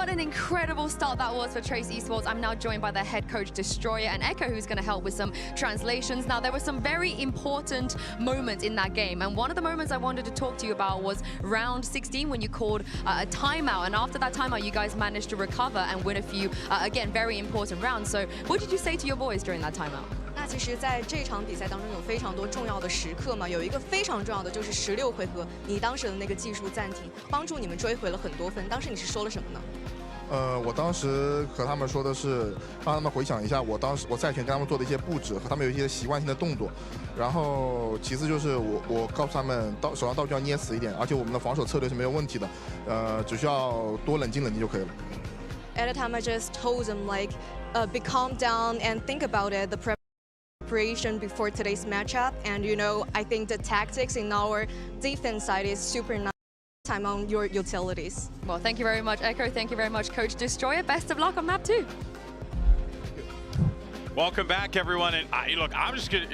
What an incredible start that was for Trace Esports. I'm now joined by their head coach, Destroyer, and Echo, who's going to help with some translations. Now, there were some very important moments in that game, and one of the moments I wanted to talk to you about was round 16 when you called a timeout, and after that timeout, you guys managed to recover and win a few, again, very important rounds. So what did you say to your boys during that timeout? 那其实在这场比赛当中有非常多重要的时刻嘛，有一个非常重要的就是16回合，你当时的那个技术暂停，帮助你们追回了很多分。当时你是说了什么呢？我当时和他们说的是，让他们回想一下我赛前跟他们做的一些布置和他们有一些习惯性的动作，然后其次就是我告诉他们手上道具要捏死一点，而且我们的防守策略是没有问题的，只需要多冷静冷静就可以了。At the time, I just told them like, be calm down and think about it. The preparation before today's matchup, and I think the tactics in our defense side is super nice. Time on your utilities. Well, thank you very much, Echo. Thank you very much, Coach Destroyer. Best of luck on map 2. Welcome back, everyone. And look, I'm just gonna.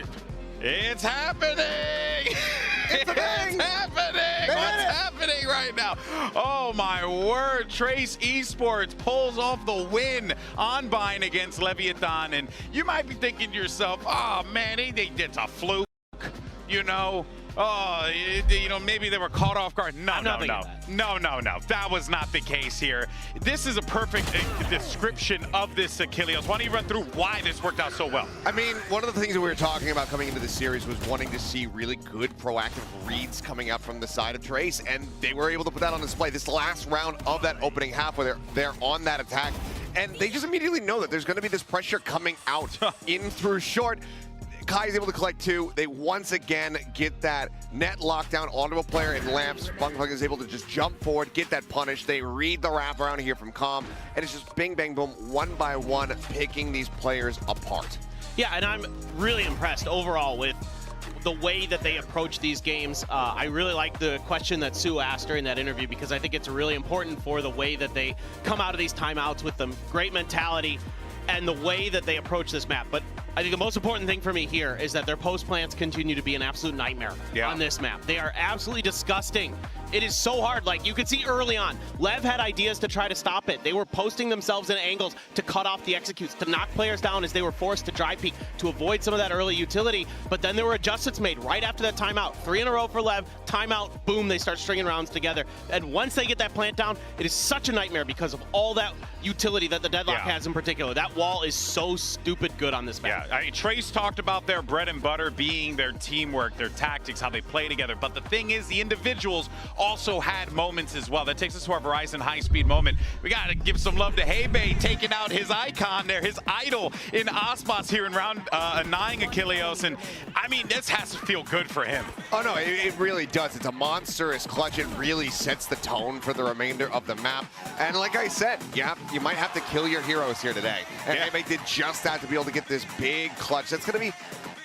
It's happening! It's happening! What's happening right now? Oh my word! Trace Esports pulls off the win on Bind against Leviathan, and you might be thinking to yourself, "Oh man, it's a fluke," Oh, maybe they were caught off guard. No. That was not the case here. This is a perfect description of this Achilles. Why don't you run through why this worked out so well? I mean, one of the things that we were talking about coming into the series was wanting to see really good proactive reads coming out from the side of Trace, and they were able to put that on display. This last round of that opening half where they're on that attack, and they just immediately know that there's going to be this pressure coming out in through short. Kai is able to collect 2. They once again get that net lockdown onto a player in Lamps. Bung is able to just jump forward, get that punish. They read the wraparound here from Calm, and it's just bing, bang, boom, one by one, picking these players apart. Yeah, and I'm really impressed overall with the way that they approach these games. I really like the question that Sue asked during that interview, because I think it's really important for the way that they come out of these timeouts with the great mentality and the way that they approach this map. But I think the most important thing for me here is that their post plants continue to be an absolute nightmare on this map. They are absolutely disgusting. It is so hard. Like, you could see early on, Lev had ideas to try to stop it. They were posting themselves in angles to cut off the executes, to knock players down as they were forced to dry peek, to avoid some of that early utility. But then there were adjustments made right after that timeout. 3 in a row for Lev, timeout, boom, they start stringing rounds together. And once they get that plant down, it is such a nightmare because of all that utility that the Deadlock has in particular. That wall is so stupid good on this map. I mean, Trace talked about their bread and butter being their teamwork, their tactics, how they play together. But the thing is, the individuals also had moments as well. That takes us to our Verizon high-speed moment. We got to give some love to Hebei taking out his icon there, his idol in Icebox here in round 9 Achilles. And I mean, this has to feel good for him. Oh no, it really does. It's a monstrous clutch. It really sets the tone for the remainder of the map. And like I said, you might have to kill your heroes here today. And Hebei did just that to be able to get this big clutch. That's going to be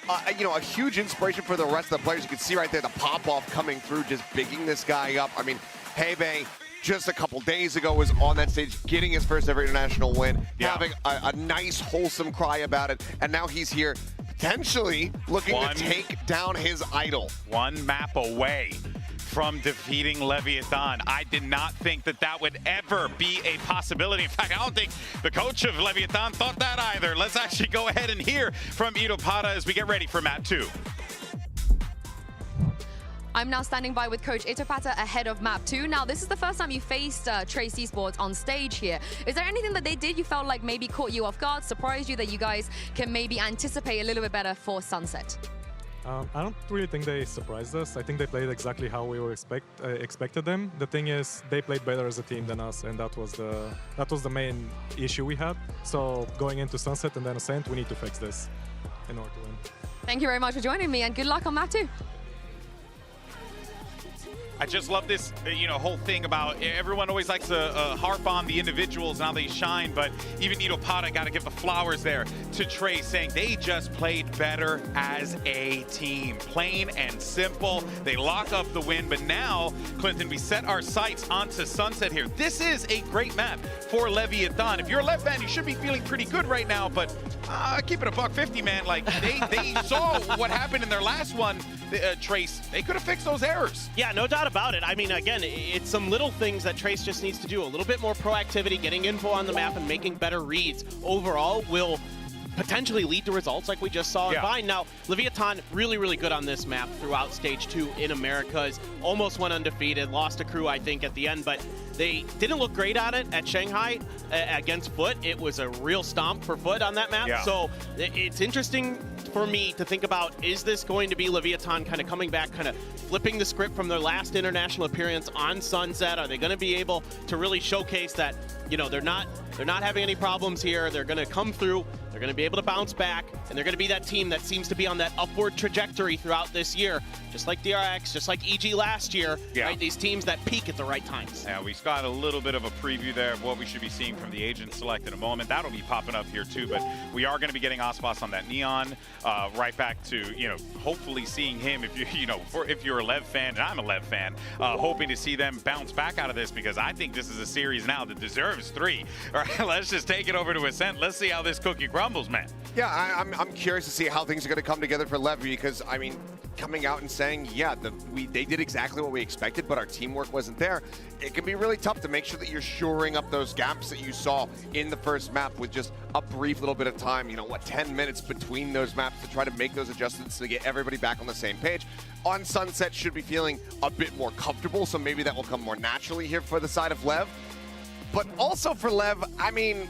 a huge inspiration for the rest of the players. You can see right there the pop-off coming through, just bigging this guy up. I mean, Hebei just a couple days ago was on that stage getting his first ever international win, having a nice, wholesome cry about it, and now he's here potentially looking to take down his idol. One map away from defeating Leviathan. I did not think that would ever be a possibility. In fact, I don't think the coach of Leviathan thought that either. Let's actually go ahead and hear from Itopata as we get ready for map 2. I'm now standing by with Coach Itopata ahead of map 2. Now, this is the first time you faced Trace Esports on stage here. Is there anything that they did you felt like maybe caught you off guard, surprised you, that you guys can maybe anticipate a little bit better for Sunset? I don't really think they surprised us. I think they played exactly how we were expected them. The thing is, they played better as a team than us, and that was the main issue we had. So going into Sunset and then Ascent, we need to fix this in order to win. Thank you very much for joining me, and good luck on map 2. I just love this, whole thing about everyone always likes to harp on the individuals and how they shine, but even Itopata got to give the flowers there to Trace, saying they just played better as a team. Plain and simple. They lock up the win, but now, Clinton, we set our sights onto Sunset here. This is a great map for Leviathan. If you're a Lev fan, you should be feeling pretty good right now, but keep it a $150, man. Like, they saw what happened in their last one, Trace. They could have fixed those errors. Yeah, no doubt about it. I mean, again, it's some little things that Trace just needs to do. A little bit more proactivity, getting info on the map and making better reads. Overall, will potentially lead to results like we just saw in Vine. Now, Leviathan really, really good on this map throughout Stage 2 in Americas. Almost went undefeated, lost a crew, I think, at the end, but they didn't look great at it at Shanghai against Foot. It was a real stomp for Foot on that map. So it's interesting for me to think about, is this going to be Leviathan kind of coming back, kind of flipping the script from their last international appearance on Sunset? Are they going to be able to really showcase that, you know, they're not having any problems here, they're going to come through, they're going to be able to bounce back, and they're going to be that team that seems to be on that upward trajectory throughout this year, just like DRX, just like EG last year, right? These teams that peak at the right times. Yeah, we got a little bit of a preview there of what we should be seeing from the agent select in a moment. That'll be popping up here too, but we are going to be getting Icebox on that Neon, right back to, you know, hopefully seeing him, if if you're a Lev fan, and I'm a Lev fan, hoping to see them bounce back out of this, because I think this is a series now that deserves 3. All right, let's just take it over to Ascent. Let's see how this cookie crumbles, man. Yeah, I'm curious to see how things are going to come together for Lev, because, I mean, coming out and saying, yeah, they did exactly what we expected, but our teamwork wasn't there. It can be really tough to make sure that you're shoring up those gaps that you saw in the first map with just a brief little bit of time, 10 minutes between those maps to try to make those adjustments to get everybody back on the same page. On Sunset should be feeling a bit more comfortable, so maybe that will come more naturally here for the side of Lev. But also for Lev, I mean,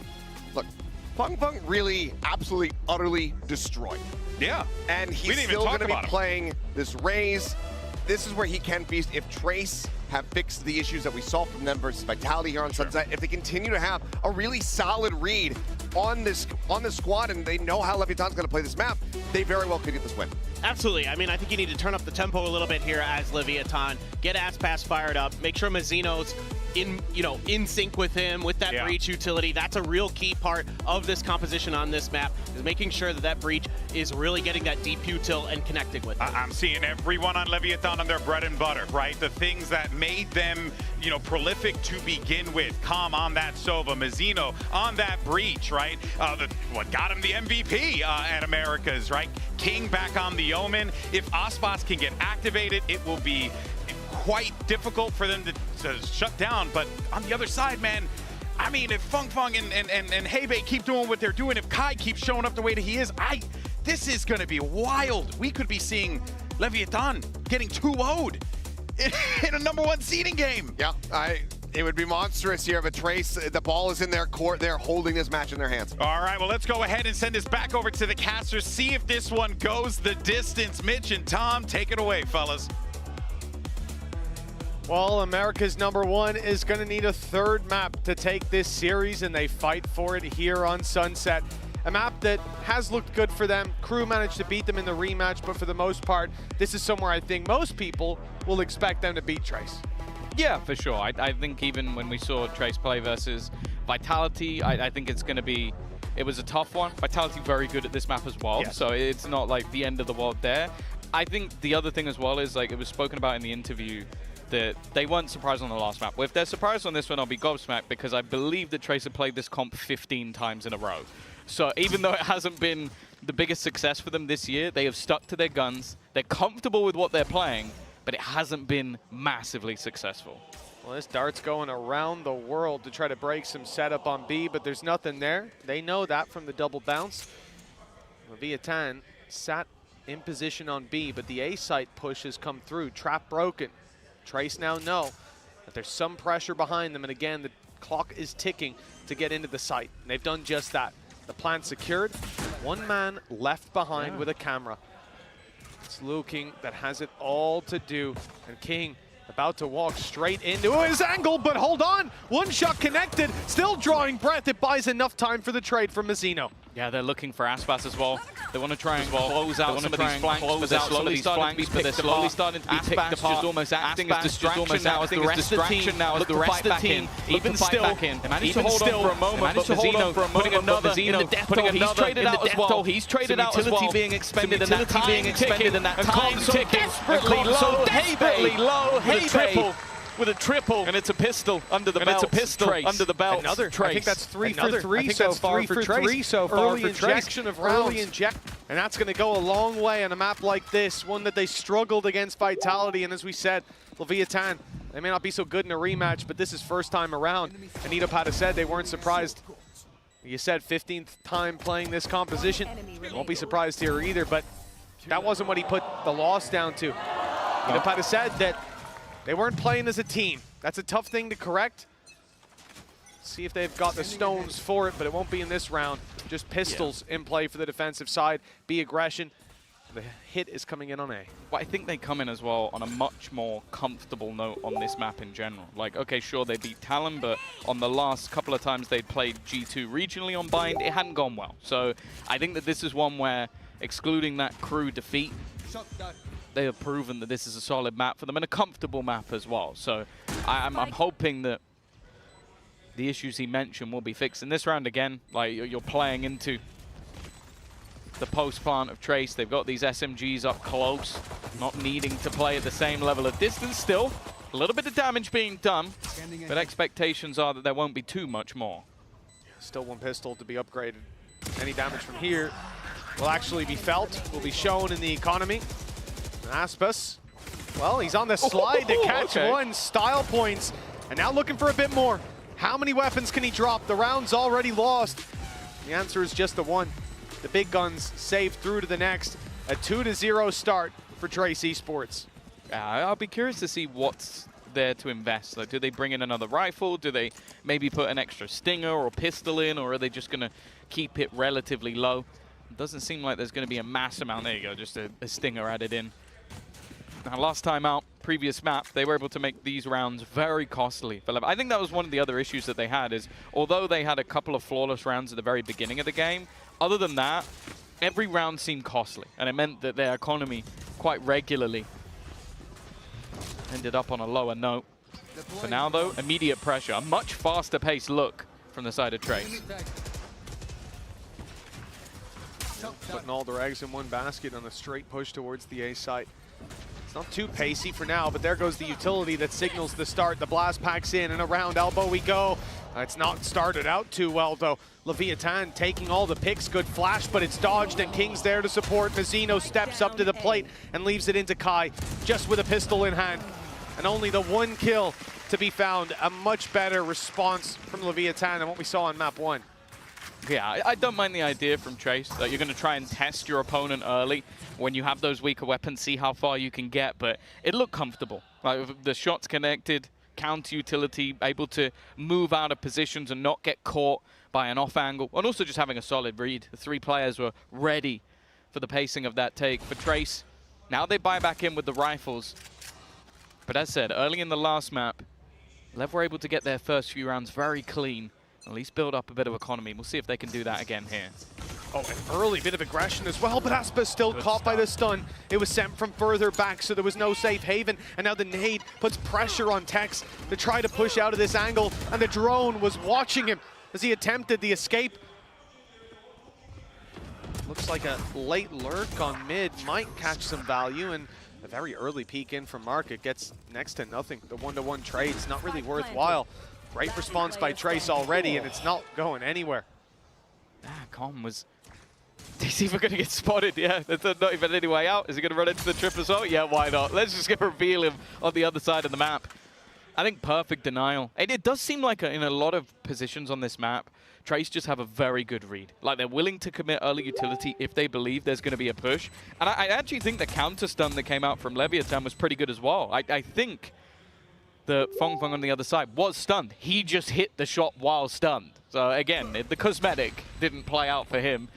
look, Fung really absolutely, utterly destroyed. Yeah. And he's still going to be playing this Raze. This is where he can feast. If Trace have fixed the issues that we saw from them versus Vitality here on Sunset, if they continue to have a really solid read on this squad and they know how Leviathan's going to play this map, they very well could get this win. Absolutely. I mean, I think you need to turn up the tempo a little bit here as Leviathan. Get Aspas fired up. Make sure Mazzino's in sync with him, with that breach utility. That's a real key part of this composition on this map, is making sure that breach is really getting that deep util and connecting with it. I'm seeing everyone on Leviathan on their bread and butter, right? The things that made them, prolific to begin with. Calm on that Sova, Mazzino on that breach, right? What got him the MVP at Americas, right? King back on the Omen. If Aspas can get activated, it will be quite difficult for them to shut down. But on the other side, man, I mean, if Fung and Hebei keep doing what they're doing, if Kai keeps showing up the way that he is, this is going to be wild. We could be seeing Leviathan getting 2-0'd in a #1 seeding game. Yeah, it would be monstrous here, but Trace, the ball is in their court. They're holding this match in their hands. All right, well, let's go ahead and send this back over to the casters, see if this one goes the distance. Mitch and Tom, take it away, fellas. Well, America's #1 is going to need a third map to take this series, and they fight for it here on Sunset. A map that has looked good for them. Crew managed to beat them in the rematch, but for the most part, this is somewhere I think most people will expect them to beat Trace. Yeah, for sure. I think even when we saw Trace play versus Vitality, I think it's going to be, it was a tough one. Vitality very good at this map as well, so it's not like the end of the world there. I think the other thing as well is, like it was spoken about in the interview, that they weren't surprised on the last map. Well, if they're surprised on this one, I'll be gobsmacked, because I believe that Trace have played this comp 15 times in a row. So even though it hasn't been the biggest success for them this year, they have stuck to their guns. They're comfortable with what they're playing, but it hasn't been massively successful. Well, this dart's going around the world to try to break some setup on B, but there's nothing there. They know that from the double bounce. Leviathan sat in position on B, but the A site push has come through. Trap broken. Trace now know that there's some pressure behind them, and again, the clock is ticking to get into the site. And they've done just that. The plan secured, one man left behind with a camera. It's Liu King that has it all to do, and King about to walk straight into his angle, but hold on, one shot connected, still drawing breath. It buys enough time for the trade from Mazzino. Yeah, they're looking for Aspas as well. They want to try and close out some of these flanks, but they're slowly starting to be picked apart. Aspas just almost acting as distraction now, as the rest of the team now, as the rest of the team, even still, they managed to hold on for a moment, but Mazzino putting another in the death toll. He's traded out as well. He's traded out as well. Being expended, and that time being expended, and that time ticking. Desperately low. Hebei with a triple, and it's a pistol under the belt. Under the belt. Another. I think that's 3 for 3 so far for Trace. So far for Trace. Early injection of rounds. And that's going to go a long way on a map like this, one that they struggled against Vitality. And as we said, Leviathan, they may not be so good in a rematch, but this is first time around. And Itopata said they weren't surprised. You said 15th time playing this composition. Won't be surprised here either, but that wasn't what he put the loss down to. Itopata said that they weren't playing as a team. That's a tough thing to correct. See if they've got the stones for it, but it won't be in this round. Just pistols in play for the defensive side. B aggression. The hit is coming in on A. Well, I think they come in as well on a much more comfortable note on this map in general. Like, okay, sure, they beat Talon, but on the last couple of times they'd played G2 regionally on Bind, it hadn't gone well. So I think that this is one where, excluding that crew defeat, they have proven that this is a solid map for them and a comfortable map as well. So I'm hoping that the issues he mentioned will be fixed in this round again. Like, you're playing into the post plant of Trace. They've got these SMGs up close, not needing to play at the same level of distance still. A little bit of damage being done, but expectations are that there won't be too much more. Still one pistol to be upgraded. Any damage from here will actually be felt, will be shown in the economy. Aspas, well, he's on the slide to catch one. Style points, and now looking for a bit more. How many weapons can he drop? The round's already lost. The answer is just the one. The big guns saved through to the next. A 2-0 start for Trace Esports. I'll be curious to see what's there to invest. Like, do they bring in another rifle? Do they maybe put an extra stinger or pistol in, or are they just going to keep it relatively low? It doesn't seem like there's going to be a mass amount. There you go, just a stinger added in. Now, last time out, previous map, they were able to make these rounds very costly. I think that was one of the other issues that they had is, although they had a couple of flawless rounds at the very beginning of the game, other than that, every round seemed costly. And it meant that their economy quite regularly ended up on a lower note. For now, though, immediate pressure. A much faster paced look from the side of Trace. Putting all their eggs in one basket on a straight push towards the A site. It's not too pacey for now, but there goes the utility that signals the start. The blast packs in and around elbow we go. It's not started out too well, though. Leviathan taking all the picks. Good flash, but it's dodged, and King's there to support. Mazzino steps up to the plate and leaves it into Kai, just with a pistol in hand. And only the one kill to be found. A much better response from Leviathan than what we saw on map 1. Yeah, I don't mind the idea from Trace that you're going to try and test your opponent early when you have those weaker weapons, see how far you can get, but it looked comfortable. Like, the shots connected, counter utility, able to move out of positions and not get caught by an off angle, and also just having a solid read. The three players were ready for the pacing of that take. For Trace, now they buy back in with the rifles. But as said, early in the last map, Lev were able to get their first few rounds very clean, at least build up a bit of economy. We'll see if they can do that again here. Oh, an early bit of aggression as well, but Aspa still caught by the stun. It was sent from further back, so there was no safe haven. And now the nade puts pressure on Tex to try to push out of this angle. And the drone was watching him as he attempted the escape. Looks like a late lurk on mid might catch some value, and a very early peek in from Market gets next to nothing. The one-to-one trade's not really worthwhile. Great response by Trace already, and it's not going anywhere. Con was... Is he even going to get spotted? Yeah, there's not even any way out. Is he going to run into the trip as well? Yeah, why not? Let's just reveal him on the other side of the map. I think perfect denial. And it does seem like in a lot of positions on this map, Trace just have a very good read. Like, they're willing to commit early utility if they believe there's going to be a push. And I actually think the counter stun that came out from Leviathan was pretty good as well. I think the Fong Fong on the other side was stunned. He just hit the shot while stunned. So again, the cosmetic didn't play out for him.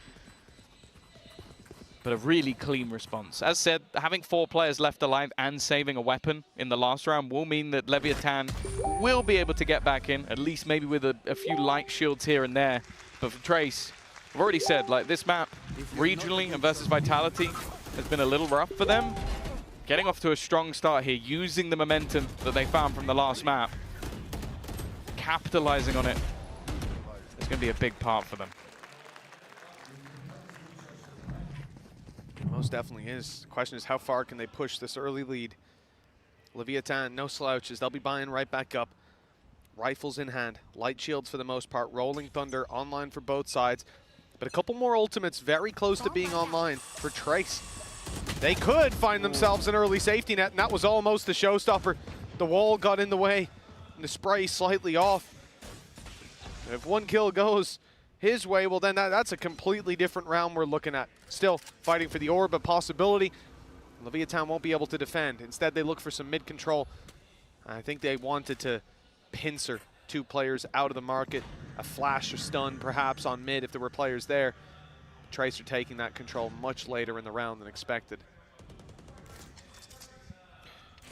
But a really clean response. As said, having 4 players left alive and saving a weapon in the last round will mean that Leviathan will be able to get back in, at least maybe with a few light shields here and there. But for Trace, I've already said, like, this map, regionally and versus Vitality, has been a little rough for them. Getting off to a strong start here, using the momentum that they found from the last map, capitalizing on it, is going to be a big part for them. Most definitely is. The question is, how far can they push this early lead? Leviathan, no slouches. They'll be buying right back up. Rifles in hand. Light shields for the most part. Rolling Thunder online for both sides. But a couple more ultimates very close to being online for Trace. They could find themselves an early safety net, and that was almost the showstopper. The wall got in the way, and the spray slightly off. And if one kill goes his way, well then that's a completely different round we're looking at. Still fighting for the orb, a possibility. Leviathan won't be able to defend. Instead, they look for some mid-control. I think they wanted to pincer 2 players out of the market. A flash or stun, perhaps, on mid if there were players there. Tracer taking that control much later in the round than expected.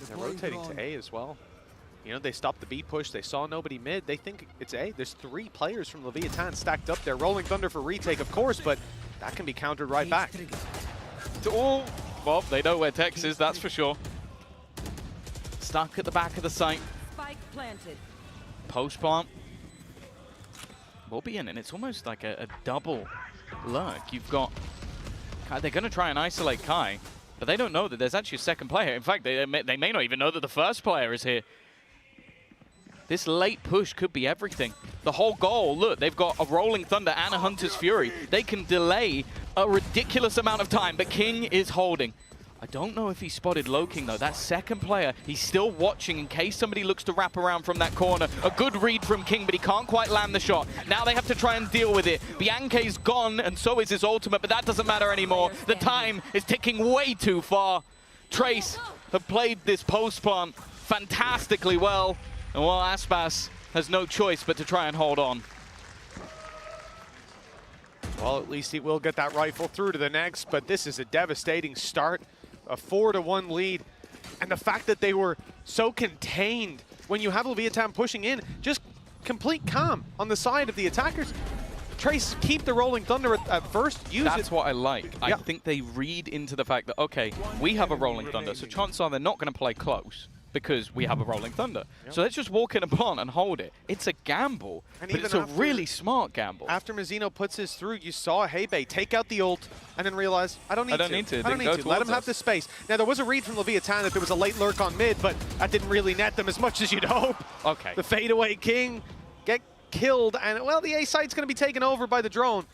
They're rotating to A as well. You know, they stopped the B push. They saw nobody mid. They think it's A. There's 3 players from Leviathan stacked up there. Rolling Thunder for retake, of course, but that can be countered right back. Oh, well, they know where Tex is, that's for sure. Stuck at the back of the site. Spike planted. Post plant will be in, and it's almost like a double lurk. You've got Kai. They're going to try and isolate Kai, but they don't know that there's actually a second player. In fact, they may not even know that the first player is here. This late push could be everything. The whole goal, look, they've got a Rolling Thunder and a Hunter's Fury. They can delay a ridiculous amount of time, but King is holding. I don't know if he spotted Low King, though. That second player, he's still watching in case somebody looks to wrap around from that corner. A good read from King, but he can't quite land the shot. Now they have to try and deal with it. Bianche's gone, and so is his ultimate, but that doesn't matter anymore. The time is ticking way too far. Trace have played this post plant fantastically well, and well, Aspas has no choice but to try and hold on. Well, at least he will get that rifle through to the next, but this is a devastating start. A 4-1 lead. And the fact that they were so contained when you have Leviathan pushing in, just complete calm on the side of the attackers. Trace, keep the Rolling Thunder at first, use it. That's what I like. I think they read into the fact that, okay, we have a Rolling Thunder, so chances are they're not going to play close because we have a Rolling Thunder. So let's just walk in a plant and hold it. It's a gamble, but it's a really smart gamble. After Mazzino puts his through, you saw Hebei take out the ult and then realize, I don't need to. Let him have the space. Now, there was a read from Leviathan that there was a late lurk on mid, but that didn't really net them as much as you'd hope. Okay. The fadeaway King get killed, and, well, the A site's going to be taken over by the drone.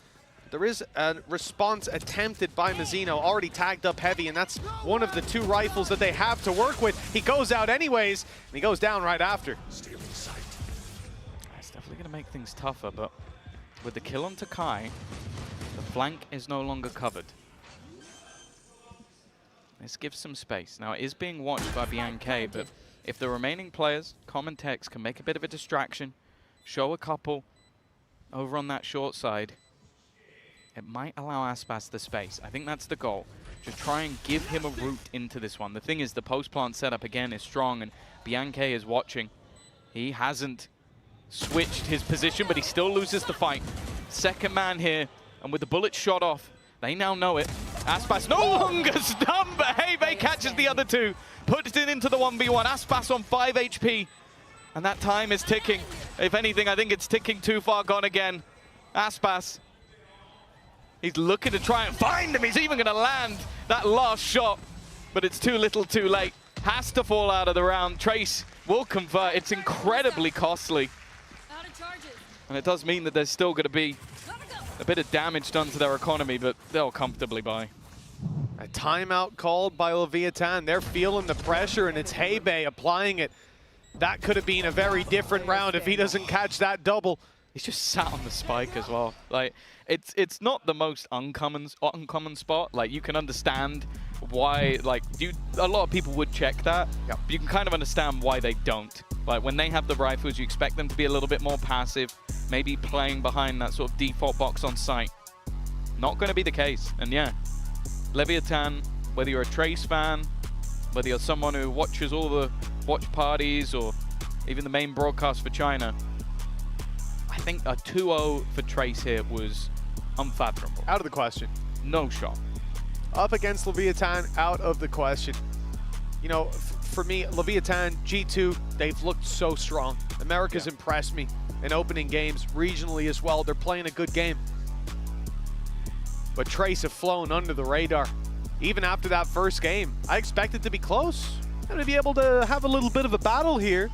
There is a response attempted by Mazzino, already tagged up heavy, and that's one of the 2 rifles that they have to work with. He goes out anyways, and he goes down right after. It's definitely going to make things tougher, but with the kill on Takai, the flank is no longer covered. This gives some space. Now, it is being watched by Bianche, but if the remaining players, Common Tex, can make a bit of a distraction, show a couple over on that short side, it might allow Aspas the space. I think that's the goal. Just try and give him a route into this one. The thing is, the post-plant setup, again, is strong, and Bianche is watching. He hasn't switched his position, but he still loses the fight. Second man here, and with the bullet shot off, they now know it. Aspas no longer stunned, but Hebei catches the other 2, puts it into the 1v1. Aspas on 5 HP, and that time is ticking. If anything, I think it's ticking too far gone again. Aspas, he's looking to try and find him. He's even going to land that last shot, but it's too little too late. Has to fall out of the round. Trace will convert. It's incredibly costly. And it does mean that there's still going to be a bit of damage done to their economy, but they'll comfortably buy. A timeout called by Leviathan. They're feeling the pressure, and it's Hebei applying it. That could have been a very different round if he doesn't catch that double. He's just sat on the spike as well. Like, it's not the most uncommon spot. Like, you can understand why, like, a lot of people would check that. But you can kind of understand why they don't. Like, when they have the rifles, you expect them to be a little bit more passive, maybe playing behind that sort of default box on site. Not going to be the case. And yeah, Leviathan, whether you're a Trace fan, whether you're someone who watches all the watch parties or even the main broadcast for China, I think a 2-0 for Trace here was unfathomable. Out of the question. No shot. Up against Leviathan, out of the question. You know, for me, Leviathan, G2, they've looked so strong. America's impressed me in opening games, regionally as well. They're playing a good game. But Trace have flown under the radar. Even after that first game, I expected to be close. And to be able to have a little bit of a battle here,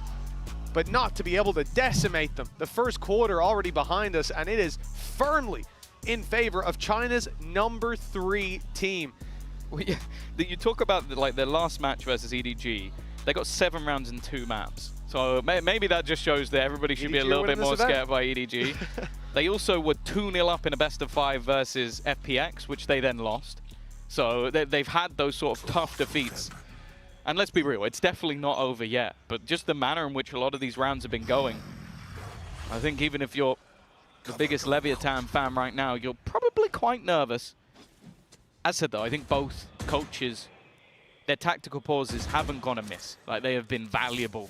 but not to be able to decimate them. The first quarter already behind us, and it is firmly in favor of China's #3 team. Well, yeah, you talk about their last match versus EDG. They got 7 rounds in 2 maps. So maybe that just shows that everybody should be a little bit more scared by EDG. They also were 2-0 up in a best-of-5 versus FPX, which they then lost. So they've had those sort of tough defeats. And let's be real, it's definitely not over yet. But just the manner in which a lot of these rounds have been going, I think even if you're the biggest Leviathan fan right now, you're probably quite nervous. As said though, I think both coaches, their tactical pauses haven't gone amiss. Like, they have been valuable,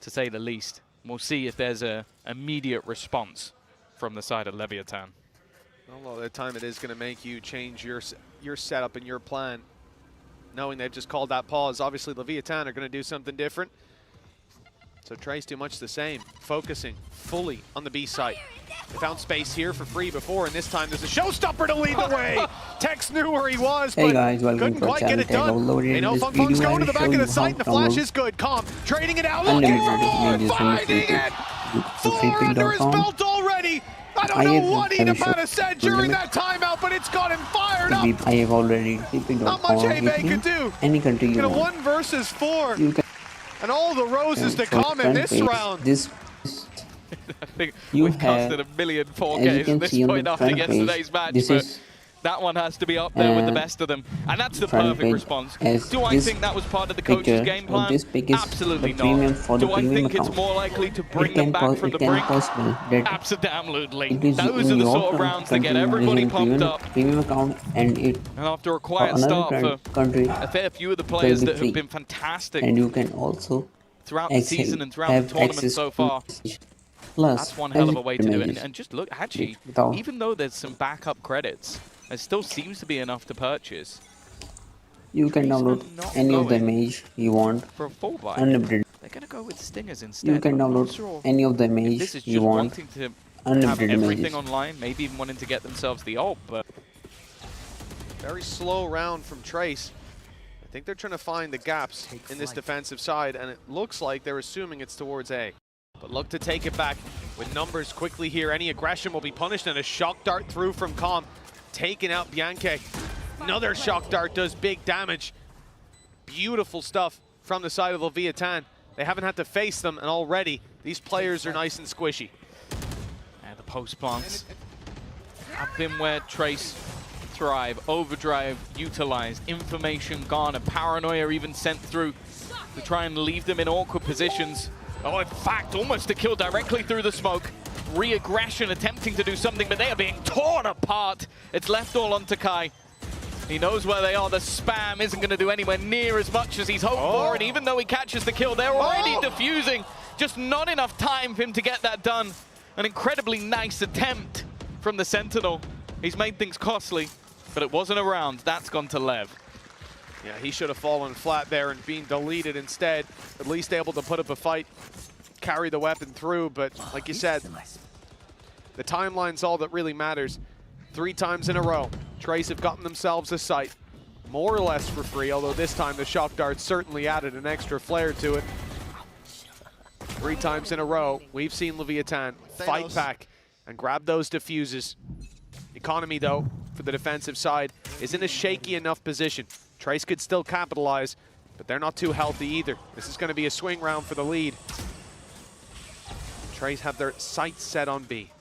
to say the least. We'll see if there's an immediate response from the side of Leviathan. A lot of the time it is going to make you change your setup and your plan, knowing they've just called that pause. Obviously, Leviathan are going to do something different. So Trace do much the same, focusing fully on the B site. They found space here for free before, and this time there's a showstopper to lead the way. Tex knew where he was, but couldn't quite get it done. They know Fun Funk's going to the back of the site, and the flash is good. Calm, trading it out, looking for more, finding it! 4 under his belt already! I don't know what Itopata said during that timeout, but it's got him fired up! I have already Not much Hebe could do. Any country you want. 1 versus 4. And all the roses to come in this round. I think we've casted 1 million 4Ks at this point after yesterday's match, but that one has to be up there with the best of them. And that's the perfect response. Do I think that was part of the coach's game plan? Absolutely not. Do I think it's more likely to bring them back from the brink? Absolutely. Those are the sort of rounds that get everybody pumped up. And after a quiet start for a fair few of the players that have been fantastic throughout the season and throughout the tournament so far, that's one hell of a way to do it. And just look, actually, even though there's some backup credits, there still seems to be enough to purchase. You can download any of the image you want for a full buy. Unlimited. They're gonna go with stingers instead. You can download any of the image you want. Wanting to unlimited have everything images. online, maybe even wanting to get themselves the ult, but very slow round from Trace. I think they're trying to find the gaps in this defensive side, and it looks like they're assuming it's towards A. But look to take it back with numbers quickly here. Any aggression will be punished, and a shock dart through from Calm, taking out Bianche. Another shock dart does big damage. Beautiful stuff from the side of Leviathan. They haven't had to face them, and already these players are nice and squishy. And the post plants have been where Trace thrive. Overdrive utilized, information gone, a paranoia even sent through to try and leave them in awkward positions. Oh, in fact, almost a kill directly through the smoke. Re-aggression attempting to do something, but they are being torn apart. It's left all on Takai. He knows where they are. The spam isn't going to do anywhere near as much as he's hoped for, and even though he catches the kill, they're already defusing. Just not enough time for him to get that done. An incredibly nice attempt from the Sentinel. He's made things costly, but it wasn't a round. That's gone to Lev. Yeah, he should have fallen flat there and been deleted instead. At least able to put up a fight, carry the weapon through, but like you said, the timeline's all that really matters. 3 times in a row, Trace have gotten themselves a site, more or less for free, although this time the shock dart certainly added an extra flair to it. 3 times in a row, we've seen Leviathan fight back and grab those diffuses. Economy, though, for the defensive side, is in a shaky enough position. Trace could still capitalize, but they're not too healthy either. This is going to be a swing round for the lead. Trace have their sights set on B.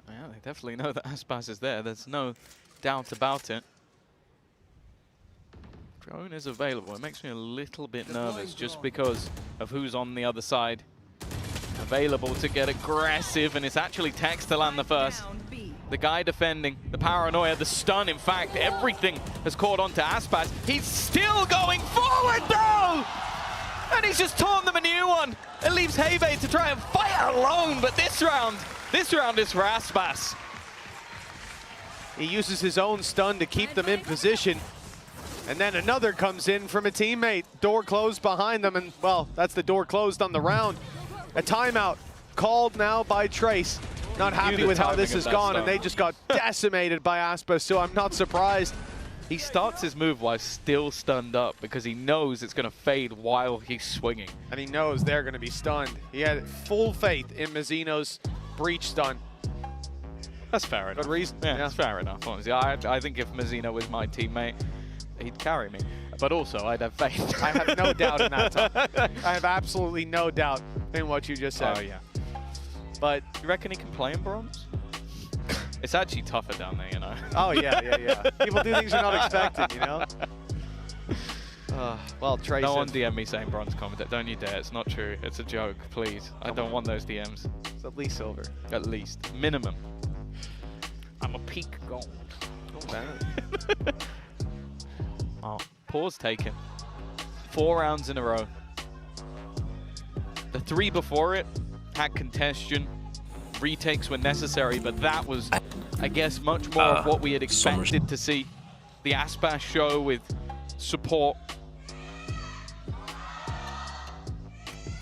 Yeah, they definitely know that Icebox is there. There's no doubt about it. Drone is available. It makes me a little bit nervous just because of who's on the other side. Available to get aggressive, and it's actually Tex to land the first. The guy defending, the paranoia, the stun, in fact, everything has caught on to Aspas. He's still going forward, though! And he's just torn them a new one. It leaves Hebe to try and fight alone, but this round is for Aspas. He uses his own stun to keep them in position. And then another comes in from a teammate. Door closed behind them, and, well, that's the door closed on the round. A timeout called now by Trace. Not happy with how this has gone, and they just got decimated by Aspas, so I'm not surprised. He starts his move while still stunned up because he knows it's going to fade while he's swinging. And he knows they're going to be stunned. He had full faith in Mazzino's breach stun. That's fair enough. Good reason. Yeah, that's fair enough, honestly. I think if Mazzino was my teammate, he'd carry me. But also, I'd have faith. I have no doubt in that, Tom. I have absolutely no doubt in what you just said. Oh, yeah. But you reckon he can play in bronze? It's actually tougher down there, you know. Oh, yeah. People do things you're not expecting, you know? Well, Trace. No one DM me saying bronze commentator. Don't you dare. It's not true. It's a joke, please. I don't want those DMs. It's at least silver. At least. Minimum. I'm a peak gold. Not bad. Oh, pause taken. 4 rounds in a row. The 3 before it had congestion. Retakes were necessary, but that was, I guess, much more of what we had expected to see. The Aspas show with support.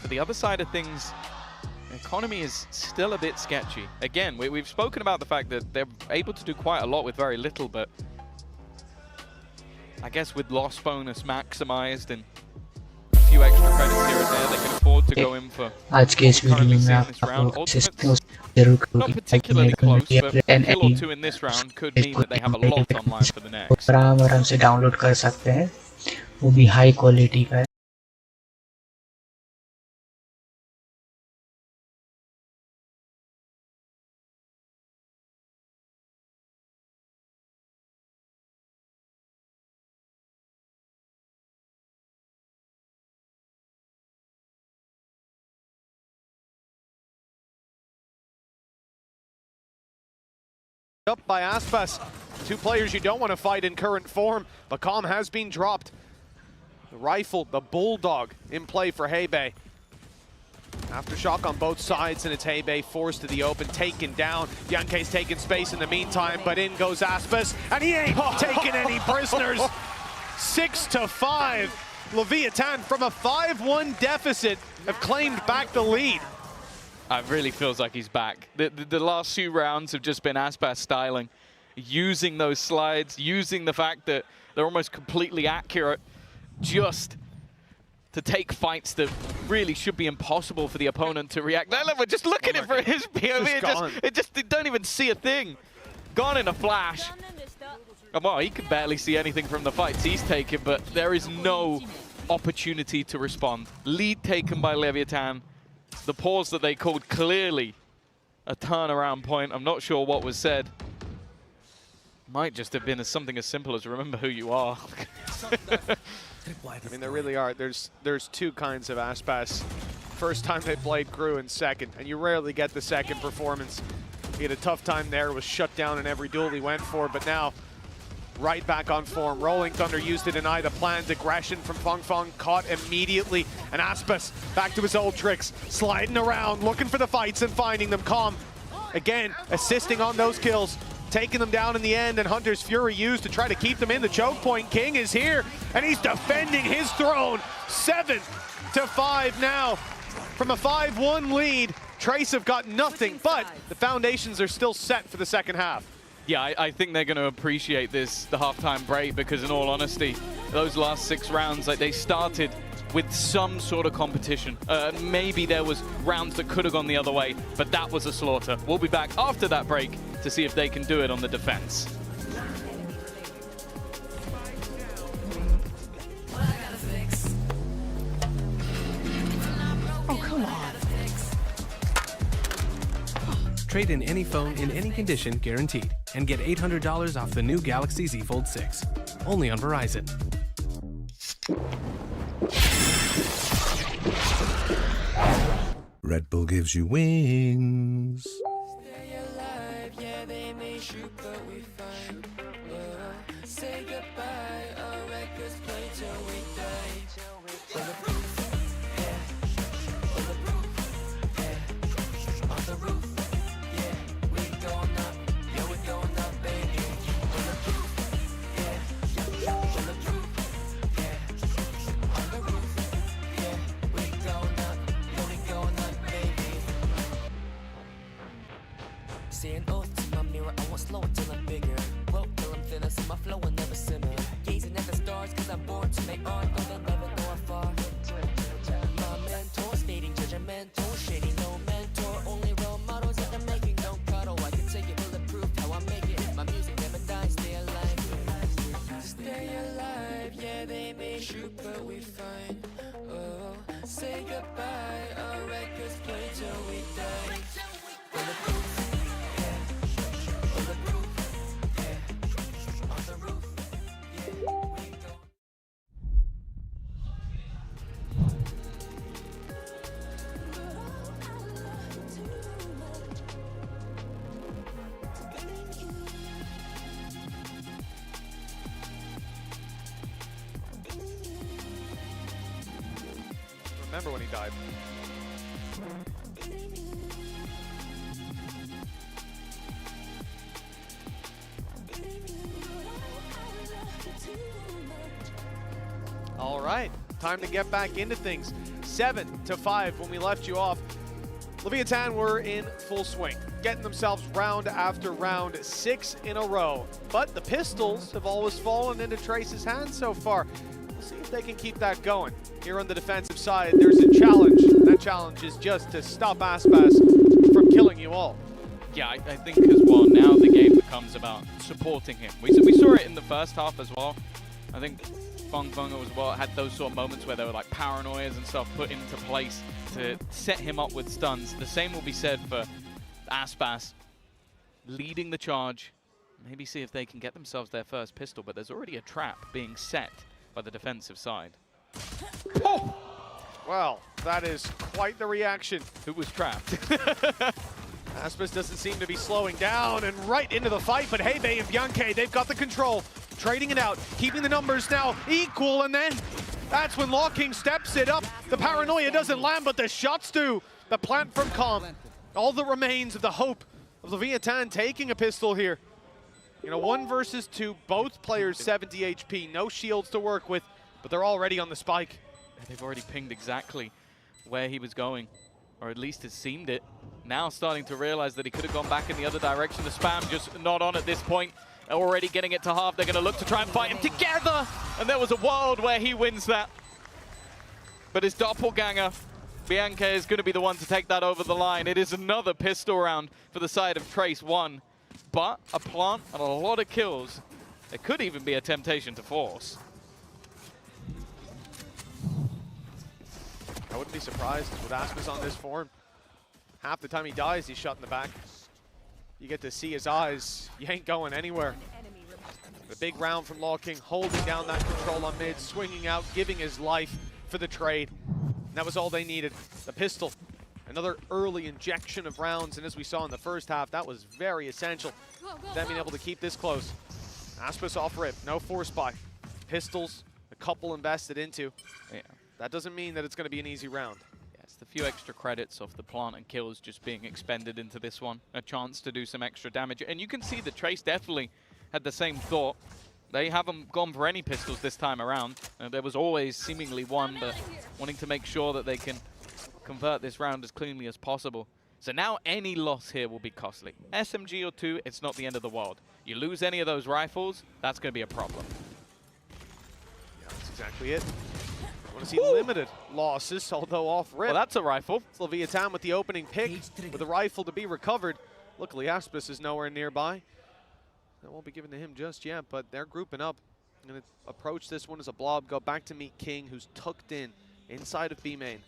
For the other side of things, the economy is still a bit sketchy. Again, we've spoken about the fact that they're able to do quite a lot with very little, but I guess with loss bonus maximized and a few extra credits here and there, they can afford to go in for आज के इस video में आप लोग system जरूर not करोगे particularly close, but a an kill or 2 in this round could mean that they have a lot on line for the next. आराम से डाउनलोड कर सकते हैं, वो भी हाई क्वालिटी का है। Up by Aspas. 2 players you don't want to fight in current form. Bakam has been dropped. The rifle, the bulldog in play for Hebei. Aftershock on both sides, and it's Hebei forced to the open, taken down. Yankei's taking space in the meantime, but in goes Aspas, and he ain't taking any prisoners. 6-5. Leviathan from a 5-1 deficit have claimed back the lead. It really feels like he's back. The last 2 rounds have just been Aspas styling, using those slides, using the fact that they're almost completely accurate, just to take fights that really should be impossible for the opponent to react. Now, look, we're just looking at it from his POV. They don't even see a thing. Gone in a flash. Well, he can barely see anything from the fights he's taken, but there is no opportunity to respond. Lead taken by Leviathan. The pause that they called clearly a turnaround point. I'm not sure what was said. Might just have been something as simple as remember who you are. I mean, there really are. There's 2 kinds of Aspas. First time they played Crew, and second, and you rarely get the second performance. He had a tough time there, was shut down in every duel he went for, but now right back on form. Rolling Thunder used to deny the planned aggression from Feng Feng, caught immediately, and Aspas back to his old tricks, sliding around, looking for the fights and finding them. Calm, again, assisting on those kills, taking them down in the end, and Hunter's Fury used to try to keep them in the choke point. King is here, and he's defending his throne. 7-5 now. From a 5-1 lead, Trace have got nothing, but the foundations are still set for the second half. Yeah, I think they're going to appreciate this, the halftime break, because in all honesty, those last 6 rounds, like, they started with some sort of competition. Maybe there was rounds that could have gone the other way, but that was a slaughter. We'll be back after that break to see if they can do it on the defense. Oh, come on. Trade in any phone in any condition guaranteed and get $800 off the new Galaxy Z Fold 6. Only on Verizon. Red Bull gives you wings. Say an oath to my mirror, I won't slow it till I'm bigger. Well, till I'm thinner, so my flow will never simmer. Gazing at the stars, cause I'm born to make art, though they'll never go how far. My mentor, stating judgmental, shady, no mentor. Only role models in the making, don't cuddle. I can take it bulletproof, remember when he died. All right, time to get back into things. 7-5 when we left you off. Leviathan were in full swing, getting themselves round after round, 6 in a row. But the pistols have always fallen into Trace's hands so far. We'll see if they can keep that going. Here on the defensive side, there's a challenge. That challenge is just to stop Aspas from killing you all. Yeah, I think as well, now the game becomes about supporting him. We saw it in the first half as well. I think Fung as well had those sort of moments where there were like paranoias and stuff put into place to set him up with stuns. The same will be said for Aspas leading the charge. Maybe see if they can get themselves their first pistol, but there's already a trap being set by the defensive side. Oh! Well, that is quite the reaction. Who was trapped? Aspas doesn't seem to be slowing down and right into the fight, but Hebe and Bianche, they've got the control. Trading it out, keeping the numbers now equal, and then that's when LawKing steps it up. The paranoia doesn't land, but the shots do. The plant from Calm. All that remains of the hope of Leviathan taking a pistol here. You know, 1 versus 2, both players 70 HP, no shields to work with, but they're already on the spike. They've already pinged exactly where he was going, or at least it seemed it. Now starting to realize that he could have gone back in the other direction. The spam just not on at this point. Already getting it to half. They're going to look to try and fight him together. And there was a world where he wins that. But his doppelganger, Bianche, is going to be the one to take that over the line. It is another pistol round for the side of Trace 1. But a plant and a lot of kills. It could even be a temptation to force. I wouldn't be surprised with Aspas on this form. Half the time he dies, he's shot in the back. You get to see his eyes. You ain't going anywhere. A big round from LawKing, holding down that control on mid, swinging out, giving his life for the trade. And that was all they needed. The pistol, another early injection of rounds, and as we saw in the first half, that was very essential. Them being able to keep this close. Aspas off rip, no force buy. Pistols, a couple invested into. Yeah. That doesn't mean that it's going to be an easy round. The few extra credits of the plant and kills just being expended into this one. A chance to do some extra damage. And you can see that Trace definitely had the same thought. They haven't gone for any pistols this time around. There was always seemingly one, but wanting to make sure that they can convert this round as cleanly as possible. So now any loss here will be costly. SMG or 2, it's not the end of the world. You lose any of those rifles, that's going to be a problem. Yeah, that's exactly it. I want to see limited losses, although off rip. Well, that's a rifle. It's Leviathan with the opening pick, with a rifle to be recovered. Luckily, Aspas is nowhere nearby. That won't be given to him just yet, but they're grouping up. I'm going to approach this one as a blob, go back to meet King, who's tucked in inside of B main.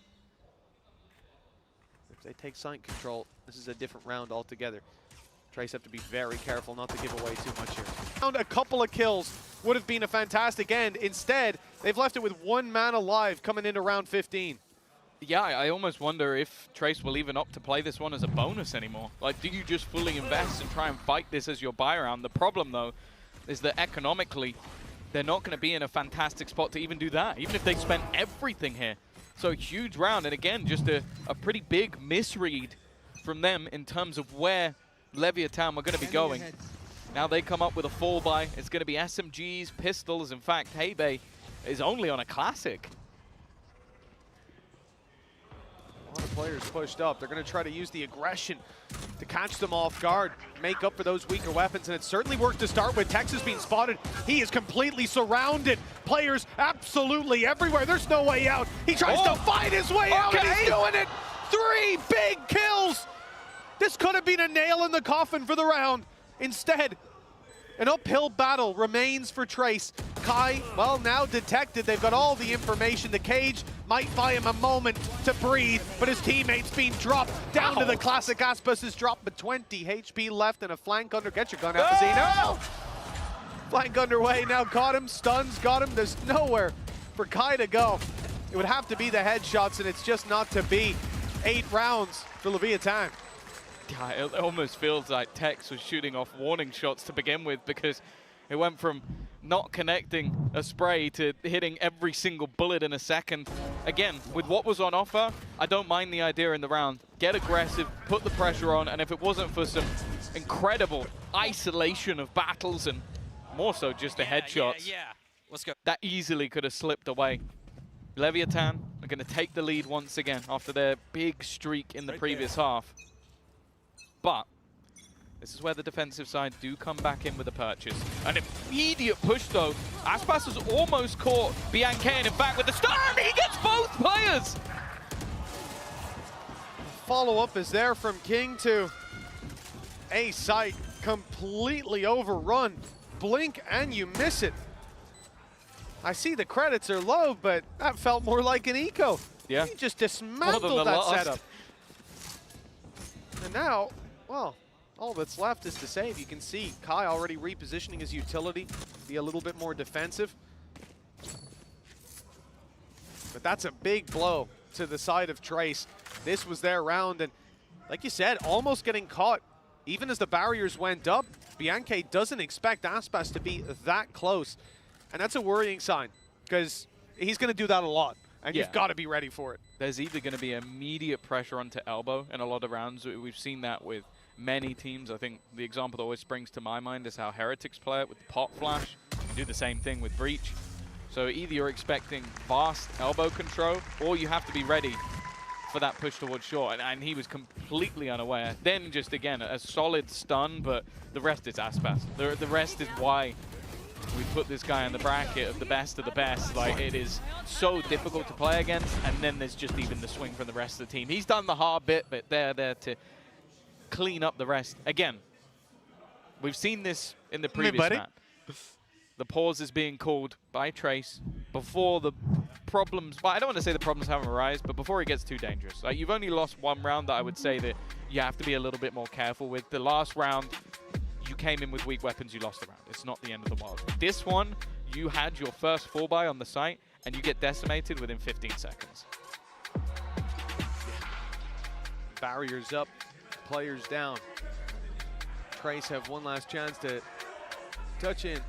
If they take site control, this is a different round altogether. Trace have to be very careful not to give away too much here. Found a couple of kills would have been a fantastic end. Instead, they've left it with 1 man alive coming into round 15. Yeah, I almost wonder if Trace will even opt to play this one as a bonus anymore. Like, do you just fully invest and try and fight this as your buy round? The problem, though, is that economically, they're not going to be in a fantastic spot to even do that, even if they spent everything here. So huge round, and again, just a pretty big misread from them in terms of where Leviathan were going to be going. Now they come up with a fall buy. It's going to be SMGs, pistols. In fact, Hebe is only on a classic. A lot of players pushed up. They're going to try to use the aggression to catch them off guard, make up for those weaker weapons, and it certainly worked to start with. Texas being spotted. He is completely surrounded. Players absolutely everywhere. There's no way out. He tries to fight his way out, and he's doing it. 3 big kills. This could have been a nail in the coffin for the round. Instead, an uphill battle remains for Trace. Kai, well, now detected. They've got all the information. The cage might buy him a moment to breathe, but his teammate's being dropped down to the classic. Aspas is dropped with 20 HP left and a flank under. Get your gun out, Zeno. Flank underway, now got him. Stuns, got him. There's nowhere for Kai to go. It would have to be the headshots, and it's just not to be. 8 rounds for Leviathan. Yeah, it almost feels like Tex was shooting off warning shots to begin with, because it went from not connecting a spray to hitting every single bullet in a second. again, with what was on offer, I don't mind the idea in the round. Get aggressive, put the pressure on, and if it wasn't for some incredible isolation of battles and more so just the headshots, Let's go. that easily could have slipped away. Leviathan are going to take the lead once again after their big streak in the previous half. But this is where the defensive side do come back in with a purchase. An immediate push though. Aspas has almost caught Bianca, and in fact with the stun, he gets both players! Follow-up is there from King to a site completely overrun. Blink and you miss it. I see the credits are low, but that felt more like an eco. Yeah. He just dismantled that setup. And now, well, all that's left is to save. You can see Kai already repositioning his utility, be a little bit more defensive. But that's a big blow to the side of Trace. This was their round, and like you said, almost getting caught. Even as the barriers went up, Bianca doesn't expect Aspas to be that close. And that's a worrying sign, because he's going to do that a lot, and you've got to be ready for it. There's either going to be immediate pressure onto Elbow in a lot of rounds. We've seen that with many teams. I think the example that always springs to my mind is how Heretics play it with the Pot Flash. You do the same thing with Breach. So either you're expecting fast elbow control, or you have to be ready for that push towards short, and he was completely unaware. Then just, again, a solid stun, but the rest is Aspas. The rest is why we put this guy in the bracket of the best. Like, it is so difficult to play against, and then there's just even the swing from the rest of the team. He's done the hard bit, but they're there to clean up the rest. Again, we've seen this in the previous map. The pause is being called by Trace before the problems, well, I don't want to say the problems haven't arisen, but before it gets too dangerous. Like, you've only lost one round that I would say that you have to be a little bit more careful with. The last round, you came in with weak weapons, you lost the round. It's not the end of the world. This one, you had your first 4-buy on the site, and you get decimated within 15 seconds. Barriers up, players down. Trace have one last chance to touch in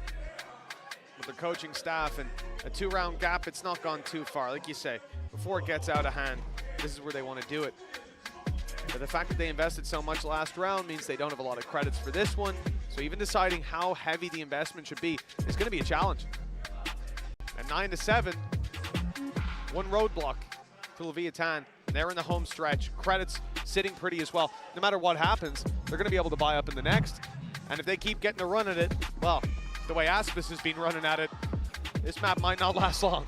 with the coaching staff, and a 2-round gap, it's not gone too far. Like you say, before it gets out of hand, this is where they want to do it. But the fact that they invested so much last round means they don't have a lot of credits for this one. So even deciding how heavy the investment should be is going to be a challenge. At 9-7, one roadblock to Leviathan. They're in the home stretch. Credits sitting pretty as well. No matter what happens, they're going to be able to buy up in the next. And if they keep getting a run at it, well, the way Aspas has been running at it, this map might not last long.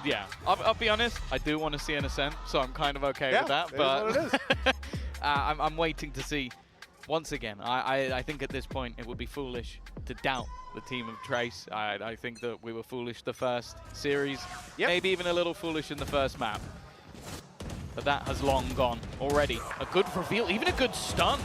Yeah, I'll be honest, I do want to see an Ascent, so I'm kind of okay with that. But what it is. I'm waiting to see. Once again, I think at this point it would be foolish to doubt the team of Trace. I think that we were foolish the first series, maybe even a little foolish in the first map. But that has long gone already. A good reveal, even a good stun.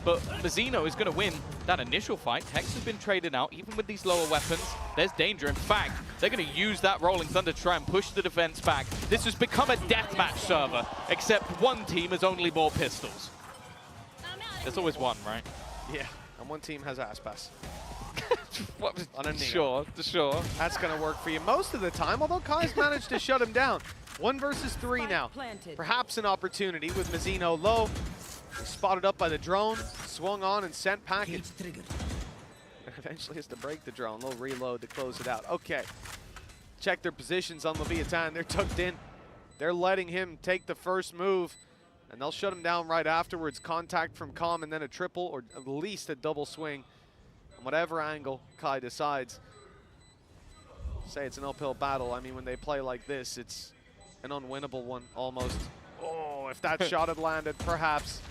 But Mazzino is going to win that initial fight. Hex has been traded out, even with these lower weapons. There's danger. In fact, they're going to use that Rolling Thunder to try and push the defense back. This has become a deathmatch server, except one team has only bought pistols. There's always one, right? Yeah, and one team has Aspas. On a sure. That's going to work for you most of the time, although Kai's managed to shut him down. 1 versus 3 now. Perhaps an opportunity with Mazzino low. He's spotted up by the drone, swung on and sent package. Eventually has to break the drone. Little reload to close it out. Okay. Check their positions on Leviathan. They're tucked in. They're letting him take the first move, and they'll shut him down right afterwards. Contact from Com, and then a triple or at least a double swing on whatever angle Kai decides. Say it's an uphill battle. I mean, when they play like this, it's an unwinnable one almost. Oh, if that shot had landed, perhaps.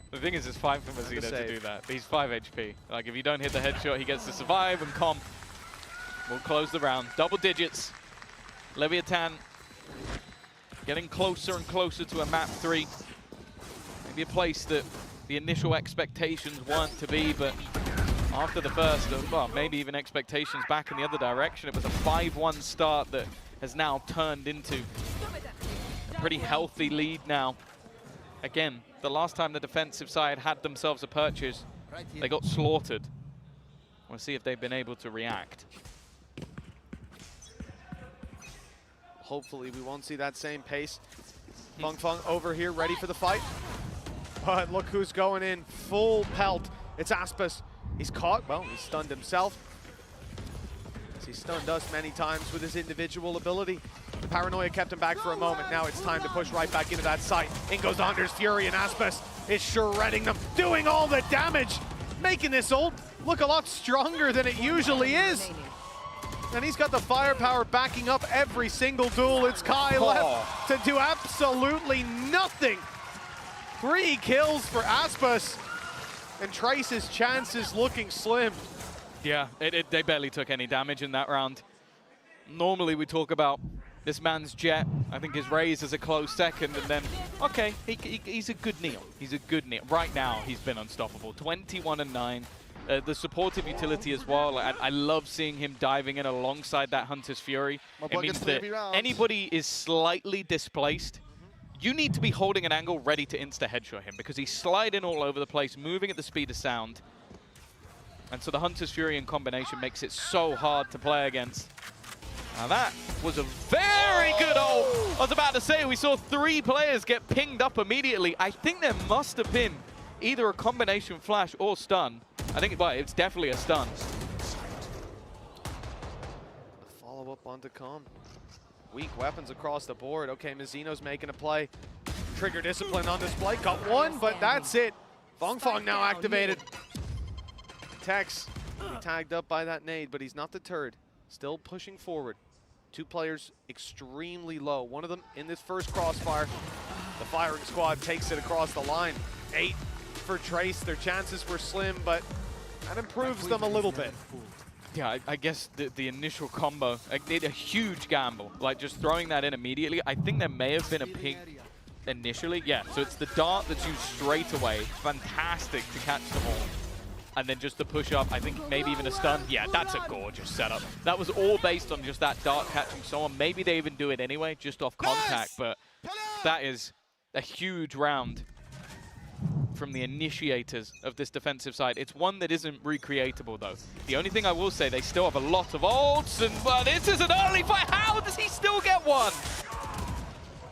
The thing is, it's fine for Mazzino to do that. He's 5 HP. Like, if you don't hit the headshot, he gets to survive, and Com will close the round. Double digits. Leviathan getting closer and closer to a map 3. Maybe a place that the initial expectations weren't to be, but after the first, well, maybe even expectations back in the other direction. It was a 5-1 start that has now turned into a pretty healthy lead now. Again, the last time the defensive side had themselves a purchase, they got slaughtered. We'll see if they've been able to react. hopefully we won't see that same pace. Feng over here, ready for the fight. But look who's going in, full pelt. It's Aspas. He's caught, well, he's stunned himself. He's stunned us many times with his individual ability. The paranoia kept him back for a moment. Now it's time to push right back into that site. In goes Under's Fury, and Aspas is shredding them, doing all the damage, making this ult look a lot stronger than it usually is. And he's got the firepower backing up every single duel. It's Kai left to do absolutely nothing. 3 kills for Aspas, and Trace's chances looking slim. Yeah, they barely took any damage in that round. Normally we talk about this man's Jet. I think his Raze is a close second, and then, okay, he's a good Neil. He's a good Neil. Right now, he's been unstoppable. 21-9. The supportive utility as well. I love seeing him diving in alongside that Hunter's Fury. It means that anybody is slightly displaced, you need to be holding an angle ready to insta-headshot him, because he's sliding all over the place, moving at the speed of sound. And so the Hunter's Fury in combination makes it so hard to play against. Now that was a very good ult. I was about to say, we saw 3 players get pinged up immediately. I think there must have been either a combination flash or stun. I think, well, it's definitely a stun. Follow up onto Com. Weak weapons across the board. Okay, Mizzino's making a play. Trigger discipline on display. Got one, but that's it. Feng now activated. Tex, he tagged up by that nade, but he's not deterred. Still pushing forward. 2 players extremely low. One of them in this first crossfire. The firing squad takes it across the line. 8 for Trace. Their chances were slim, but that improves them a little bit. Yeah, I guess the initial combo, like, a huge gamble. Like, just throwing that in immediately. I think there may have been a ping initially. Yeah, so it's the dart that's used straight away. Fantastic to catch them all. And then just the push up, I think maybe even a stun. Yeah, that's a gorgeous setup. That was all based on just that dart catching someone. Maybe they even do it anyway, just off contact, but that is a huge round from the initiators of this defensive side. It's one that isn't recreatable, though. The only thing I will say, they still have a lot of ults, and well, this is an early fight. How does he still get one?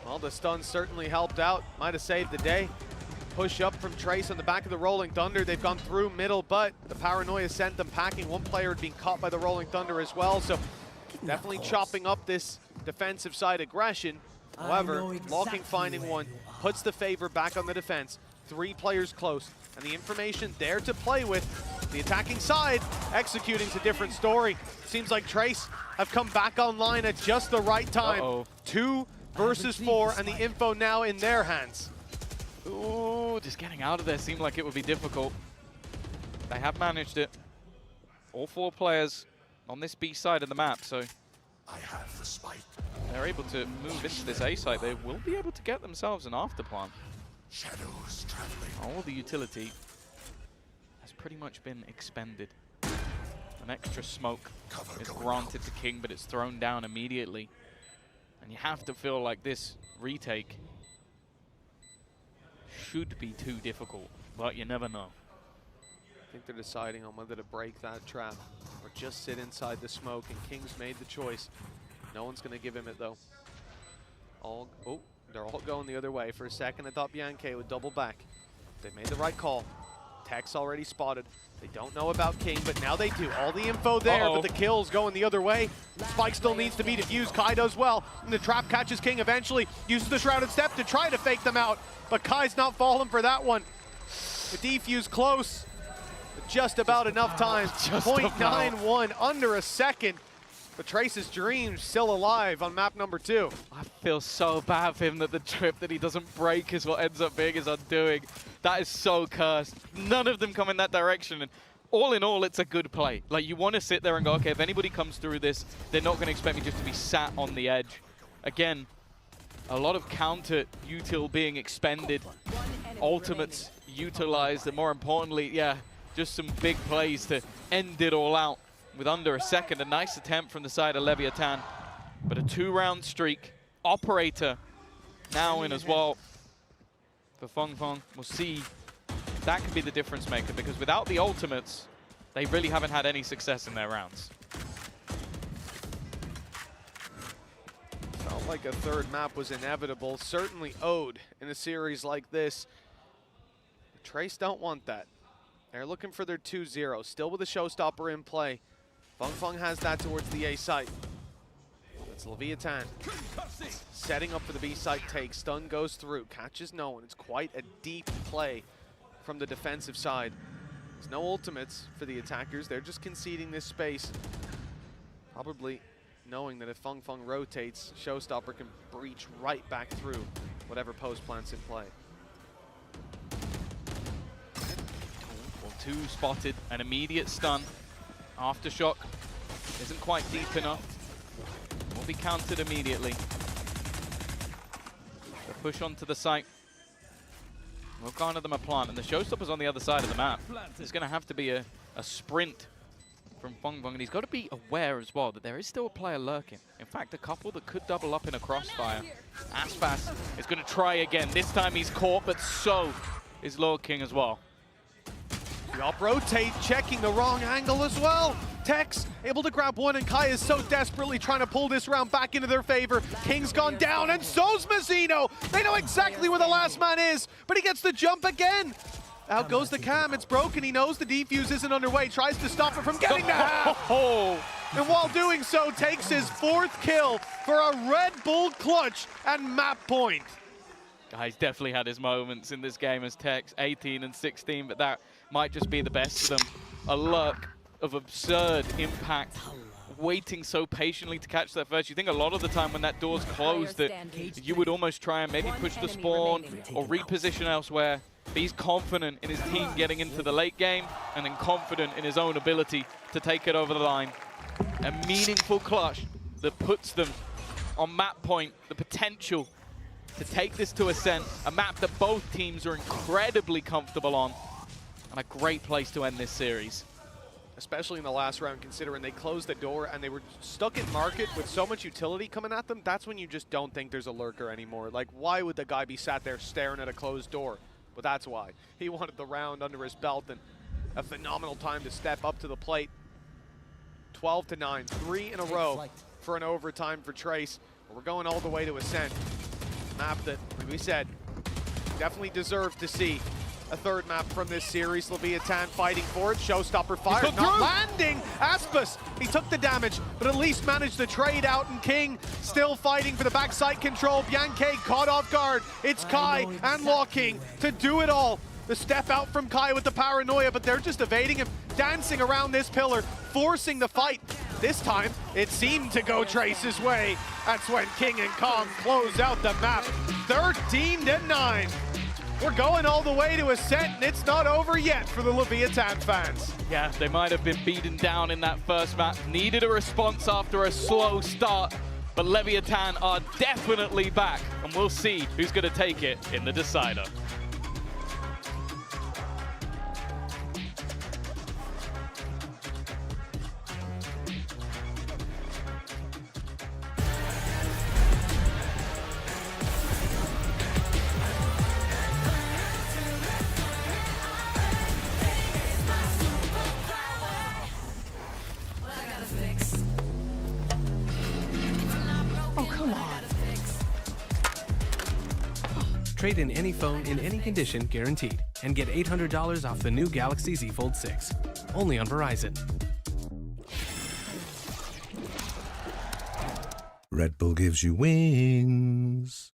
Well, the stun certainly helped out. Might have saved the day. Push up from Trace on the back of the Rolling Thunder. They've gone through middle, but the paranoia sent them packing. One player had been caught by the Rolling Thunder as well, so definitely chopping up this defensive side aggression. However, Locking finding one puts the favor back on the defense. 3 players close, and the information there to play with. The attacking side executing's a different story. Seems like Trace have come back online at just the right time. 2 versus 4, and the info now in their hands. Ooh, just getting out of there seemed like it would be difficult. They have managed it. All 4 players on this B side of the map, so they're able to move into this A site. They will be able to get themselves an afterplant. All the utility has pretty much been expended. An extra smoke is granted to King, but it's thrown down immediately. And you have to feel like this retake should be too difficult, but you never know. I think they're deciding on whether to break that trap or just sit inside the smoke, and King's made the choice. No one's going to give him it, though. They're all going the other way. For a second, I thought Bianche would double back. They made the right call. Tex already spotted. They don't know about King, but now they do. All the info there, but the kill's going the other way. Spike still needs to be defused. Kai does well, and the trap catches King eventually. Uses the Shrouded Step to try to fake them out, but Kai's not falling for that one. The defuse close, but just about enough time. 0.91, under a second. But Trace's dream's still alive on map number 2. I feel so bad for him that the trip that he doesn't break is what ends up being his undoing. That is so cursed. None of them come in that direction. And all in all, it's a good play. Like, you want to sit there and go, okay, if anybody comes through this, they're not going to expect me just to be sat on the edge. Again, a lot of counter util being expended. Ultimates utilized, and more importantly, yeah, just some big plays to end it all out. With under a second, a nice attempt from the side of Leviathan, but a 2-round streak. Operator now in as well for Feng. We'll see if that could be the difference maker, because without the ultimates, they really haven't had any success in their rounds. Felt Felt like a third map was inevitable, certainly owed in a series like this. Trace don't want that. They're looking for their 2-0, still with a showstopper in play. Feng has that towards the A site. It's Leviathan setting up for the B site take. Stun goes through, catches no one. It's quite a deep play from the defensive side. There's no ultimates for the attackers. They're just conceding this space. Probably knowing that if Feng rotates, showstopper can breach right back through whatever post plant's in play. Well, 2 spotted, an immediate stun. Aftershock isn't quite deep enough. Will be countered immediately. The push onto the site will garner them a plant, and the showstopper's on the other side of the map. There's going to have to be a sprint from Feng, and he's got to be aware as well that there is still a player lurking. In fact, a couple that could double up in a crossfire. Aspas is going to try again. This time he's caught, but so is Lord King as well. The op rotate, checking the wrong angle as well. Tex able to grab one, and Kai is so desperately trying to pull this round back into their favor. King's gone down, and so's Mazzino. They know exactly where the last man is, but he gets the jump again. Out goes the cam, it's broken. He knows the defuse isn't underway, tries to stop it from getting the half. And while doing so, takes his 4th kill for a Red Bull clutch at map point. Guy's definitely had his moments in this game as Tex, 18 and 16, but that might just be the best of them. A lurk of absurd impact, waiting so patiently to catch that first. You think a lot of the time when that door's closed that you would almost try and maybe push the spawn or reposition elsewhere. But he's confident in his team getting into the late game and then confident in his own ability to take it over the line. A meaningful clutch that puts them on map point, the potential to take this to Ascent, a map that both teams are incredibly comfortable on, and a great place to end this series. Especially in the last round, considering they closed the door and they were stuck in market with so much utility coming at them. That's when you just don't think there's a lurker anymore. Like, why would the guy be sat there staring at a closed door? Well, that's why. He wanted the round under his belt, and a phenomenal time to step up to the plate. 12-9, 3 in a row for an overtime for Trace. We're going all the way to Ascent. Map that, like we said, definitely deserves to see a third map from this series. Leviathan fighting for it. Showstopper fire, not landing. Aspas, he took the damage, but at least managed to trade out, and King still fighting for the backside control. Bianche caught off guard. It's Kai and Law King to do it all. The step out from Kai with the paranoia, but they're just evading him, dancing around this pillar, forcing the fight. This time, it seemed to go Trace's way. That's when King and Kong close out the map, 13-9. We're going all the way to Ascent, and it's not over yet for the Leviathan fans. Yeah, they might have been beaten down in that first map, needed a response after a slow start, but Leviathan are definitely back, and we'll see who's going to take it in the decider. Trade in any phone in any condition guaranteed and get $800 off the new Galaxy Z Fold 6. Only on Verizon. Red Bull gives you wings.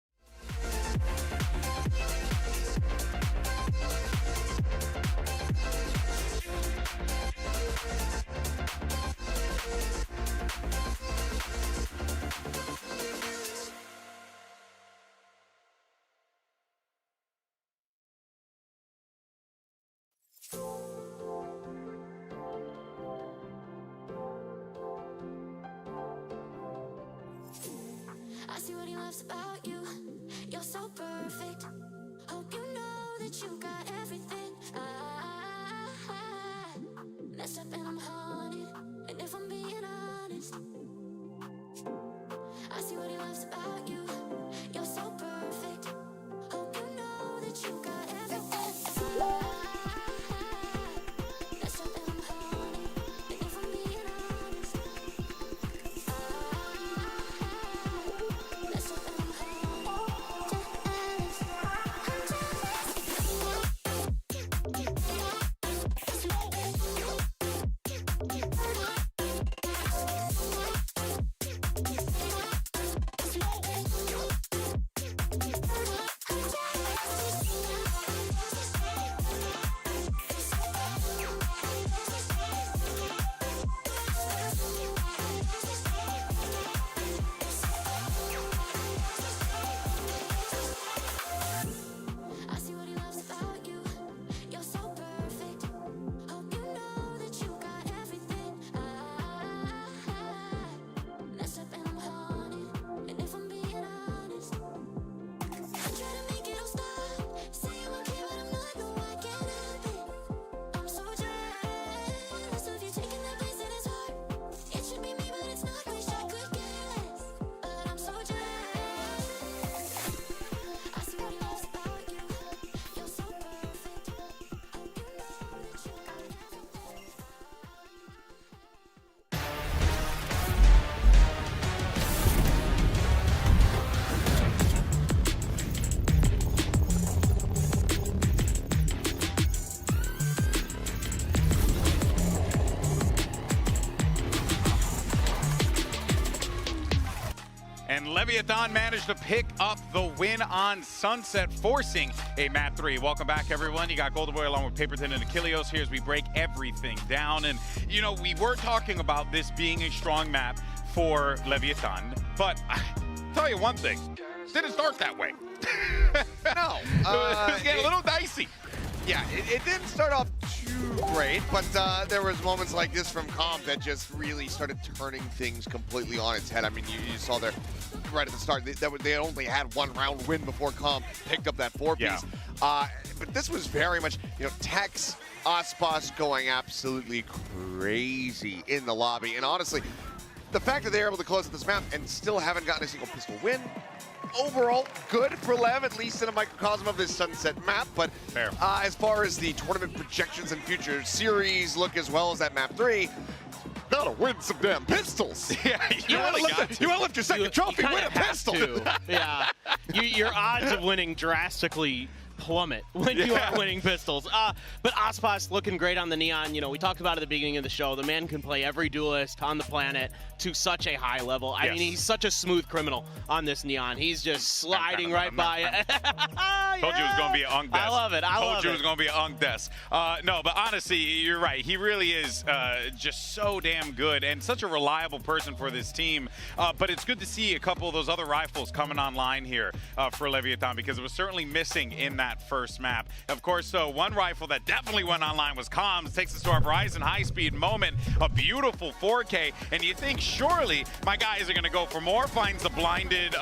I see what he loves about you. You're so perfect. Hope you know that you got everything. I messed up and I'm haunted. And if I'm being honest, I see what he loves about you. You're so perfect. Hope you know that you got everything. Messed up and I'm haunted. And if I'm being honest, Leviathan managed to pick up the win on Sunset, forcing a map 3. Welcome back, everyone. You got Golden Boy along with Paperton and Achilleos here as we break everything down. And, you know, we were talking about this being a strong map for Leviathan, but I'll tell you one thing, didn't start that way. No. It was getting a little dicey. Yeah, it didn't start off too great, but there was moments like this from Comp that just really started turning things completely on its head. I mean, you saw there right at the start, they only had 1 round win before Comp picked up that 4-piece. Yeah. But this was very much, you know, Tex, Icebox going absolutely crazy in the lobby. And honestly, the fact that they're able to close this map and still haven't gotten a single pistol win, overall, good for Lev, at least in a microcosm of this Sunset map. But as far as the tournament projections and future series look, as well as that map 3, gotta win some damn pistols. Yeah, you want to lift your second trophy, win a pistol. Yeah, your odds of winning drastically plummet when you are winning pistols. But Aspas looking great on the Neon. You know, we talked about at the beginning of the show, the man can play every duelist on the planet to such a high level. I mean, he's such a smooth criminal on this Neon. He's just sliding right by it. Told you it was going to be an Ung Des. I love it. Told you it was going to be an Ung Des. No, but honestly, you're right. He really is just so damn good and such a reliable person for this team. But it's good to see a couple of those other rifles coming online here for Leviathan, because it was certainly missing in that first map. Of course, one rifle that definitely went online was Comms. Takes us to our Verizon high-speed moment. A beautiful 4K. And you think, surely my guys are going to go for more. Finds the blinded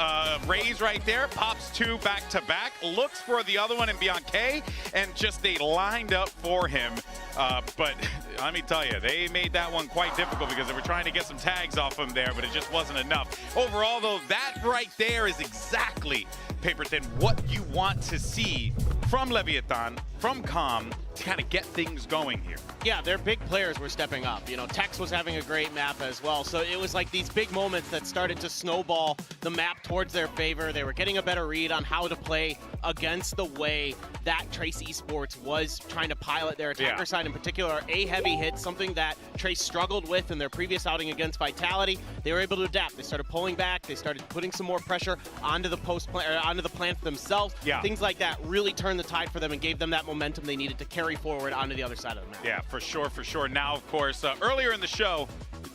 raise right there. Pops 2 back-to-back. Looks for the other one in Beyond K. And just they lined up for him. But let me tell you, they made that one quite difficult because they were trying to get some tags off him there, but it just wasn't enough. Overall, though, that right there is exactly, Paperton, what you want to see from Leviathan, from Com, to kind of get things going here. Yeah, their big players were stepping up. You know, Tex was having a great map as well. So it was like these big moments that started to snowball the map towards their favor. They were getting a better read on how to play against the way that Trace Esports was trying to pilot their attacker side, in particular, a heavy hit, something that Trace struggled with in their previous outing against Vitality. They were able to adapt. They started pulling back. They started putting some more pressure onto the onto the plant themselves. Things like that really turned the tide for them and gave them that momentum they needed to carry forward onto the other side of the map. Yeah, for sure, for sure. Now, of course, earlier in the show, we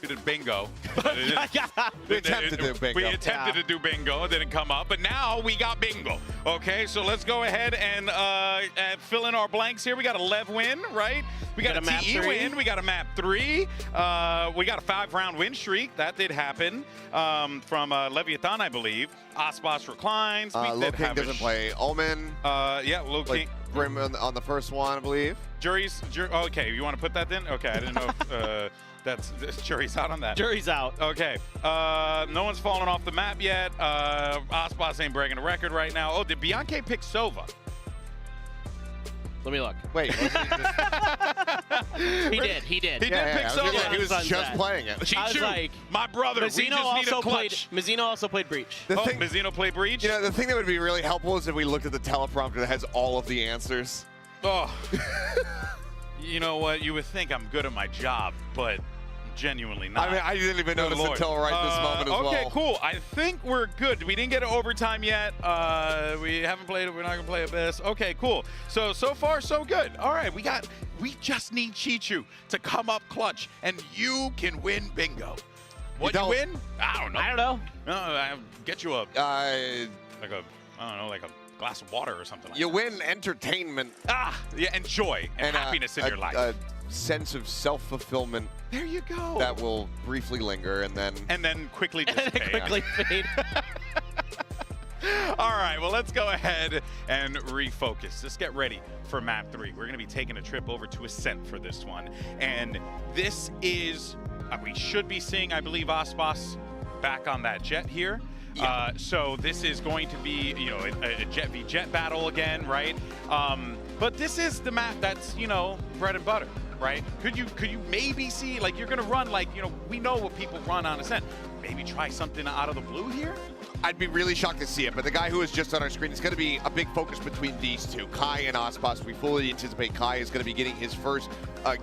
did bingo. We attempted to do bingo. We attempted to do bingo. It didn't come up, but now we got bingo. Okay, so let's go ahead and fill in our blanks here. We got a Lev win, right? We got a TE win. We got a map 3. We got a 5-round win streak. That did happen from Leviathan, I believe. Aspas reclines. Low King doesn't play Omen. Yeah, Low King. Grim on the first one, I believe. Okay, you want to put that in? Okay, I didn't know if that's jury's out on that. Jury's out. Okay. No one's fallen off the map yet. Aspas ain't breaking a record right now. Oh, did Bianca pick Sova? Let me look. Wait. He did. He did pick Sova. He was just playing it. I was like, my brother, Mazzino also played Breach. Mazzino played Breach? You know, the thing that would be really helpful is if we looked at the teleprompter that has all of the answers. Oh. You know what? You would think I'm good at my job, but genuinely not. I mean, I didn't even notice until right this moment as well. Okay, cool. I think we're good. We didn't get to overtime yet. We haven't played it. We're not going to play it best. Okay, cool. So far, so good. All right, we just need Chichu to come up clutch, and you can win bingo. What you win? I don't know. I'll get you a glass of water or something like that. You win entertainment. Yeah, and joy and happiness in your life. A sense of self-fulfillment. There you go. That will briefly linger and then quickly dissipate. fade. All right, well, let's go ahead and refocus. Let's get ready for map 3. We're going to be taking a trip over to Ascent for this one. And this is, we should be seeing, I believe, Aspas back on that jet here. Yeah. So this is going to be, you know, a jet v jet battle again, right? But this is the map that's, you know, bread and butter. right? Could you maybe see, like, you're gonna run, like, you know, we know what people run on Ascent. Maybe try something out of the blue here? I'd be really shocked to see it, but the guy who is just on our screen is going to be a big focus between these two, Kai and Icebox. We fully anticipate Kai is going to be getting his first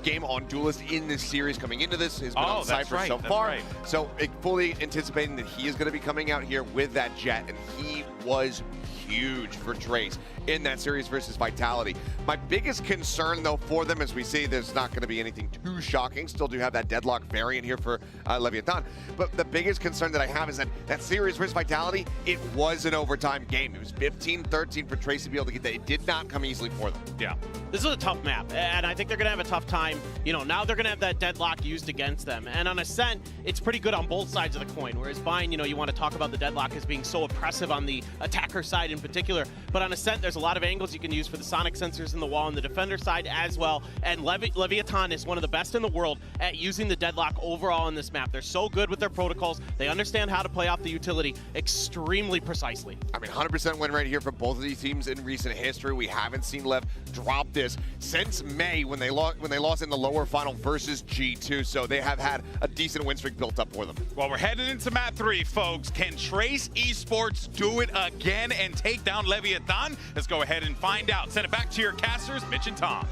game on Duelist in this series coming into this. Has been on Cypher so far. So fully anticipating that he is going to be coming out here with that jet, and he was huge for Trace in that series versus Vitality. My biggest concern, though, for them, as we see, there's not going to be anything too shocking. Still do have that deadlock variant here for Leviathan. But the biggest concern that I have is that series versus Vitality, it was an overtime game. It was 15-13 for Trace to be able to get that. It did not come easily for them. Yeah. This is a tough map, and I think they're going to have a tough time. You know, now they're going to have that deadlock used against them. And on Ascent, it's pretty good on both sides of the coin, whereas Vine, you know, you want to talk about the deadlock as being so oppressive on the attacker side in particular. But on Ascent, there's a lot of angles you can use for the sonic sensors in the wall on the defender side as well. And Leviathan is one of the best in the world at using the deadlock overall on this map. They're so good with their protocols. They understand how to play off the utility extremely precisely. I mean, 100% win rate here from both of these teams in recent history. We haven't seen Lev drop this since May when they lost in the lower final versus G2. So they have had a decent win streak built up for them. Well, we're headed into map 3, folks. Can Trace Esports do it again and take down Leviathan? Let's go ahead and find out. Send it back to your casters, Mitch and Tom.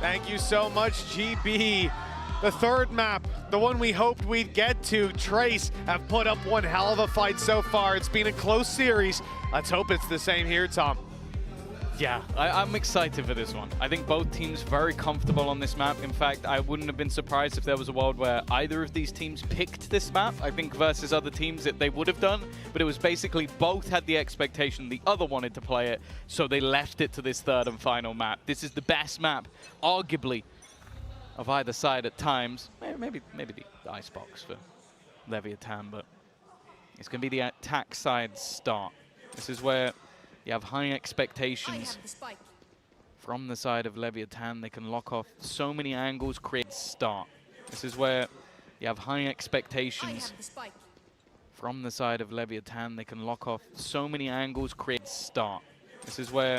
Thank you so much, GB. The third map, the one we hoped we'd get to. Trace have put up one hell of a fight so far. It's been a close series. Let's hope it's the same here, Tom. Yeah, I'm excited for this one. I think both teams very comfortable on this map. In fact, I wouldn't have been surprised if there was a world where either of these teams picked this map. I think versus other teams that they would have done, but it was basically both had the expectation the other wanted to play it, so they left it to this third and final map. This is the best map, arguably, of either side at times. Maybe the Icebox for Leviathan, but it's going to be the attack side start. This is where you have high expectations from the side of Leviathan. They can lock off so many angles, create start. This is where you have high expectations from the side of Leviathan. They can lock off so many angles, create start. This is where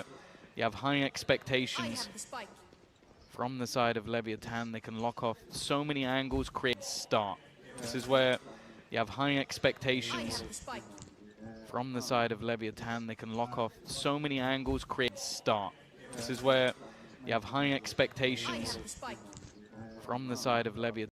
you have high expectations from the side of Leviathan. They can lock off so many angles, create start. This is where you have high expectations from the side of Leviathan. They can lock off so many angles, create start. This is where you have high expectations from the side of Leviathan.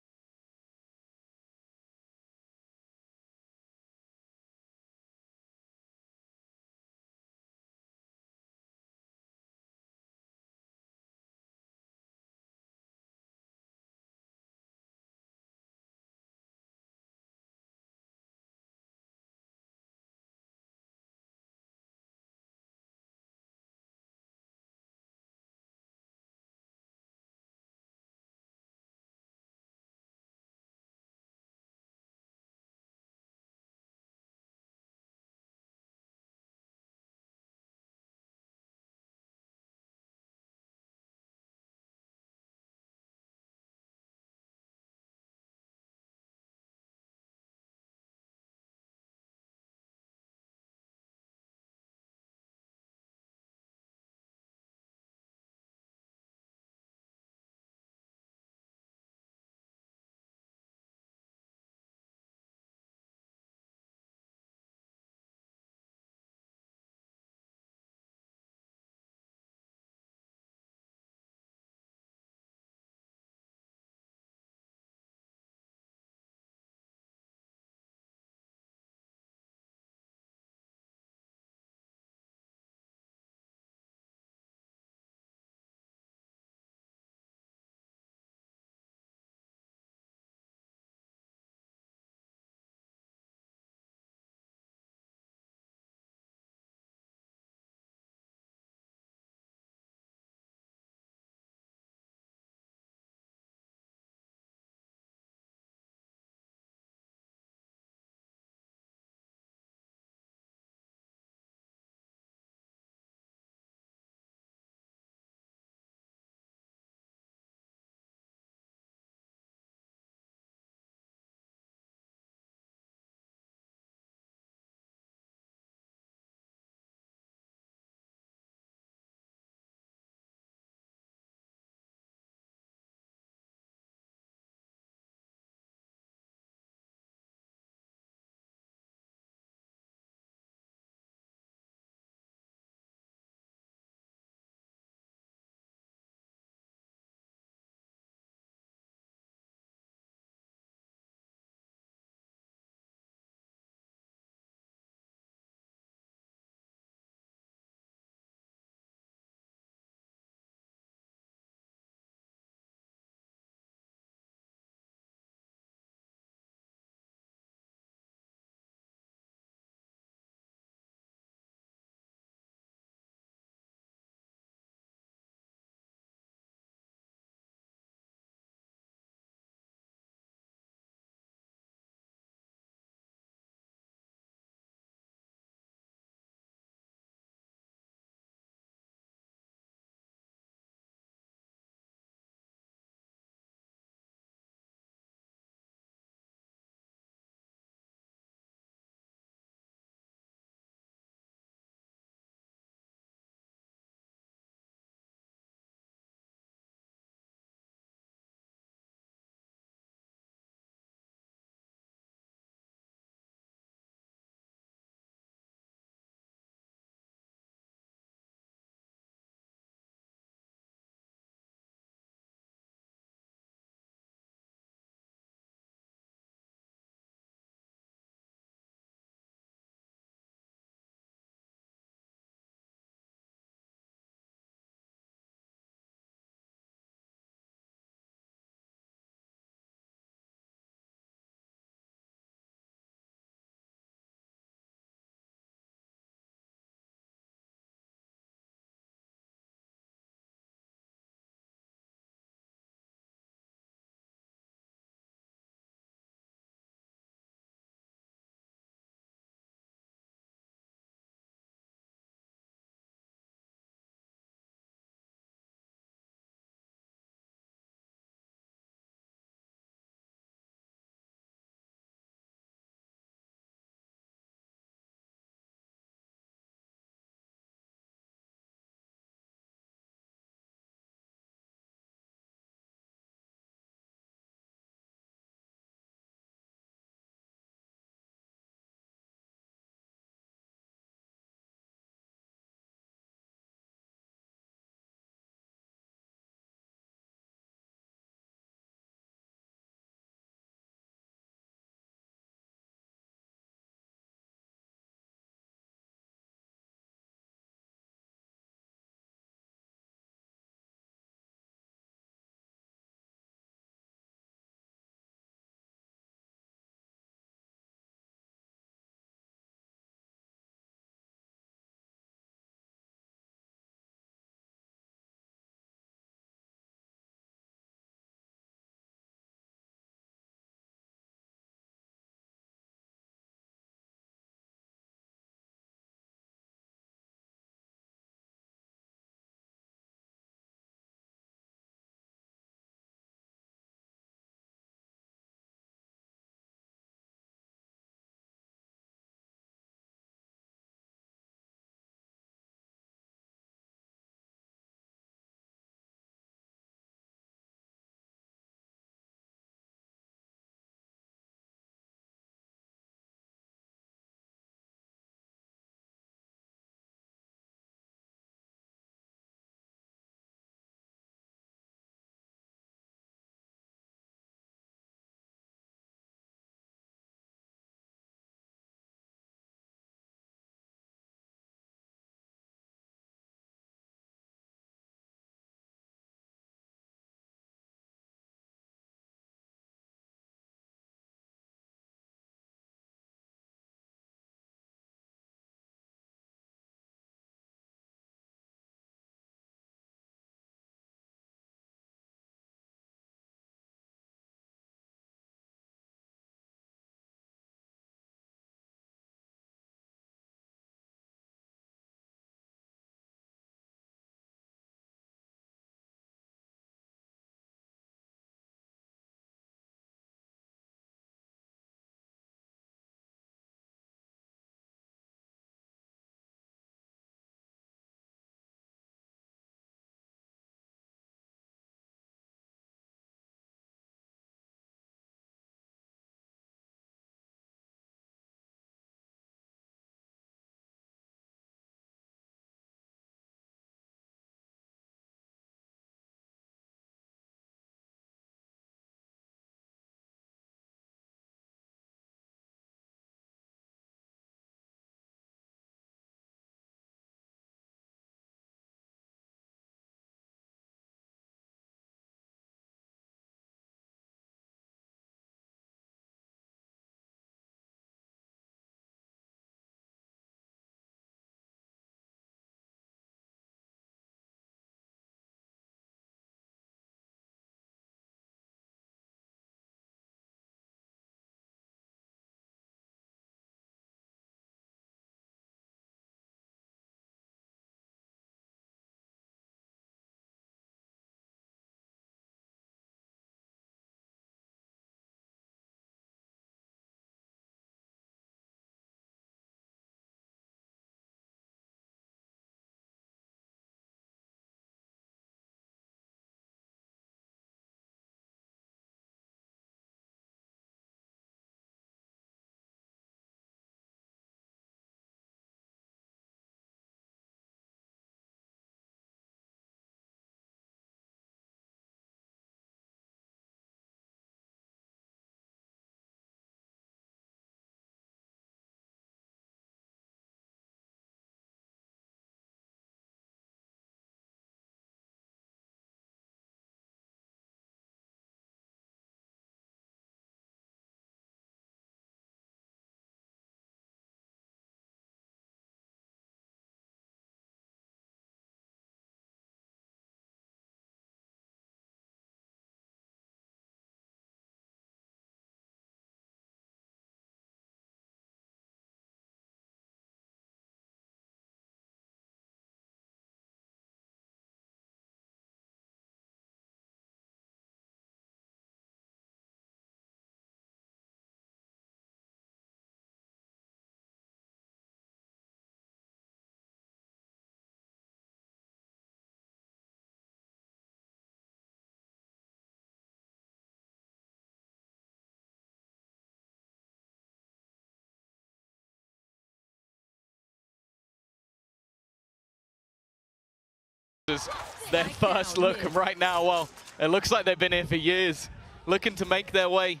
youngsters their first look. And right now, well, it looks like they've been here for years, looking to make their way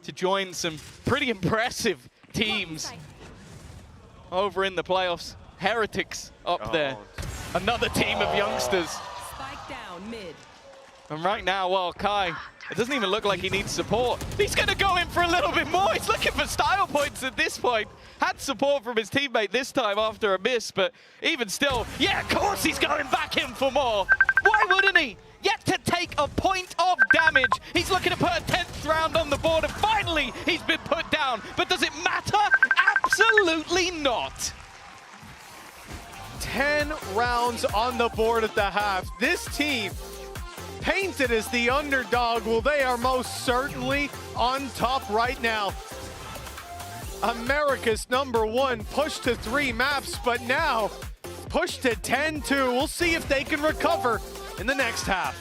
to join some pretty impressive teams over in the playoffs. Heretics up there. Another team of youngsters. Spike down mid. And right now, well, Kai, it doesn't even look like he needs support. He's going to go in for a little bit more. He's looking for style points at this point. Had support from his teammate this time after a miss, but even still, yeah, of course he's going back in for more. Why wouldn't he? Yet to take a point of damage. He's looking to put a 10th round on the board, and finally he's been put down. But does it matter? Absolutely not. 10 rounds on the board at the half. This team, painted as the underdog, well, they are most certainly on top right now. America's #1, pushed to 3 maps, but now pushed to 10-2. We'll see if they can recover in the next half.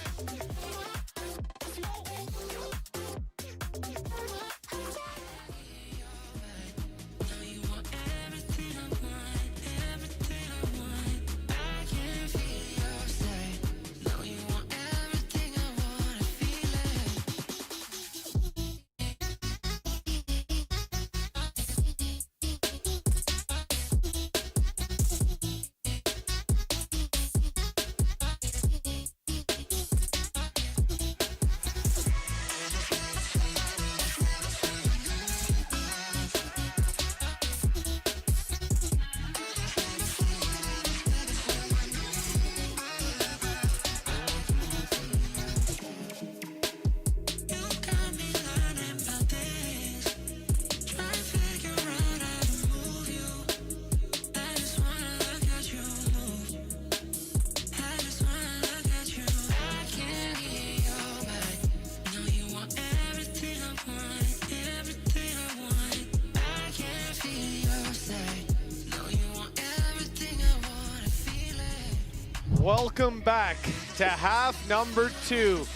Welcome back to half #2.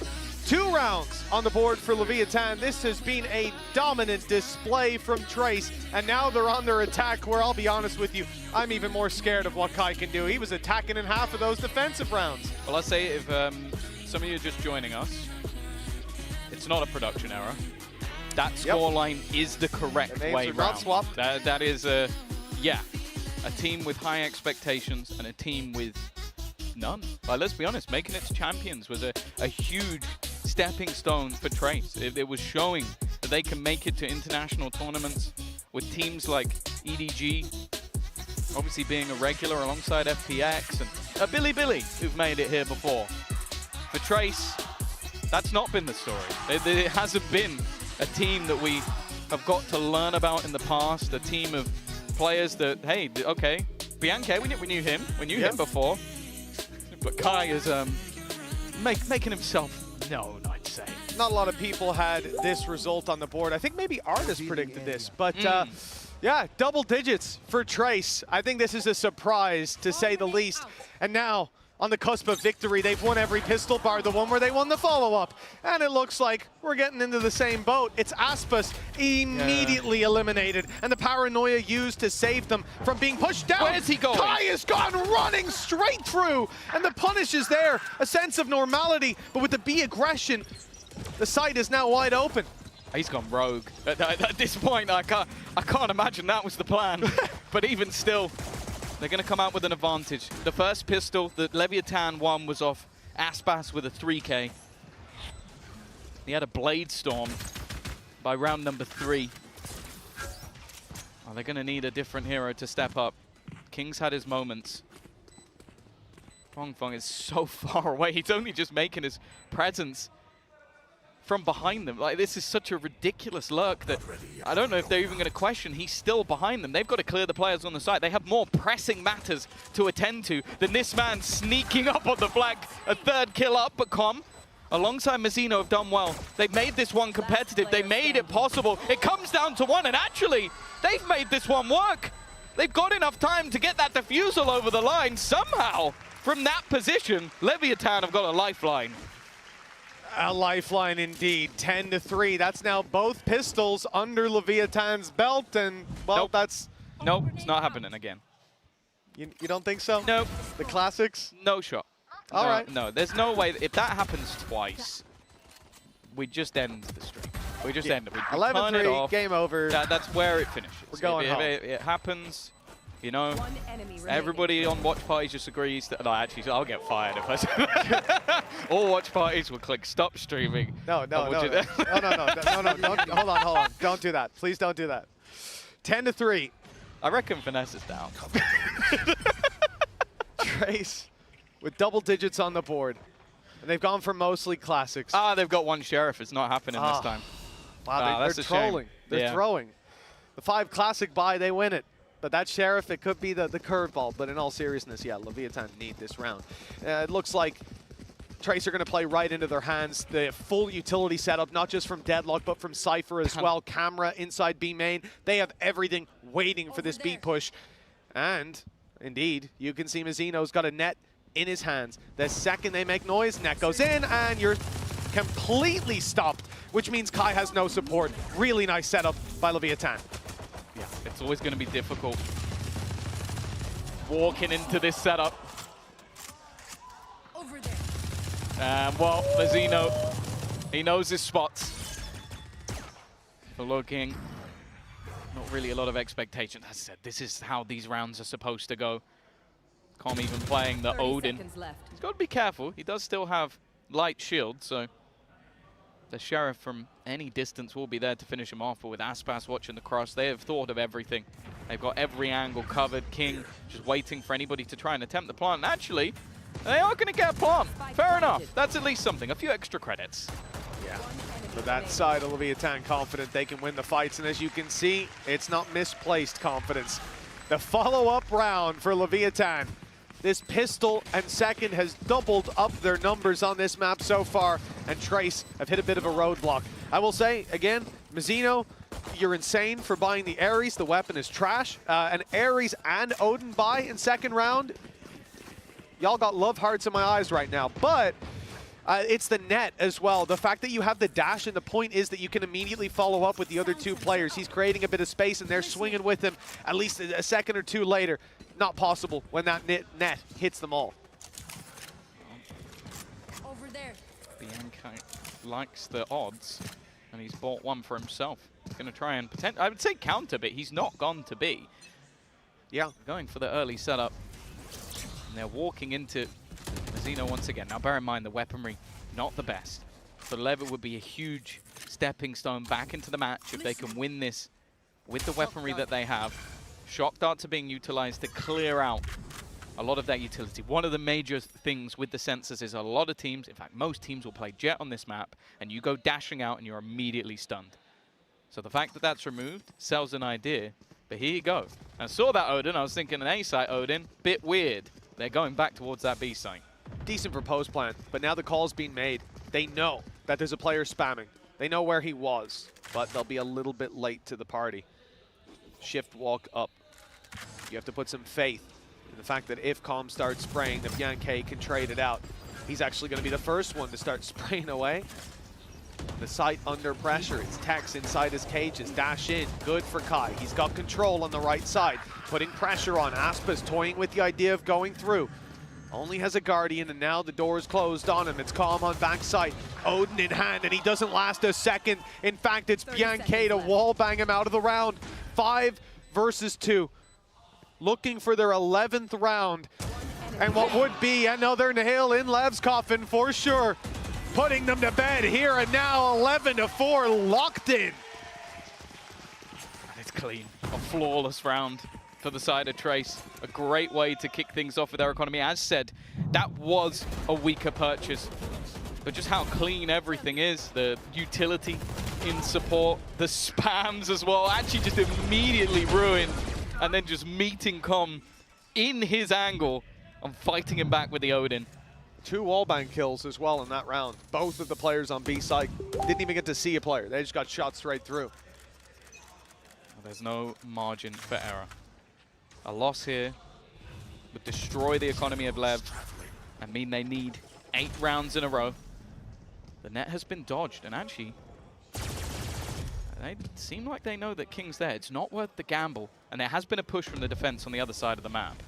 2 rounds on the board for Leviathan. This has been a dominant display from Trace, and now they're on their attack, where I'll be honest with you, I'm even more scared of what Kai can do. He was attacking in half of those defensive rounds. Well, I'll say, if some of you are just joining us, it's not a production error. That scoreline is the correct way round. Swapped. That is a team with high expectations and a team with none. Like, let's be honest, making it to champions was a huge stepping stone for Trace. It was showing that they can make it to international tournaments with teams like EDG, obviously being a regular alongside FPX, and Billy, who've made it here before. For Trace, that's not been the story. It hasn't been a team that we have got to learn about in the past, a team of players that, hey, okay, Bianche, we knew him. We knew him before. But Kai is making himself known, I'd say. Not a lot of people had this result on the board. I think maybe Artis predicted this, but yeah, double digits for Trace. I think this is a surprise, to say the least. And now, on the cusp of victory, they've won every pistol bar, the one where they won the follow-up. And it looks like we're getting into the same boat. It's Aspas immediately eliminated, and the paranoia used to save them from being pushed down. Where's he going? Kai has gone running straight through, and the punish is there. A sense of normality, but with the B aggression, the site is now wide open. He's gone rogue. At this point, I can't imagine that was the plan. But even still, they're going to come out with an advantage. The first pistol that Leviathan won was off Aspas with a 3K. He had a Blade Storm by round #3. Oh, they're going to need a different hero to step up. King's had his moments. Fong is so far away. He's only just making his presence from behind them. Like, this is such a ridiculous lurk that I don't know if they're even going to question. He's still behind them. They've got to clear the players on the side. They have more pressing matters to attend to than this man sneaking up on the flank. A 3rd kill up, but Com, alongside Mazzino, have done well. They've made this one competitive. They made it possible. It comes down to one, and actually, they've made this one work. They've got enough time to get that defusal over the line. Somehow, from that position, Leviathan have got a lifeline. A lifeline indeed, 10-3. That's now both pistols under Leviathan's belt, and, well, that's... Nope, it's not happening again. You don't think so? Nope. The classics? No shot. All right. No, there's no way. If that happens twice, we just end the streak. We just end it. We turn it 11-3, off. game over. That's where it finishes. We're going if home. it happens, you know, everybody on watch parties just agrees that. No, actually, I'll get fired if I say that. All watch parties will click stop streaming. No. Hold on. Don't do that. Please don't do that. 10-3. I reckon Finesse is down. Trace with double digits on the board. And they've gone for mostly classics. They've got one sheriff. It's not happening this time. Wow, they're trolling. They're throwing. The 5 classic buy, they win it. But that sheriff, it could be the curveball. But in all seriousness, yeah, Leviathan need this round. It looks like Trace are going to play right into their hands. The full utility setup, not just from Deadlock, but from Cypher as well. Camera inside B main. They have everything waiting for this B push. And indeed, you can see Mazzino's got a net in his hands. The second they make noise, net goes in, and you're completely stopped, which means Kai has no support. Really nice setup by Leviathan. Yeah, it's always going to be difficult walking into this setup. Well, Mazzino, he knows his spots. For looking, not really a lot of expectation. As I said, this is how these rounds are supposed to go. Com even playing the Odin. He's got to be careful. He does still have light shield, so the Sheriff from any distance will be there to finish him off. But with Aspas watching the cross, they have thought of everything. They've got every angle covered. King just waiting for anybody to try and attempt the plant. And actually, they are going to get a plant. Fair enough. That's at least something. A few extra credits. Yeah. For that side of Leviathan, confident they can win the fights. And as you can see, it's not misplaced confidence. The follow-up round for Leviathan. This pistol and second has doubled up their numbers on this map so far, and Trace have hit a bit of a roadblock. I will say, again, Mazzino, you're insane for buying the Ares. The weapon is trash. An Ares and Odin buy in second round. Y'all got love hearts in my eyes right now, but it's the net as well. The fact that you have the dash, and the point is that you can immediately follow up with the other 2 players. He's creating a bit of space, and they're swinging with him at least a second or 2 later. Not possible when that net hits them all. Over there. Bianca likes the odds, and he's bought one for himself. He's going to try and I would say counter, but he's not gone to B. Yeah. Going for the early setup. And they're walking into Mazzino once again. Now, bear in mind, the weaponry, not the best. So Lever would be a huge stepping stone back into the match if they can win this with the weaponry that they have. Shock darts are being utilized to clear out a lot of that utility. One of the major things with the sensors is a lot of teams, in fact, most teams will play Jet on this map, and you go dashing out and you're immediately stunned. So the fact that that's removed sells an idea, but here you go. I saw that Odin, I was thinking an A site Odin, bit weird. They're going back towards that B site. Decent proposed plan, but now the call's being made. They know that there's a player spamming. They know where he was, but they'll be a little bit late to the party. Shift walk up. You have to put some faith in the fact that if Com starts spraying, that Bianca can trade it out. He's actually going to be the first one to start spraying away. The site under pressure. It's Tex inside his cages. Dash in. Good for Kai. He's got control on the right side. Putting pressure on. Aspas toying with the idea of going through. Only has a Guardian, and now the door is closed on him. It's Calm on backside. Odin in hand, and he doesn't last a second. In fact, it's Bianca to wallbang him out of the round. 5 versus 2. Looking for their 11th round. And what would be another nail in Lev's coffin for sure. Putting them to bed here and now 11-4 locked in. And it's clean. A flawless round for the side of Trace. A great way to kick things off with their economy. As said, that was a weaker purchase. But just how clean everything is, the utility in support, the spams as well, actually just immediately ruined. And then just meeting Com in his angle and fighting him back with the Odin. 2 wallbang kills as well in that round. Both of the players on B side didn't even get to see a player. They just got shot straight through. There's no margin for error. A loss here would destroy the economy of Lev and mean they need 8 rounds in a row. The net has been dodged, and actually, they seem like they know that King's there. It's not worth the gamble, and there has been a push from the defense on the other side of the map.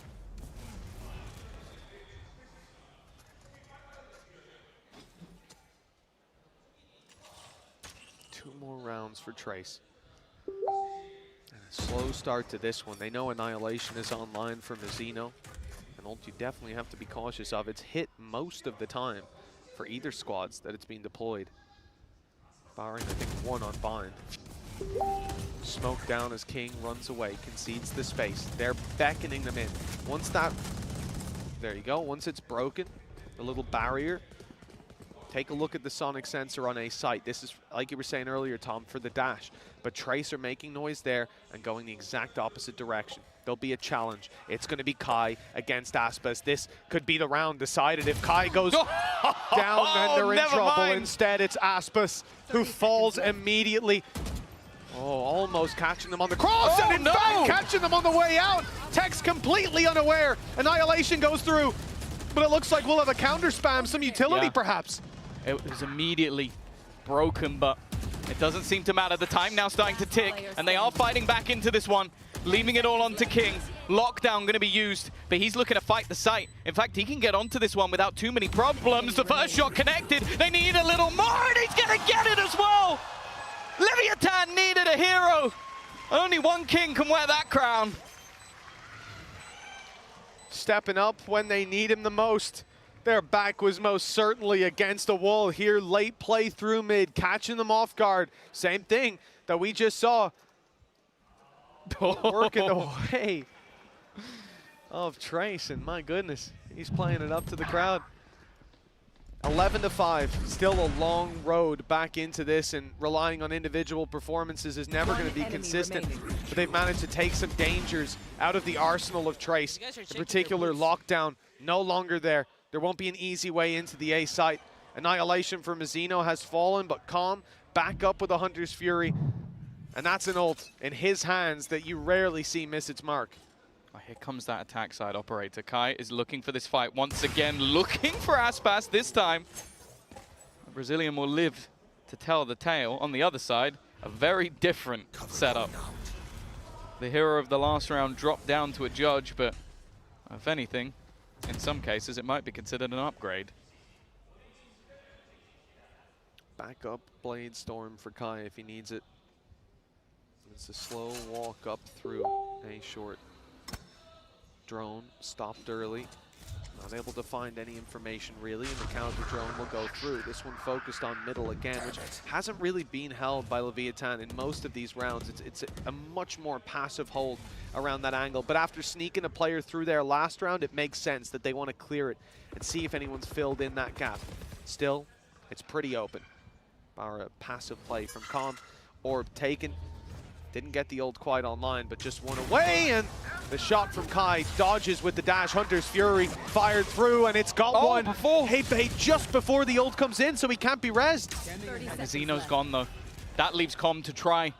more rounds for Trace. And a slow start to this one. They know Annihilation is online for Mizzino. An ult you definitely have to be cautious of. It's hit most of the time for either squads that it's being deployed. Barring, I think, one on bind. Smoke down as King runs away, concedes the space. They're beckoning them in. Once that, there you go, once it's broken, the little barrier, take a look at the sonic sensor on A site. This is, like you were saying earlier, Tom, for the dash. But Trace are making noise there and going the exact opposite direction. There'll be a challenge. It's going to be Kai against Aspas. This could be the round decided. If Kai goes down, then they're in trouble. Instead, it's Aspas who falls immediately. Oh, almost catching them on the cross, and in fact, catching them on the way out. Tex completely unaware. Annihilation goes through, but it looks like we'll have a counter spam, some utility perhaps. It was immediately broken, but it doesn't seem to matter. The time now starting to tick, and they are fighting back into this one, leaving it all onto King. Lockdown going to be used, but he's looking to fight the site. In fact, he can get onto this one without too many problems. The first shot connected. They need a little more, and he's going to get it as well. Leviathan needed a hero. Only one king can wear that crown. Stepping up when they need him the most. Their back was most certainly against a wall here. Late play through mid, catching them off guard. Same thing that we just saw. Working away of Trace, and my goodness, he's playing it up to the crowd. 11-5, still a long road back into this, and relying on individual performances is never going to be consistent. But they've managed to take some dangers out of the arsenal of Trace. In particular, Lockdown no longer there. There won't be an easy way into the A site. Annihilation for Mizzino has fallen, but Calm back up with a Hunter's Fury. And that's an ult in his hands that you rarely see miss its mark. Oh, here comes that attack side operator. Kai is looking for this fight once again, looking for Aspas this time. The Brazilian will live to tell the tale. On the other side, a very different setup. The hero of the last round dropped down to a judge, but if anything, in some cases, it might be considered an upgrade. Back up Blade Storm for Kai if he needs it. It's a slow walk up through a short. Drone stopped early. Not able to find any information really, and the counter drone will go through. This one focused on middle again, which hasn't really been held by Leviathan in most of these rounds. It's a much more passive hold around that angle. But after sneaking a player through there last round, it makes sense that they want to clear it and see if anyone's filled in that gap. Still, it's pretty open. Bar a passive play from Calm. Orb taken. Didn't get the ult quite online, but just one away, and the shot from Kai dodges with the dash. Hunter's Fury fired through, and it's got one. Hey, just before the ult comes in, so he can't be rezzed. Mizzino's gone, though. That leaves Com to try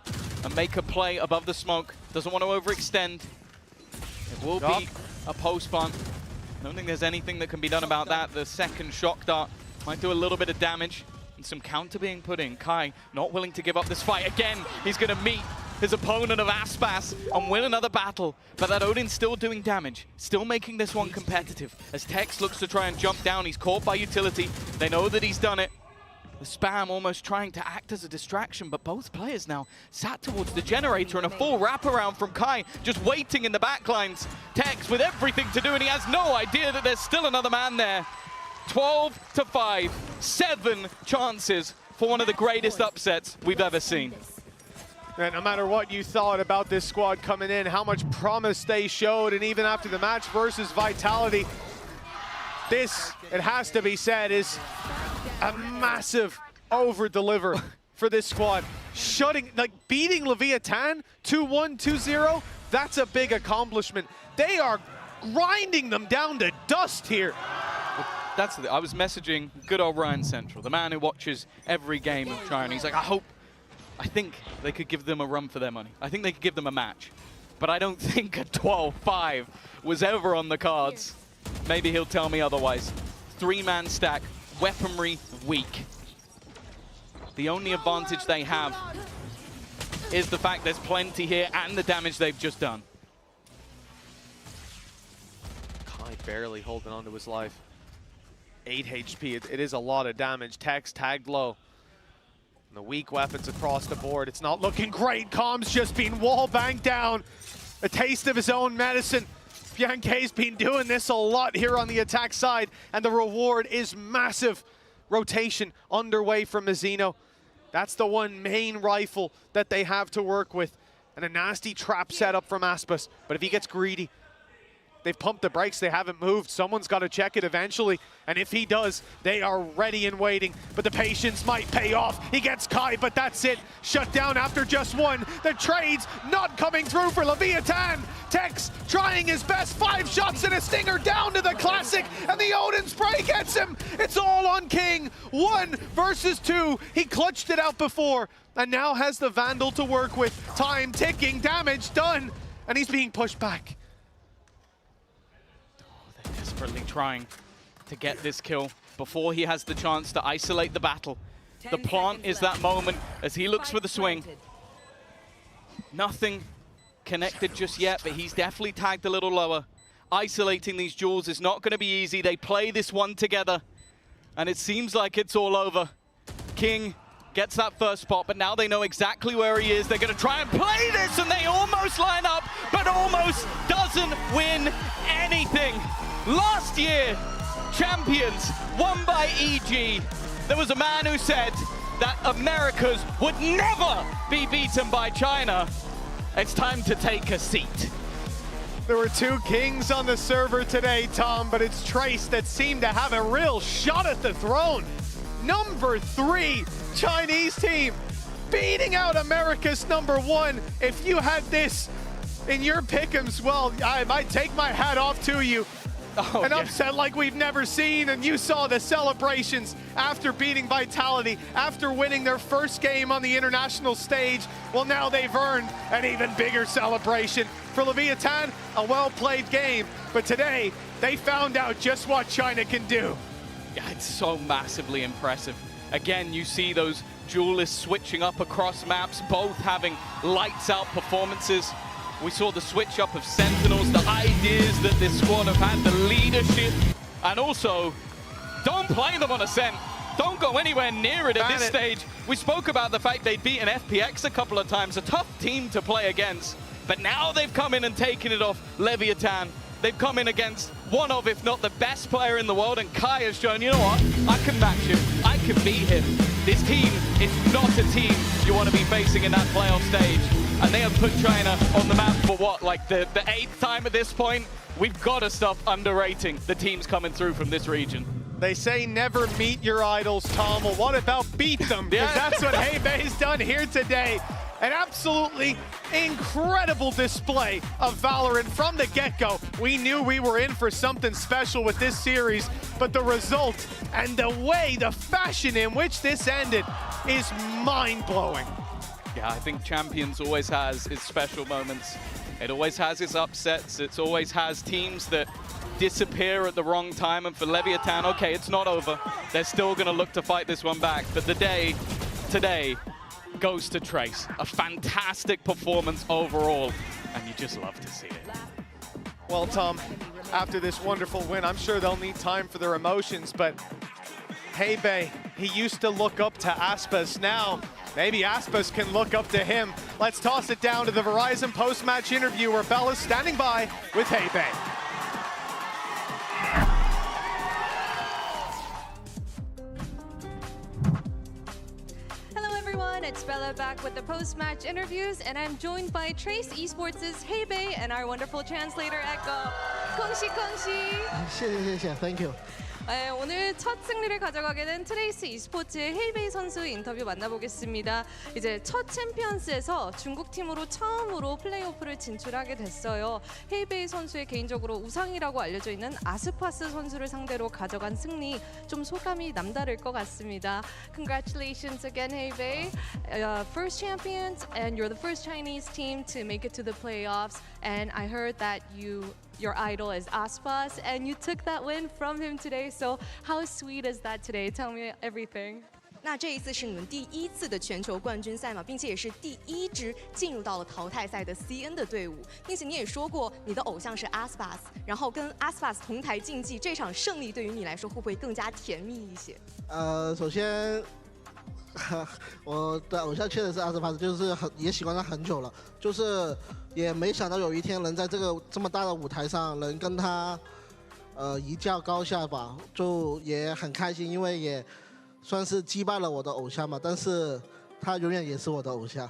and make a play above the smoke. Doesn't want to overextend. It will be a post-spawn. I don't think there's anything that can be done about that. The second shock dart might do a little bit of damage. And some counter being put in. Kai not willing to give up this fight. Again, he's going to meet his opponent of Aspas and win another battle. But that Odin's still doing damage, still making this one competitive. As Tex looks to try and jump down, he's caught by utility. They know that he's done it. The spam almost trying to act as a distraction, but both players now sat towards the generator, and a full wraparound from Kai, just waiting in the backlines. Tex with everything to do, and he has no idea that there's still another man there. 12-5, 7 chances for one of the greatest upsets we've ever seen. And no matter what you thought about this squad coming in, how much promise they showed, and even after the match versus Vitality, this, it has to be said, is a massive over-deliver for this squad. Beating Leviathan 2-1, 2-0, that's a big accomplishment. They are grinding them down to dust here. I was messaging good old Ryan Central, the man who watches every game of Tryon. He's like, I think they could give them a run for their money. I think they could give them a match. But I don't think a 12-5 was ever on the cards. Maybe he'll tell me otherwise. 3-man stack, weaponry weak. The only advantage they have is the fact there's plenty here and the damage they've just done. Kai barely holding on to his life. 8 HP, it is a lot of damage. Tex tagged low. And the weak weapons across the board. It's not looking great. Com's just been wall banged down. A taste of his own medicine. Bianche's been doing this a lot here on the attack side, and the reward is massive. Rotation underway from Mizzino. That's the one main rifle that they have to work with. And a nasty trap setup from Aspas. But if he gets greedy, they've pumped the brakes, they haven't moved. Someone's got to check it eventually. And if he does, they are ready and waiting. But the patience might pay off. He gets Kai, but that's it. Shut down after just one. The trades not coming through for Leviathan. Tex trying his best. 5 shots and a stinger down to the Classic. And the Odin spray gets him. It's all on King. 1 versus 2. He clutched it out before. And now has the Vandal to work with. Time ticking, damage done. And he's being pushed back. Desperately trying to get this kill before he has the chance to isolate the battle. The plant is that moment as he looks for the swing. Nothing connected just yet, but he's definitely tagged a little lower. Isolating these jewels is not going to be easy. They play this one together, and it seems like it's all over. King gets that first spot, but now they know exactly where he is. They're going to try and play this, and they almost line up, but almost doesn't win anything. Last year, champions won by EG. There was a man who said that Americas would never be beaten by China. It's time to take a seat. There were 2 kings on the server today, Tom, but it's Trace that seemed to have a real shot at the throne. Number 3 Chinese team beating out America's number 1. If you had this in your pick'ems, well, I might take my hat off to you. An upset like we've never seen, and you saw the celebrations after beating Vitality, after winning their first game on the international stage. Well, now they've earned an even bigger celebration. For Leviathan, a well-played game, but today they found out just what China can do. Yeah, it's so massively impressive. Again, you see those duelists switching up across maps, both having lights-out performances. We saw the switch up of Sentinels, the ideas that this squad have had, the leadership, and also, don't play them on Ascent. Don't go anywhere near it at this stage. We spoke about the fact they'd beaten FPX a couple of times, a tough team to play against, but now they've come in and taken it off Leviathan. They've come in against one of, if not the best player in the world, and Kai has shown, you know what, I can match him, I can beat him. This team is not a team you want to be facing in that playoff stage. And they have put China on the map for what, like the 8th time at this point? We've got to stop underrating the teams coming through from this region. They say never meet your idols, Tom. Well, what about beat them? Because that's what Heibei's done here today. An absolutely incredible display of Valorant from the get-go. We knew we were in for something special with this series, but the result and the way, the fashion in which this ended is mind-blowing. Yeah, I think Champions always has its special moments. It always has its upsets. It always has teams that disappear at the wrong time. And for Leviathan, okay, it's not over. They're still going to look to fight this one back. But the day today goes to Trace. A fantastic performance overall. And you just love to see it. Well, Tom, after this wonderful win, I'm sure they'll need time for their emotions. But Heibei, he used to look up to Aspas. Now, maybe Aspas can look up to him. Let's toss it down to the Verizon post-match interview where Bella's standing by with Heibei. Hello everyone, it's Bella back with the post-match interviews, and I'm joined by Trace Esports' Heibei and our wonderful translator Echo. Kongshi Kongshi. Thank you. 네, 오늘 첫 승리를 가져가게 된 트레이스 e스포츠의 헤이베이 선수 인터뷰 만나보겠습니다. 이제 첫 챔피언스에서 중국 팀으로 처음으로 플레이오프를 진출하게 됐어요. 헤이베이 선수의 개인적으로 우상이라고 알려져 있는 아스파스 선수를 상대로 가져간 승리, 좀 소감이 남다를 것 같습니다. Congratulations again, Heibei. First champions, and you're the first Chinese team to make it to the playoffs. And I heard that your idol is Aspas, and you took that win from him today. So how sweet is that today? Tell me everything. 那这一次是你们第1次的全球冠军赛嘛，并且也是第1支进入到了淘汰赛的 CN 的队伍，并且你也说过你的偶像是 Aspas， 然后跟 Aspas 同台竞技，这场胜利对于你来说会不会更加甜蜜一些？首先我的偶像确实是阿斯帕斯，就是也喜欢他很久了，就是也没想到有一天能在这么大的舞台上能跟他一较高下吧，就也很开心，因为也算是击败了我的偶像嘛，但是他永远也是我的偶像。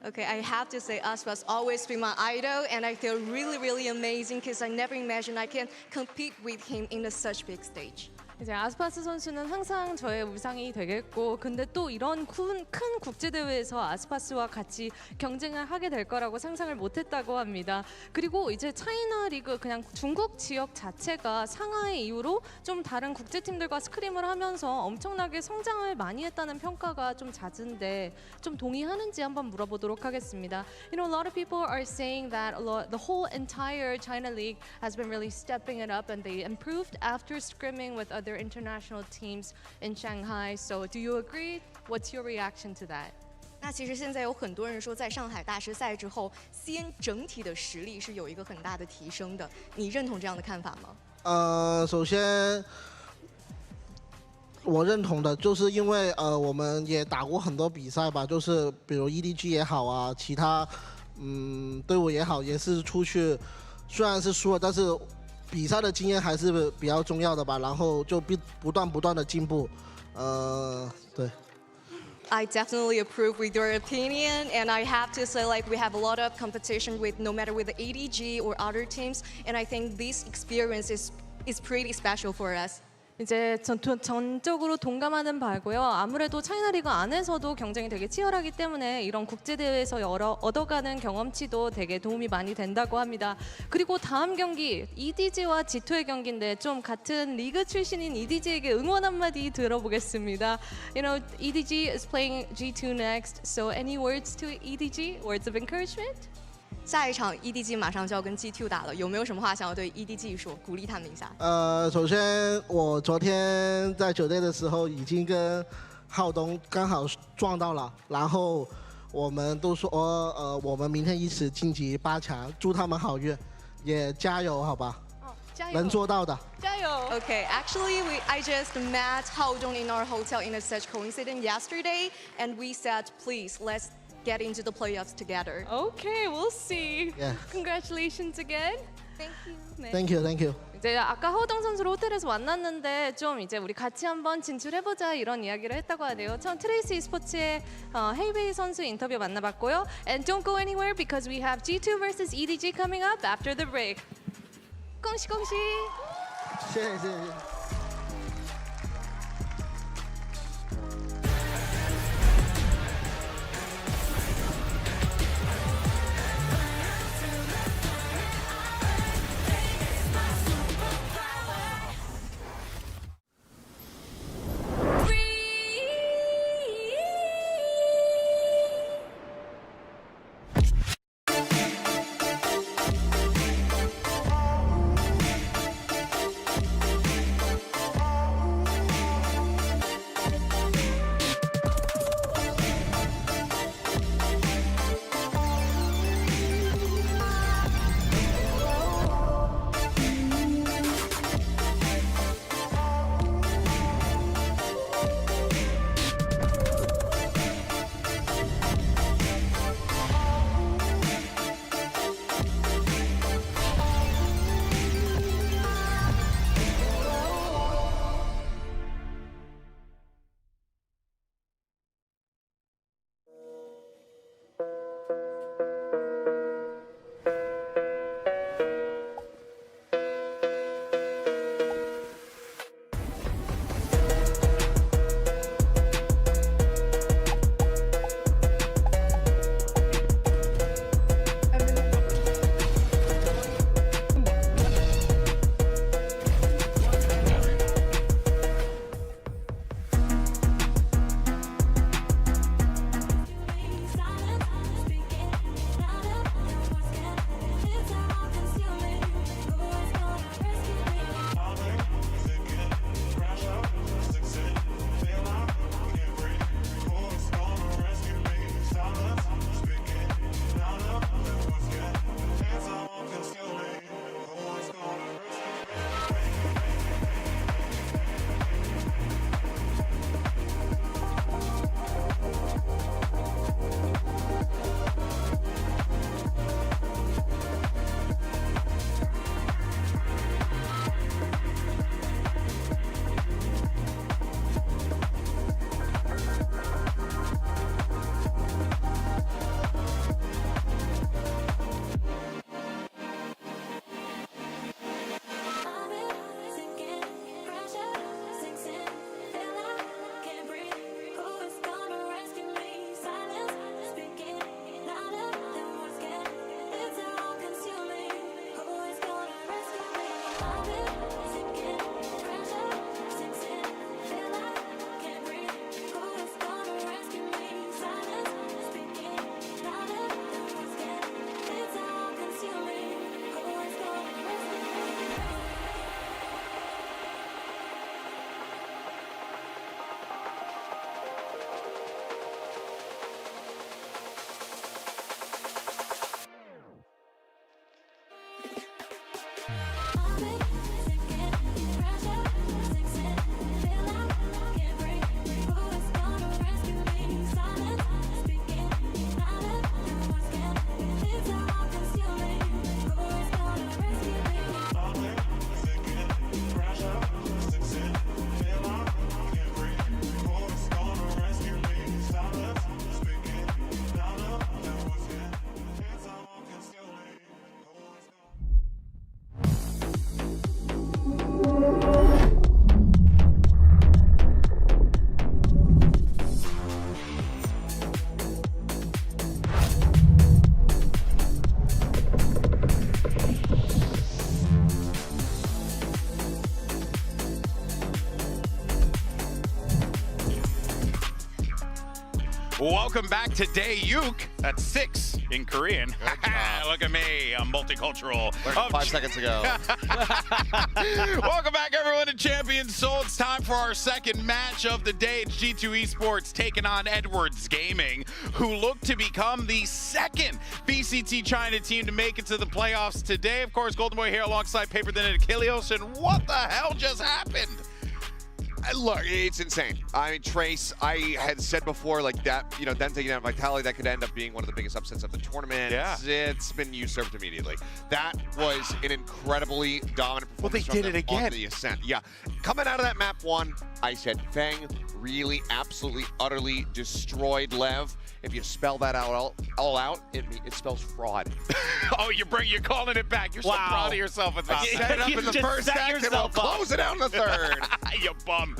Okay, I have to say Icebox always be my idol, and I feel really amazing because I never imagined I can compete with him in such big stage. 이제 아스파스 선수는 항상 저의 우상이 되겠고, 근데 또 이런 큰 국제 대회에서 아스파스와 같이 경쟁을 하게 될 거라고 상상을 못했다고 합니다. 그리고 이제 차이나 리그 그냥 중국 지역 자체가 상하이 이후로 좀 다른 국제 팀들과 스크림을 하면서 엄청나게 성장을 많이 했다는 평가가 좀 잦은데 좀 동의하는지 한번 물어보도록 하겠습니다. You know, a lot of people are saying that the whole entire China League has been really stepping it up, and they improved after scrimming with other international teams in Shanghai. So do you agree? What's your reaction to that? 那其实现在有很多人说，在上海大师赛之后，CN 整体的实力是有一个很大的提升的。你认同这样的看法吗？首先我认同的，就是因为我们也打过很多比赛吧，就是比如 EDG 也好啊，其他队伍也好，也是出去，虽然是输了，但是比赛的经验还是比较重要的吧，然后就不断的进步，对。I definitely approve with your opinion, and I have to say, like, we have a lot of competition with no matter with the ADG or other teams, and I think this experience is pretty special for us. 이제 전적으로 동감하는 바고요. 아무래도 차이나 리그 안에서도 경쟁이 되게 치열하기 때문에 이런 국제 대회에서 얻어가는 경험치도 되게 도움이 많이 된다고 합니다. 그리고 다음 경기 EDG와 G2의 경기인데 좀 같은 리그 출신인 EDG에게 응원 한마디 들어보겠습니다. You know, EDG is playing G2 next, so any words to EDG? Words of encouragement? 下一场 EDG 马上就要跟 G2 打了，有没有什么话想要对 EDG 说，鼓励他们一下？首先我昨天在酒店的时候已经跟浩东刚好撞到了，然后我们都说我们明天一起晋级8强，祝他们好运，也加油好吧？加油！能做到的。加油 Okay, actually, I just met Haodong in our hotel in such coincidence yesterday, and we said, please, let's get into the playoffs together. Okay, we'll see. Yeah. Congratulations again. Thank you. 네. Thank you, thank you. 이제 아까 허동 선수를 호텔에서 만났는데 좀 이제 우리 같이 한번 진출해보자 이런 이야기를 했다고 하네요. 전 트레이스 e스포츠의 헤이베이 선수 인터뷰 만나봤고요. And don't go anywhere because we have G2 versus EDG coming up after the break. 恭喜恭喜！谢谢谢谢。Welcome back to Daeyuk. That's 6 in Korean. Look at me, I'm multicultural. 5 seconds ago. Welcome back, everyone, to Champions Seoul. It's time for our second match of the day. It's G2 Esports taking on Edwards Gaming, who look to become the second VCT China team to make it to the playoffs today. Of course, Golden Boy here alongside Paper Thin and Achilleos. And what the hell just happened? Look, it's insane. I mean, Trace, I had said before, like that, you know, them taking out Vitality, that could end up being one of the biggest upsets of the tournament. Yeah. It's been usurped immediately. That was an incredibly dominant performance. Well, they did it again. On the Ascent. Yeah. Coming out of that map 1, I said Feng really, absolutely, utterly destroyed Lev. If you spell that out all out, it spells fraud. Oh, you're calling it back. You're so proud of yourself with that. Set it up in the first act and we'll close it out in the third. You bum.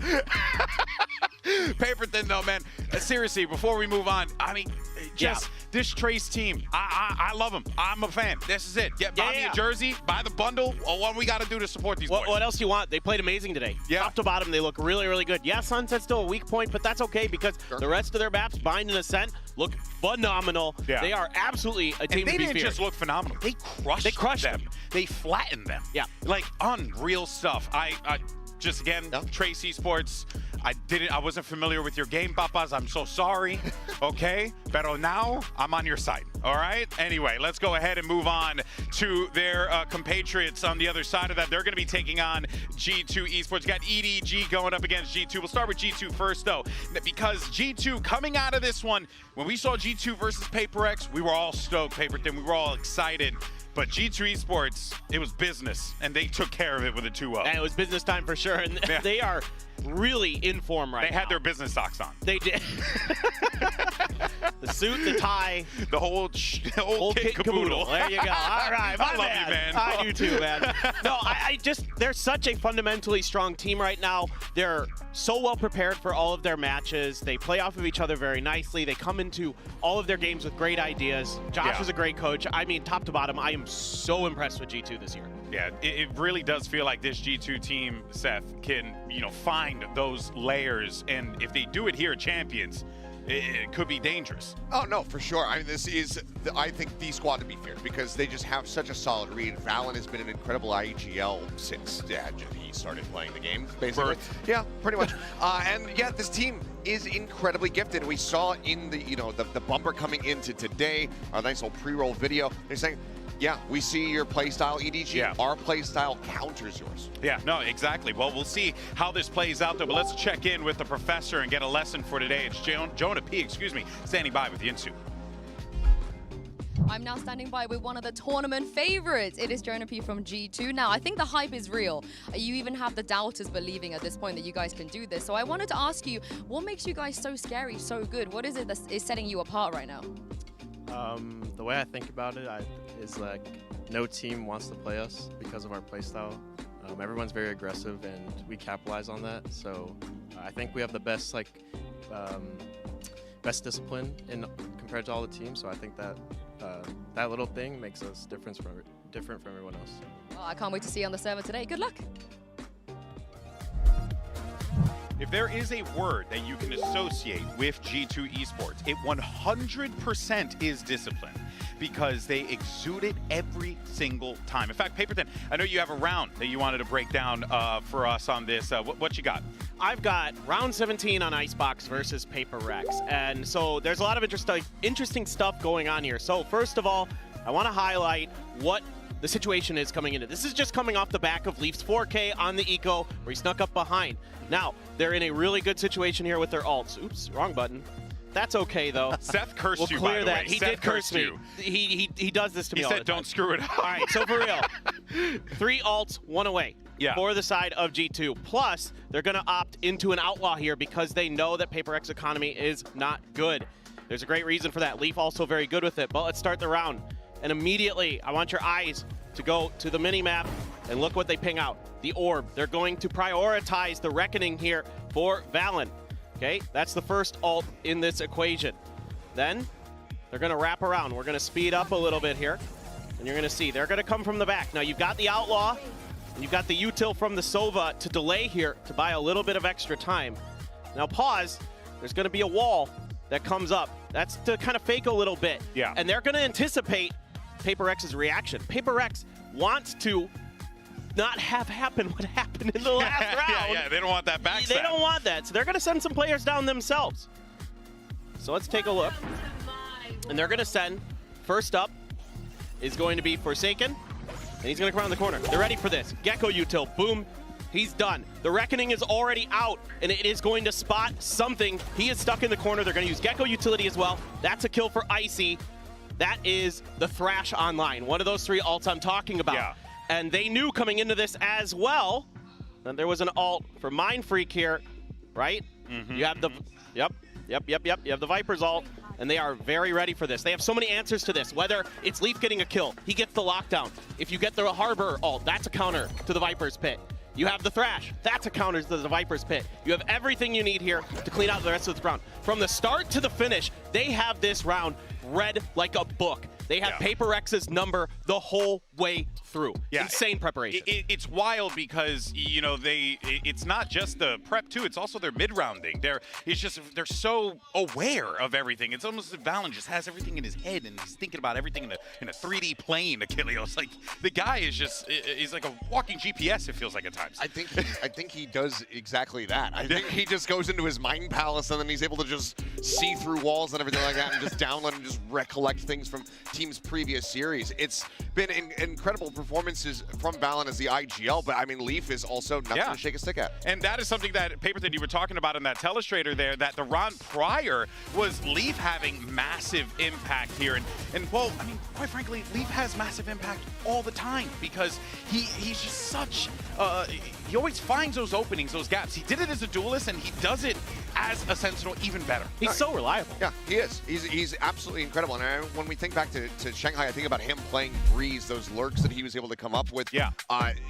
Paper Thin, though, man. Seriously, before we move on, I mean, just this Trace team, I love them. I'm a fan. This is it. Buy me a jersey, buy the bundle, or what we got to do to support these boys. What else do you want? They played amazing today. Yeah. Top to bottom, they look really, really good. Yeah, Sunset's still a weak point, but that's okay because the rest of their maps, Bind and Ascent, look phenomenal. Yeah. They are absolutely a team and they to be didn't feared. just look phenomenal. They crushed them. They flattened them. Yeah. Like, unreal stuff. I just, again, Trace Esports, I wasn't familiar with your game, papas. I'm so sorry. Okay? Pero now, I'm on your side. All right? Anyway, let's go ahead and move on to their compatriots on the other side of that. They're going to be taking on G2 Esports. Got EDG going up against G2. We'll start with G2 first, though, because G2 coming out of this one, when we saw G2 versus PaperX, we were all stoked, Paper Thin. We were all excited. But G2 Esports, it was business, and they took care of it with a 2-0. And it was business time for sure, and they are really in form right now. They had their business socks on. They did. The suit, the tie. The whole kit caboodle. There you go. All right, I love you, man. I do too, man. No, I just, they're such a fundamentally strong team right now. They're so well prepared for all of their matches. They play off of each other very nicely. They come into all of their games with great ideas. Josh is a great coach. I mean, top to bottom, I am so impressed with G2 this year. Yeah, it really does feel like this G2 team, Seth, can, find those layers. And if they do it here at Champions, it could be dangerous. Oh, no, for sure. I mean, this is, I think, the squad to be feared because they just have such a solid read. Valen has been an incredible IGL since he started playing the game, basically. Yeah, pretty much. And yeah, this team is incredibly gifted. We saw in the, the bumper coming into today, a nice little pre-roll video. They're saying, yeah, we see your playstyle, EDG. Yeah. Our playstyle counters yours. Yeah, no, exactly. Well, we'll see how this plays out, though. But let's check in with the professor and get a lesson for today. It's Jonah P, standing by with Yinsu. I'm now standing by with one of the tournament favorites. It is Jonah P from G2. Now, I think the hype is real. You even have the doubters believing at this point that you guys can do this. So I wanted to ask you, what makes you guys so scary, so good? What is it that is setting you apart right now? The way I think about it is like no team wants to play us because of our playstyle. Everyone's very aggressive and we capitalize on that. So I think we have the best best discipline compared to all the teams. So I think that that little thing makes us different from everyone else. Well, I can't wait to see you on the server today. Good luck. If there is a word that you can associate with G2 Esports, it 100% is discipline because they exude it every single time. In fact, Paper Thin, I know you have a round that you wanted to break down for us on this. What you got? I've got round 17 on Icebox versus PaperX. And so there's a lot of interesting stuff going on here. So first of all, I want to highlight what the situation is coming into. This is just coming off the back of Leaf's 4K on the Eco, where he snuck up behind. Now, they're in a really good situation here with their ults. Oops, wrong button. That's okay, though. Seth cursed you, by the way. He did curse me. He does this to me all the time. He said, don't screw it up. All right, so for real. 3 ults, 1 away. Yeah. For the side of G2. Plus, they're going to opt into an outlaw here because they know that PaperX economy is not good. There's a great reason for that. Leaf also very good with it. But let's start the round. And immediately, I want your eyes to go to the mini-map and look what they ping out. The orb. They're going to prioritize the reckoning here for Valen. Okay, that's the first ult in this equation. Then, they're going to wrap around. We're going to speed up a little bit here. And you're going to see, they're going to come from the back. Now, you've got the Outlaw, and you've got the util from the Sova to delay here to buy a little bit of extra time. Now, pause. There's going to be a wall that comes up. That's to kind of fake a little bit. Yeah. And they're going to anticipate Paper Rex's reaction. Paper Rex wants to not have happen what happened in the last round. Yeah, they don't want that backstab. They don't want that, so they're going to send some players down themselves. So let's take a look. And they're going to send, first up is going to be Forsaken, and he's going to come around the corner. They're ready for this. Gecko Util, boom, he's done. The Reckoning is already out, and it is going to spot something. He is stuck in the corner. They're going to use Gecko Utility as well. That's a kill for Icy. That is the Thrash online, one of those 3 ults I'm talking about. Yeah. And they knew coming into this as well that there was an ult for Mind Freak here, right? You have the, yep. You have the Viper's ult, and they are very ready for this. They have so many answers to this, whether it's Leaf getting a kill, he gets the lockdown. If you get the Harbor ult, that's a counter to the Viper's pit. You have the Thrash, that's a counter to the Viper's pit. You have everything you need here to clean out the rest of the round. From the start to the finish, they have this round read like a book. They have Paper Rex's number the whole way through. Yeah. Insane preparation. It's wild because, you know, it's not just the prep too, it's also their mid-rounding. They're so aware of everything. It's almost as if Valen just has everything in his head and he's thinking about everything in a 3D plane, Achilles. Like, the guy is he's like a walking GPS, it feels like at times. I think he does exactly that. I think he just goes into his mind palace and then he's able to just see through walls and everything like that and just download and just recollect things from team's previous series. It's been incredible performances from Valen as the IGL, but I mean, Leaf is also nothing to shake a stick at. And that is something that, Paperthin, you were talking about in that telestrator there, that the round prior was Leaf having massive impact here. And well, I mean, quite frankly, Leaf has massive impact all the time because he's just such, he always finds those openings, those gaps. He did it as a duelist and he does it as a Sentinel even better. He's so reliable. Yeah, he is. He's absolutely incredible. And when we think back to Shanghai, I think about him playing Breeze, those lurks that he was able to come up with. Yeah.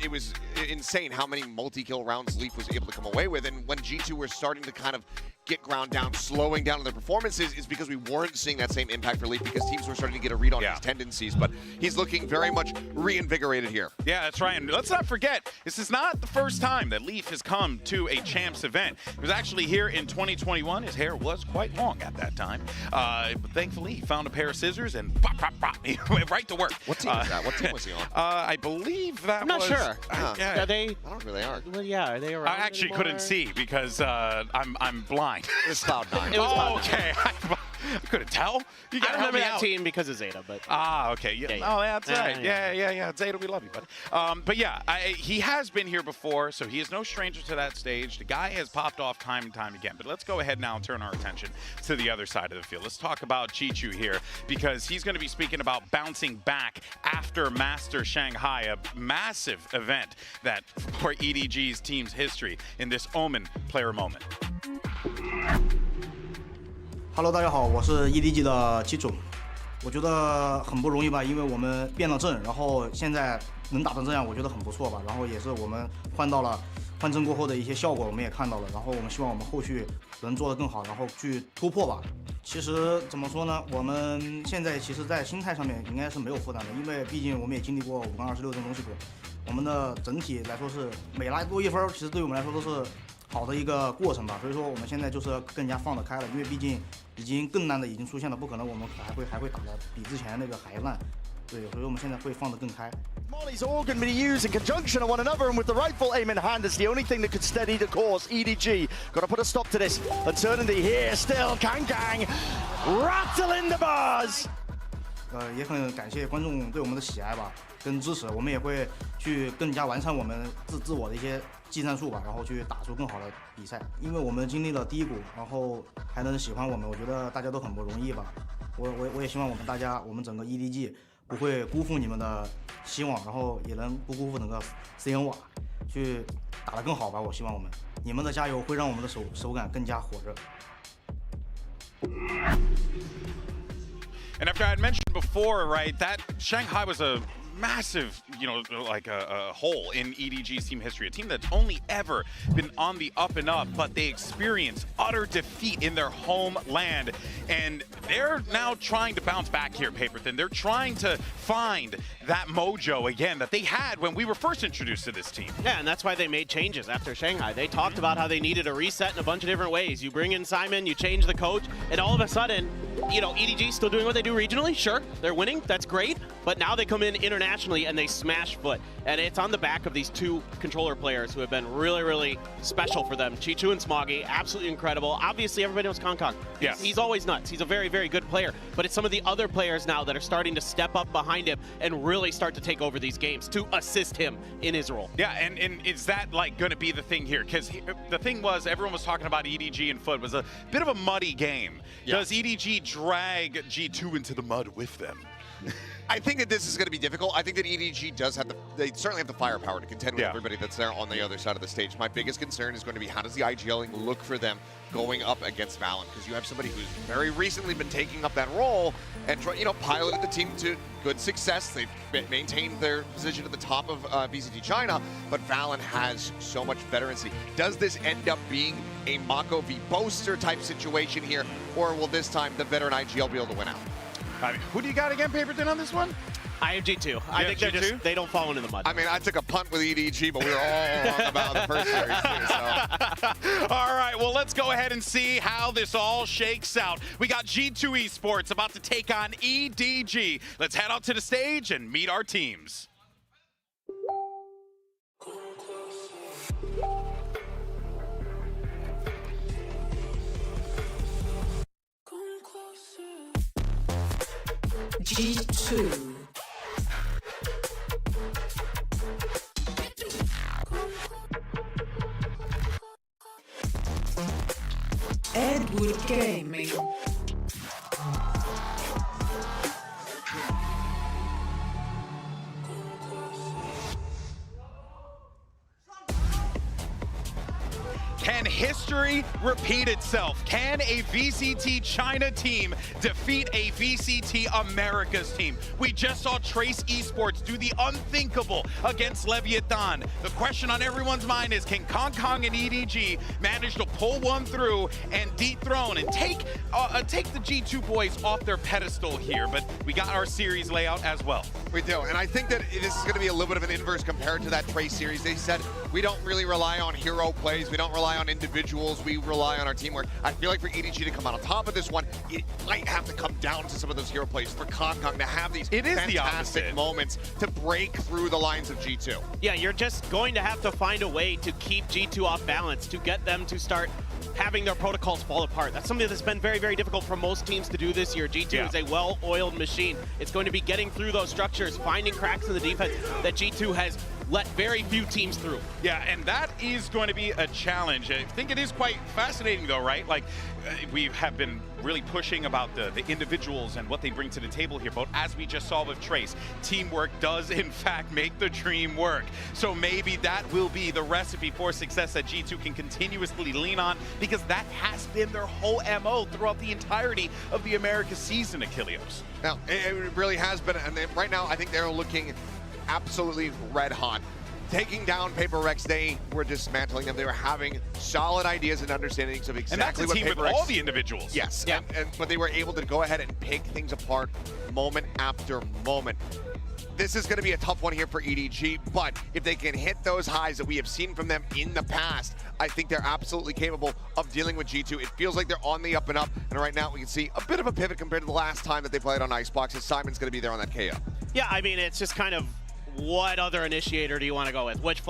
It was insane how many multi-kill rounds Leaf was able to come away with. And when G2 were starting to kind of get ground down, slowing down their performances, is because we weren't seeing that same impact for Leaf because teams were starting to get a read on his tendencies. But he's looking very much reinvigorated here. Yeah, that's right. And let's not forget, this is not the first time that Leaf has come to a Champs event. It was actually here in 2021. His hair was quite long at that time. But thankfully, he found a pair of scissors and pop, pop, pop. He went right to work. What team was that? What team was he on? I believe that I'm not was... sure. Yeah. Are they? I don't know who they are. Well, yeah, are they around? I actually couldn't see because I'm blind. It was Cloud9. It was Cloud9. Okay. I couldn't tell. You I remember that team because of Zeta, but... okay. Yeah. Oh, that's right. Yeah. Zeta, we love you, buddy. But yeah, he has been here before, so he is no stranger to that stage. The guy has popped off time and time again. But let's go ahead now and turn our attention to the other side of the field. Let's talk about Chichu here, because he's going to be speaking about bouncing back after Master Shanghai, a massive event that for EDG's team's history in this Omen player moment. Hello， 大家好，我是 EDG 的基主。我觉得很不容易吧，因为我们变了阵，然后现在能打成这样，我觉得很不错吧。然后也是我们换阵过后的一些效果，我们也看到了。然后我们希望我们后续能做得更好，然后去突破吧。其实怎么说呢，我们现在其实在心态上面应该是没有负担的，因为毕竟我们也经历过5杠26这种东西过，我们的整体来说是每来多1分，其实对我们来说都是好的一个过程吧。所以说我们现在就是更加放得开了，因为毕竟已经更难的已经出现了，不可能我们还会打得比之前那个还烂。对，所以我们现在会放得更开。 Molly's all going to be used in conjunction on one another, and with the rifle aim in hand, it's the only thing that could steady the course. EDG got to put a stop to this. Eternity here still. Kang rattling the bars. 也很感谢观众对我们的喜爱吧，跟支持。我们也会去更加完善我们自我的一些技战术吧，然后去打出更好的比赛。因为我们经历了低谷，然后还能喜欢我们，我觉得大家都很不容易吧。我也希望我们整个 EDG 不会辜负你们的希望，然后也能不辜负整个 CN 瓦，去打得更好吧。我希望你们的加油会让我们的手感更加火热。 And after I had mentioned before, right, that Shanghai was a massive, like a hole in EDG's team history. A team that's only ever been on the up and up, but they experienced utter defeat in their homeland. And they're now trying to bounce back here, Paperthin. They're trying to find that mojo again that they had when we were first introduced to this team. Yeah, and that's why they made changes after Shanghai. They talked about how they needed a reset in a bunch of different ways. You bring in Simon, you change the coach, and all of a sudden, you know, EDG still doing what they do regionally, sure, they're winning, that's great, but now they come in internationally and they smash foot, and it's on the back of these two controller players who have been really, really special for them. G2 and Smoggy, absolutely incredible. Obviously, everybody knows Kong. Yes. He's always nuts. He's a very, very good player, but it's some of the other players now that are starting to step up behind him and really start to take over these games to assist him in his role. Yeah, and is that like going to be the thing here? Because the thing was, everyone was talking about EDG and Foot was a bit of a muddy game. Yeah. Does EDG drag G2 into the mud with them? I think that this is going to be difficult. I think that EDG does have they certainly have the firepower to contend with everybody that's there on the other side of the stage. My biggest concern is going to be how does the IGLing look for them going up against Valen? Because you have somebody who's very recently been taking up that role and piloted the team to good success. They've maintained their position at the top of VCT China, but Valen has so much veterancy. Does this end up being a Mako v Boaster type situation here, or will this time the veteran IGL be able to win out? I mean, who do you got again, Paperton, on this one? I have G2. I think they're just, they don't fall into the mud. I mean, I took a punt with EDG, but we were all wrong about the first series too, so. All right, well, let's go ahead and see how this all shakes out. We got G2 Esports about to take on EDG. Let's head out to the stage and meet our teams. G2. Edward Gaming. Can history repeat itself? Can a VCT China team defeat a VCT Americas team? We just saw Trace Esports do the unthinkable against Leviathan. The question on everyone's mind is, can Kong and EDG manage to pull one through and dethrone and take the G2 boys off their pedestal here? But we got our series layout as well. We do, and I think that this is going to be a little bit of an inverse compared to that Trace series. They said we don't really rely on hero plays, we don't rely on individuals, we rely on our teamwork. I feel like for EDG to come out on top of this one, it might have to come down to some of those hero plays for Kong to have these fantastic moments to break through the lines of G2. Yeah, you're just going to have to find a way to keep G2 off balance, to get them to start having their protocols fall apart. That's something that's been very, very difficult for most teams to do this year. G2 is a well-oiled machine. It's going to be getting through those structures, finding cracks in the defense that G2 has let very few teams through. Yeah, and that is going to be a challenge. I think it is quite fascinating though, right? Like, we have been really pushing about the individuals and what they bring to the table here, but as we just saw with Trace, teamwork does in fact make the dream work. So maybe that will be the recipe for success that G2 can continuously lean on, because that has been their whole MO throughout the entirety of the Americas season, Achilleos. Now, it really has been, and right now I think they're looking absolutely red hot. Taking down Paper Rex, they were dismantling them. They were having solid ideas and understandings of exactly what Paper Rex... And that's a team with all the individuals. Yes, yeah. But they were able to go ahead and pick things apart moment after moment. This is going to be a tough one here for EDG, but if they can hit those highs that we have seen from them in the past, I think they're absolutely capable of dealing with G2. It feels like they're on the up and up, and right now we can see a bit of a pivot compared to the last time that they played on Icebox, as Simon's going to be there on that KO. Yeah, I mean, it's just kind of, what other initiator do you want to go with? Which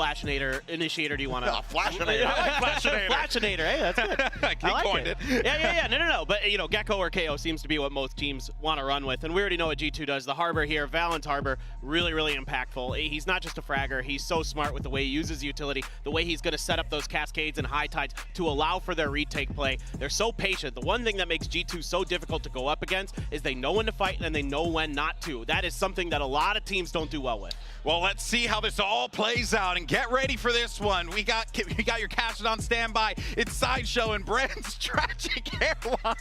initiator do you want to... Flashinator. I like Flashinator. Flashinator, hey, that's good. I like it. Yeah, no. But, you know, Gecko or KO seems to be what most teams want to run with, and we already know what G2 does. The Harbor here, Valen's Harbor, really, really impactful. He's not just a fragger. He's so smart with the way he uses utility, the way he's going to set up those cascades and high tides to allow for their retake play. They're so patient. The one thing that makes G2 so difficult to go up against is they know when to fight and they know when not to. That is something that a lot of teams don't do well with. Well, let's see how this all plays out, and get ready for this one. We got your cast on standby. It's Sideshow and Brand's tragic hairline.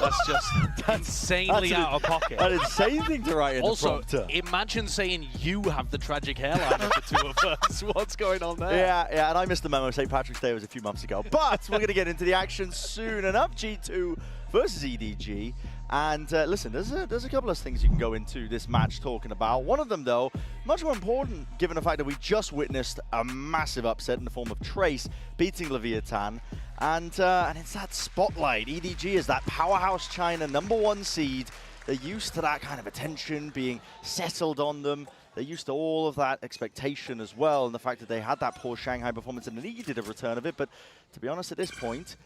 That's just insanely out of pocket. An insane thing to write in the prompter. Imagine saying you have the tragic hairline of the two of us. What's going on there? Yeah, and I missed the memo. St. Patrick's Day was a few months ago. But we're going to get into the action soon enough. G2 versus EDG. And listen, there's a couple of things you can go into this match talking about. One of them, though, much more important, given the fact that we just witnessed a massive upset in the form of Trace beating Leviathan. And it's that spotlight. EDG is that powerhouse China #1 seed. They're used to that kind of attention being settled on them. They're used to all of that expectation as well, and the fact that they had that poor Shanghai performance and needed a return of it. But to be honest, at this point,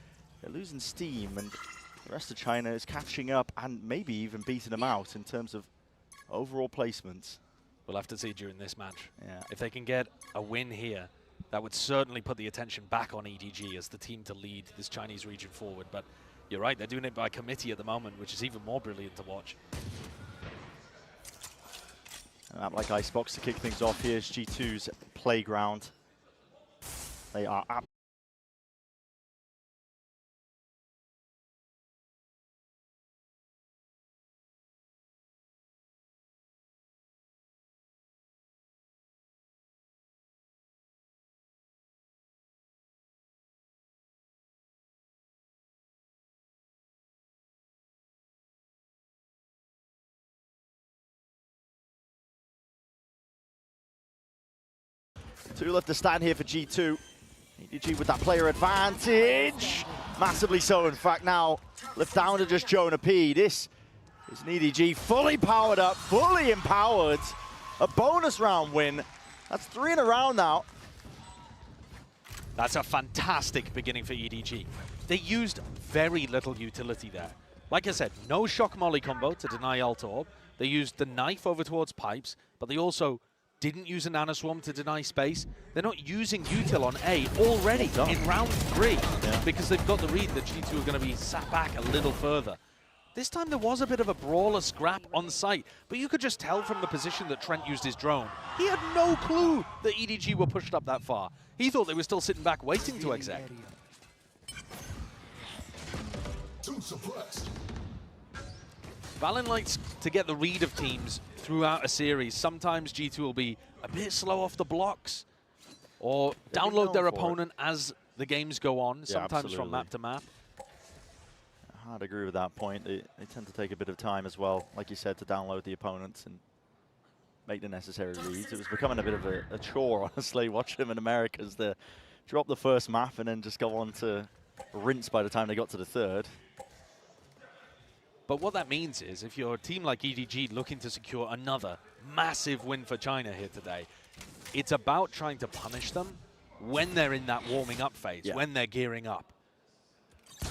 they're losing steam, and the rest of China is catching up and maybe even beating them out in terms of overall placements. We'll have to see during this match. Yeah. If they can get a win here, that would certainly put the attention back on EDG as the team to lead this Chinese region forward. But you're right, they're doing it by committee at the moment, which is even more brilliant to watch. A map like Icebox to kick things off. Here's G2's playground. They are up. Two left to stand here for G2. EDG with that player advantage. Massively so, in fact, now left down to just Jonah P. This is an EDG fully powered up, fully empowered. A bonus round win. That's 3 in a round now. That's a fantastic beginning for EDG. They used very little utility there. Like I said, no shock molly combo to deny Alt Orb. They used the knife over towards pipes, but they also didn't use a nanoswarm to deny space. They're not using util on A already in round 3 because they've got the read that G2 are going to be sat back a little further. This time there was a bit of a brawler scrap on site, but you could just tell from the position that Trent used his drone. He had no clue that EDG were pushed up that far. He thought they were still sitting back waiting to exec. Valen likes to get the read of teams throughout a series. Sometimes G2 will be a bit slow off the blocks or download their opponent as the games go on, sometimes from map to map. I'd agree with that point. They tend to take a bit of time as well, like you said, to download the opponents and make the necessary reads. It was becoming a bit of a chore, honestly, watching them in America as they drop the first map and then just go on to rinse by the time they got to the third. But what that means is if you're a team like EDG looking to secure another massive win for China here today, it's about trying to punish them when they're in that warming up phase, when they're gearing up.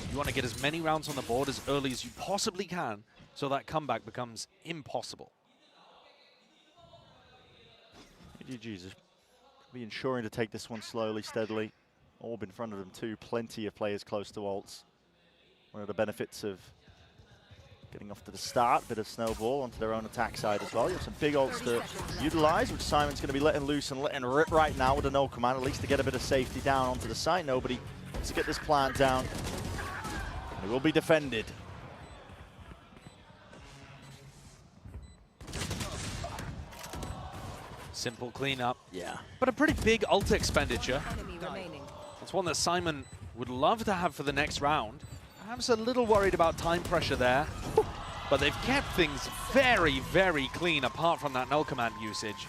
You want to get as many rounds on the board as early as you possibly can so that comeback becomes impossible. EDG's be ensuring to take this one slowly, steadily. Orb in front of them too, plenty of players close to ults. One of the benefits of getting off to the start, bit of snowball onto their own attack side as well. You have some big ults to utilize, which Simon's going to be letting loose and letting rip right now with a no command, at least to get a bit of safety down onto the site. Nobody wants to get this plant down. It will be defended. Simple cleanup. Yeah. But a pretty big ult expenditure. It's one that Simon would love to have for the next round. Perhaps a little worried about time pressure there. But they've kept things very, very clean apart from that null command usage.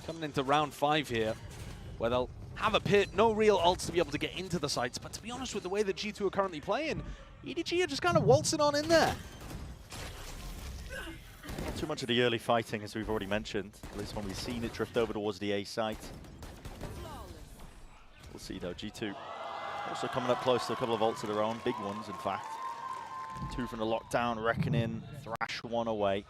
Coming into round 5 here, where they'll have a pit, no real ults to be able to get into the sites. But to be honest with the way that G2 are currently playing, EDG are just kind of waltzing on in there. Not too much of the early fighting, as we've already mentioned. At least when we've seen it drift over towards the A site. We'll see though, G2 also coming up close to a couple of ults of their own, big ones in fact. 2 from the lockdown, Reckoning, Thrash 1 away.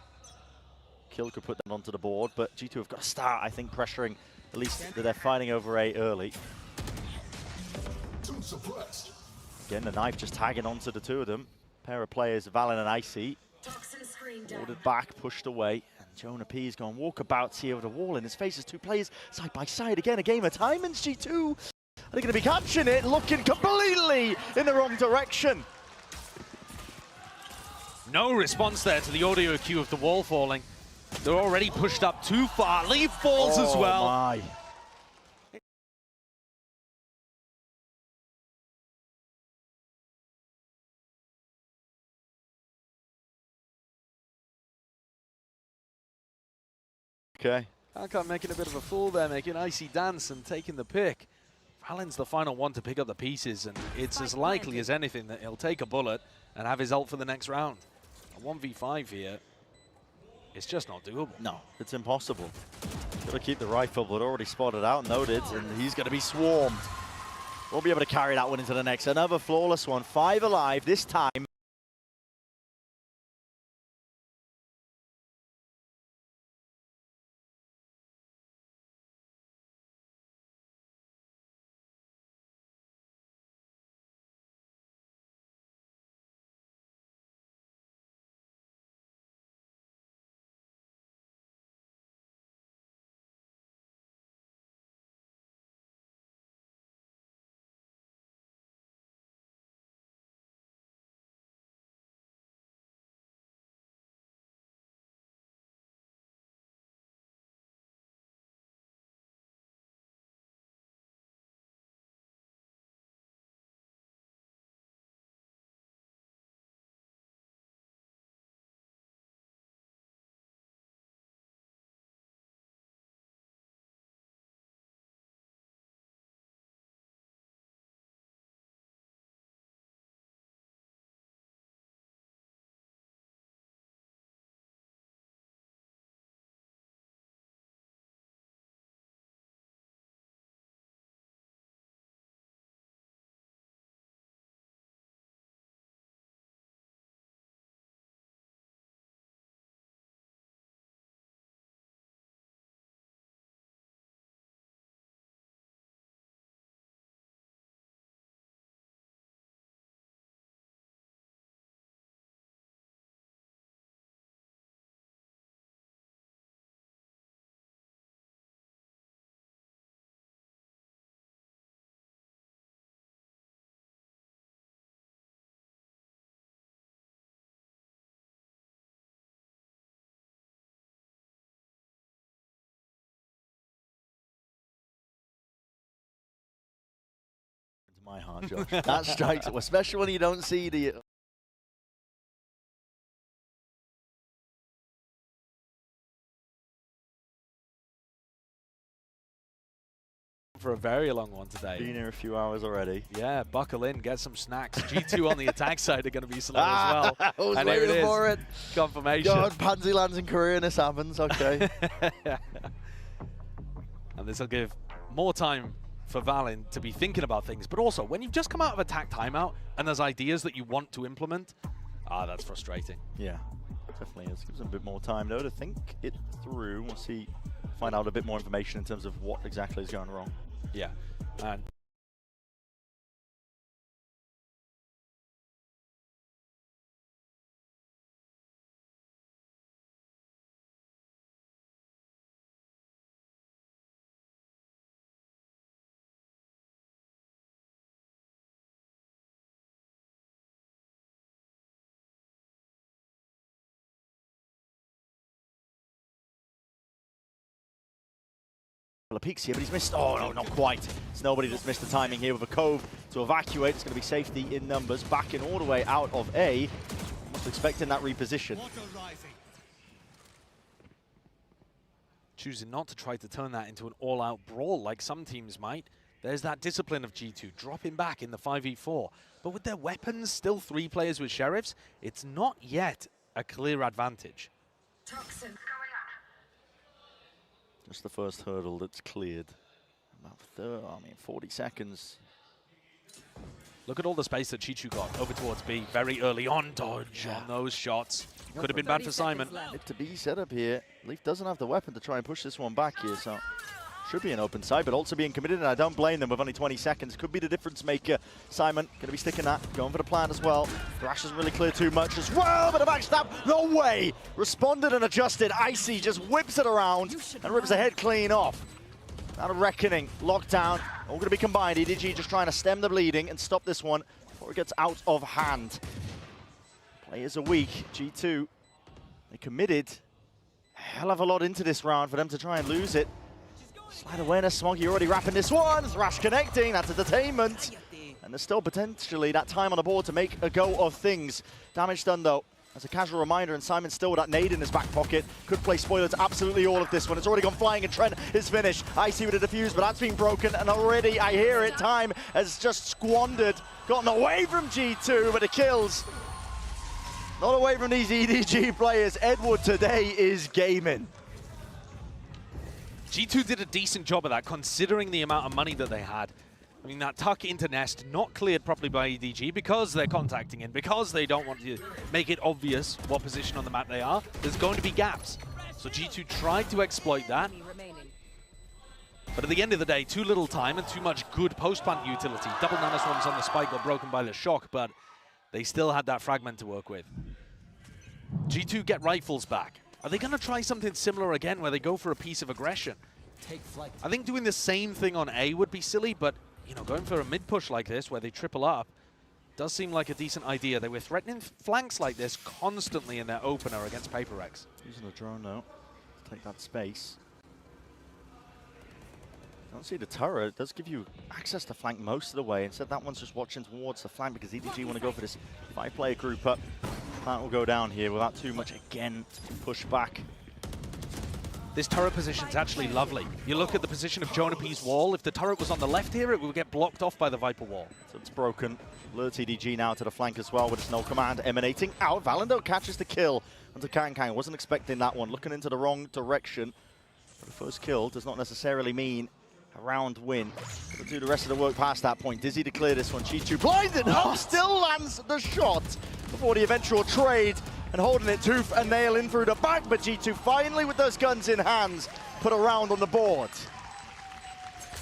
Kill could put them onto the board, but G2 have got to start, I think, pressuring at least that they're fighting over A early. Again, the knife just tagging onto the two of them. Pair of players, Valen and Icy. Ordered back, pushed away. And Jonah P is going walkabouts here with a wall in his face as 2 players side by side. Again, a game of time, and G2 are they going to be catching it, looking completely in the wrong direction. No response there to the audio cue of the wall falling. They're already pushed up too far. Leaf falls as well. My. Okay. Alcott making a bit of a fool there, making Icy dance and taking the pick. Valen's the final one to pick up the pieces, and it's as likely as anything that he'll take a bullet and have his ult for the next round. A 1v5 here, it's just not doable. No, it's impossible. Got to keep the rifle, but already spotted out, noted, and he's going to be swarmed. Won't be able to carry that one into the next. Another flawless one, 5 alive this time. My heart, Josh. That strikes, especially when you don't see the... For a very long one today. Been here a few hours already. Yeah, buckle in, get some snacks. G2 on the attack side are going to be slow as well. I was and here it waiting is. for it. Confirmation. God, Pansy lands in Korea and this happens, okay. And this will give more time for Valen to be thinking about things. But also, when you've just come out of attack timeout and there's ideas that you want to implement, that's frustrating. Yeah, definitely is. Gives them a bit more time, though, to think it through. We'll see, find out a bit more information in terms of what exactly is going wrong. Yeah, and Couple of peaks here, but he's missed. Oh, no, not quite. It's nobody that's missed the timing here with a cove to evacuate. It's going to be safety in numbers. Backing all the way out of A. Almost expecting that reposition. choosing not to try to turn that into an all-out brawl like some teams might. There's that discipline of G2, dropping back in the 5v4. But with their weapons, still 3 players with Sheriffs, it's not yet a clear advantage. Just the first hurdle that's cleared. About 40 seconds. Look at all the space that Chichu got over towards B very early on. Dodge on those shots. Could have been bad for Simon. Mid to B setup here. Leaf doesn't have the weapon to try and push this one back here, so should be an open side, but also being committed, and I don't blame them with only 20 seconds. Could be the difference maker. Simon going to be sticking that, going for the plan as well. Thrash doesn't really clear too much as well, but a backstab, no way! Responded and adjusted. Icy just whips it around and rips the head clean off. Out of Reckoning, lockdown, all going to be combined. EDG just trying to stem the bleeding and stop this one before it gets out of hand. Players are weak. G2, they committed a hell of a lot into this round for them to try and lose it. Slide awareness, Smoggy already wrapping this one. Thrash connecting, that's entertainment. And there's still potentially that time on the board to make a go of things. Damage done though. As a casual reminder, and Simon still with that nade in his back pocket. Could play spoilers absolutely all of this one. It's already gone flying, and Trent is finished. Icy with a defuse, but that's been broken, and already I hear it. Time has just squandered. Gotten away from G2, but the kills. Not away from these EDG players. Edward today is gaming. G2 did a decent job of that, considering the amount of money that they had. I mean, that tuck into Nest, not cleared properly by EDG because they're contacting in, because they don't want to make it obvious what position on the map they are. There's going to be gaps. So G2 tried to exploit that. But at the end of the day, too little time and too much good post-plant utility. Double nanoswarms on the spike got broken by the shock, but they still had that fragment to work with. G2 get rifles back. Are they going to try something similar again where they go for a piece of aggression? I think doing the same thing on A would be silly, but you know, going for a mid push like this where they triple up does seem like a decent idea. They were threatening flanks like this constantly in their opener against Paper Rex. Using the drone now to take that space. Don't see the turret. It does give you access to flank most of the way. Instead, that one's just watching towards the flank because EDG want to go for this 5-player group up. Plant will go down here without too much, again, push back. This turret position's actually lovely. You look at the position of Jonapi's wall. If the turret was on the left here, it would get blocked off by the Viper wall. So it's broken. Alerts EDG now to the flank as well with its null command emanating out. Valendo catches the kill onto Kang. Wasn't expecting that one. Looking into the wrong direction. But the first kill does not necessarily mean a round win. Gonna do the rest of the work past that point. Dizzy to clear this one. G2 blinded. Oh, still lands the shot before the eventual trade. And holding it tooth and nail in through the back, but G2 finally with those guns in hands put a round on the board.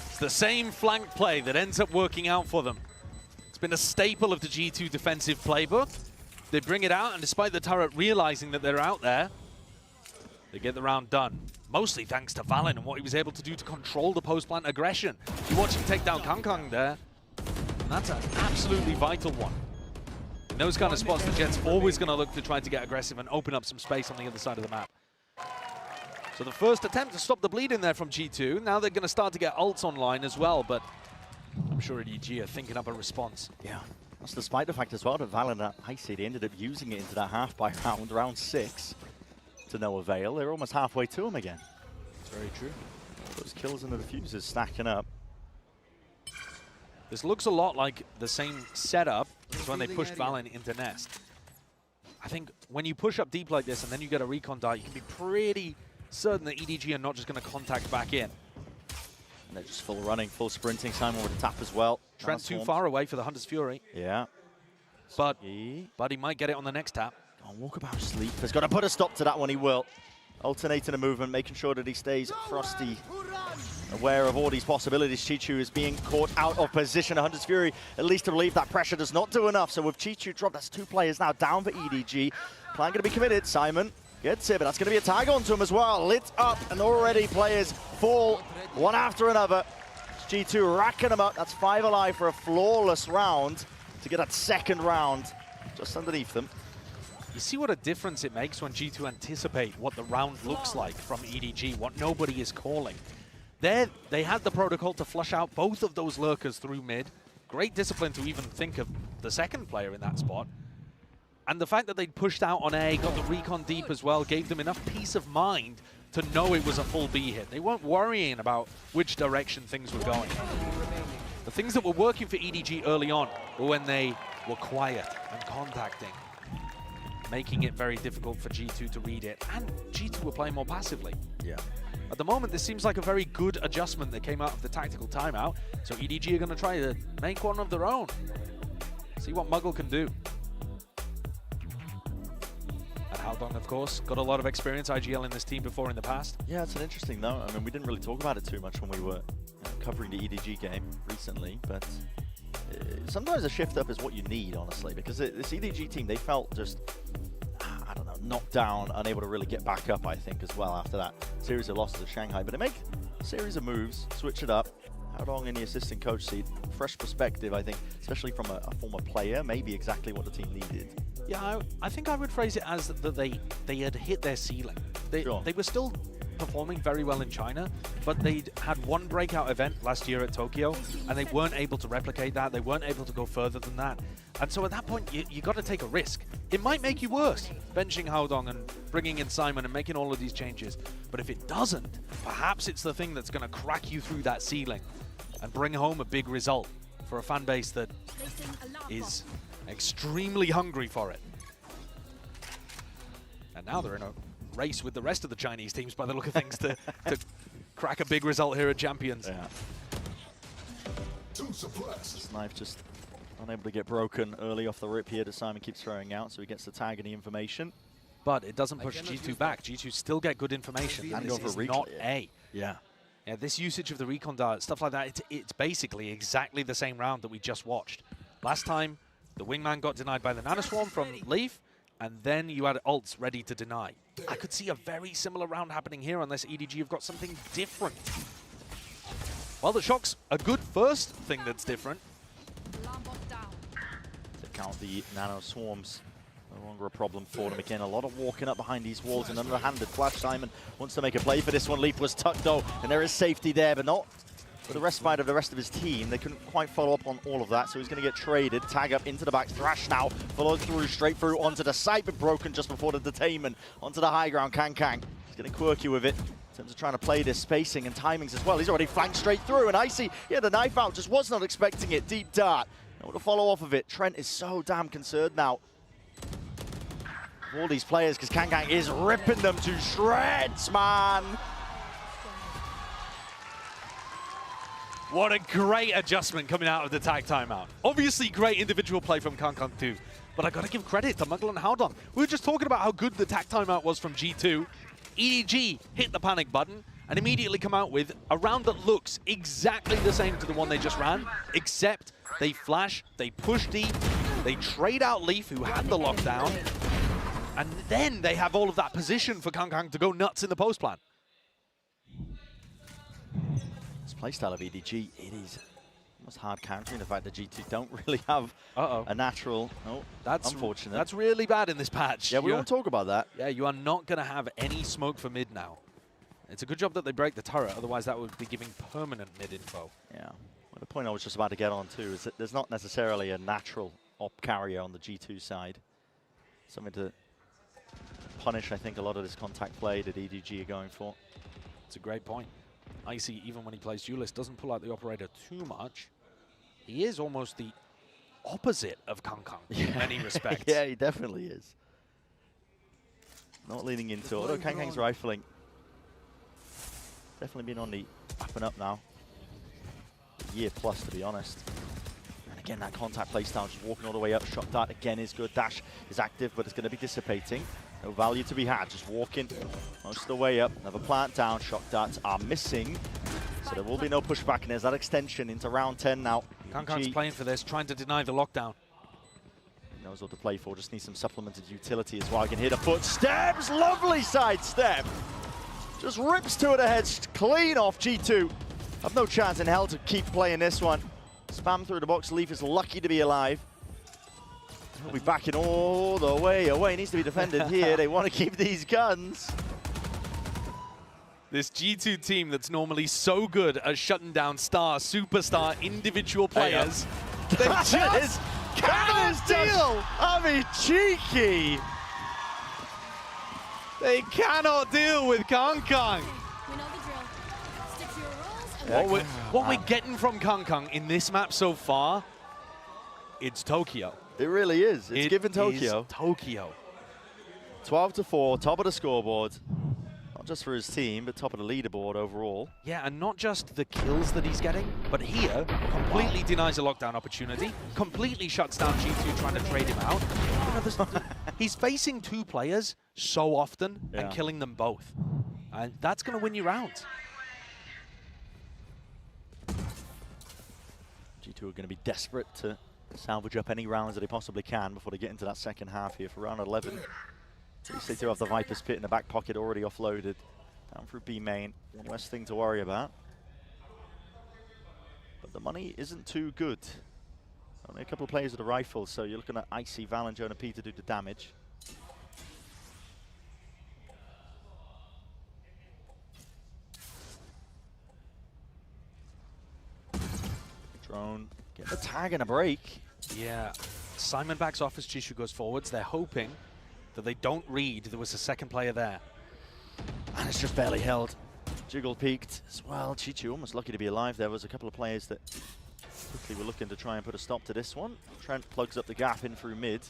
It's the same flank play that ends up working out for them. It's been a staple of the G2 defensive playbook. They bring it out, and despite the turret realizing that they're out there, they get the round done. Mostly thanks to Valen and what he was able to do to control the post-plant aggression. You watch him take down Kang there, and that's an absolutely vital one. In those kind of spots, the Jet's always going to look to try to get aggressive and open up some space on the other side of the map. So the first attempt to stop the bleed in there from G2. Now they're going to start to get ults online as well, but I'm sure EDG are thinking up a response. Yeah, that's despite the fact as well that Valen Icy, they ended up using it into that half by round 6 to no avail. They're almost halfway to him again. It's very true. Those kills and the diffusers stacking up. This looks a lot like the same setup as when they pushed Valen into Nest. I think when you push up deep like this and then you get a recon die, you can be pretty certain that EDG are not just going to contact back in. And they're just full running, full sprinting. Simon with a tap as well. Trent too far away for the Hunter's Fury. Yeah. But he might get it on the next tap. On Walkabout Sleep has got to put a stop to that one. He will. Alternating the movement, making sure that he stays frosty. Aware of all these possibilities. Chichu is being caught out of position. Hunter's Fury, at least to relieve that pressure, does not do enough. So with Chichu dropped, that's 2 players now down for EDG. Plan going to be committed. Simon gets it, but that's going to be a tag onto him as well. Lit up, and already players fall one after another. G2 racking them up. That's 5 alive for a flawless round to get that second round just underneath them. You see what a difference it makes when G2 anticipate what the round looks like from EDG, what nobody is calling. They had the protocol to flush out both of those lurkers through mid. Great discipline to even think of the second player in that spot. And the fact that they'd pushed out on A, got the recon deep as well, gave them enough peace of mind to know it was a full B hit. They weren't worrying about which direction things were going. The things that were working for EDG early on were when they were quiet and contacting, making it very difficult for G2 to read it. And G2 were playing more passively. Yeah. At the moment, this seems like a very good adjustment that came out of the tactical timeout. So EDG are going to try to make one of their own. See what Muggle can do. And Haldong, of course, got a lot of experience IGL in this team before in the past. Yeah, it's an interesting note. I mean, we didn't really talk about it too much when we were covering the EDG game recently, but sometimes a shift up is what you need, honestly, because this EDG team, they felt just, I don't know, knocked down, unable to really get back up, I think, as well after that series of losses to Shanghai. But they make a series of moves, switch it up. How long in the assistant coach seat? Fresh perspective, I think, especially from a former player, maybe exactly what the team needed. Yeah, I think I would phrase it as that they had hit their ceiling. They were still performing very well in China, but they'd had one breakout event last year at Tokyo, and they weren't able to replicate that. They weren't able to go further than that. And so at that point, you got to take a risk. It might make you worse, benching Haodong and bringing in Simon and making all of these changes. But if it doesn't, perhaps it's the thing that's going to crack you through that ceiling and bring home a big result for a fan base that is extremely hungry for it. And now they're in a race with the rest of the Chinese teams by the look of things to crack a big result here at Champions. Yeah. This knife just unable to get broken early off the rip here that Simon keeps throwing out, so he gets the tag and the information. But it doesn't push G2 back. G2 still get good information. And this is not A. Yeah. Yeah, this usage of the recon dart, stuff like that, it's basically exactly the same round that we just watched. Last time, the wingman got denied by the nanoswarm from Leaf, and then you had ults ready to deny. I could see a very similar round happening here unless EDG have got something different. Well, the shock's a good first thing that's different. To count the nanoswarms. No longer a problem for them. Again, a lot of walking up behind these walls and underhanded flash. Simon wants to make a play for this one. Leaf was tucked though, and there is safety there, but not for the respite of the rest of his team. They couldn't quite follow up on all of that, so he's going to get traded. Tag up into the back. Thrash now followed through, straight through onto the side, but broken just before the detainment. Onto the high ground, Kang. He's getting quirky with it in terms of trying to play this spacing and timings as well. He's already flanked straight through, and Icy, he had a knife out, just was not expecting it. Deep dart. Now to follow off of it. Trent is so damn concerned now. All these players, because Kang is ripping them to shreds, man. What a great adjustment coming out of the tag timeout. Obviously, great individual play from Kang too, but I got to give credit to Muggle and Haodong. We were just talking about how good the tag timeout was from G2. EDG hit the panic button and immediately come out with a round that looks exactly the same to the one they just ran, except they flash, they push deep, they trade out Leaf, who had the lockdown, and then they have all of that position for Kang to go nuts in the post plan. This playstyle of EDG, it is almost hard countering the fact that G2 don't really have a natural. Oh, that's unfortunate. That's really bad in this patch. Yeah, we won't talk about that. Yeah, you are not going to have any smoke for mid now. It's a good job that they break the turret, otherwise that would be giving permanent mid info. Yeah. Well, the point I was just about to get on to is that there's not necessarily a natural op carrier on the G2 side. Something to punish, I think, a lot of this contact play that EDG are going for. It's a great point. Icy, even when he plays Duelist, doesn't pull out the operator too much. He is almost the opposite of Kang in many respects. Yeah, he definitely is. Not leaning into it. Although Kang's rifling definitely been on the up and up now. A year plus, to be honest. And again, that contact play style, just walking all the way up. Shot dart again is good. Dash is active, but it's going to be dissipating. No value to be had, just walking most of the way up. Another plant down, shock darts are missing. So there will be no pushback, and there's that extension into round 10 now. Kang's playing for this, trying to deny the lockdown. He knows what to play for, just needs some supplemented utility as well. I can hear the footsteps, lovely sidestep. Just rips to it ahead, clean off G2. Have no chance in hell to keep playing this one. Spam through the box, Leaf is lucky to be alive. He'll be backing all the way away. Needs to be defended here. They want to keep these guns. This G2 team that's normally so good at shutting down superstar individual players. They just cannot deal. I mean, cheeky. They cannot deal with Kang. What we're getting from Kang in this map so far, it's Tokyo. It really is. It's given Tokyo. Is Tokyo. 12-4, top of the scoreboard. Not just for his team, but top of the leaderboard overall. Yeah, and not just the kills that he's getting, but here, completely denies a lockdown opportunity, completely shuts down G2 trying to trade him out. You know, he's facing two players so often and killing them both. And that's going to win you rounds. G2 are going to be desperate to salvage up any rounds that they possibly can before they get into that second half here for round 11. At least they do have the Viper's Pit in the back pocket already offloaded. Down through B main, one less thing to worry about. But the money isn't too good. Only a couple of players with the rifles, so you're looking at Icy, Val, and Jonah P to do the damage. Drone, get the tag and a break. Yeah, Simon backs off as Chishu goes forwards. They're hoping that they don't read there was a second player there. And it's just barely held. Jiggle peaked as well. Chichu almost lucky to be alive. There was a couple of players that quickly were looking to try and put a stop to this one. Trent plugs up the gap in through mid.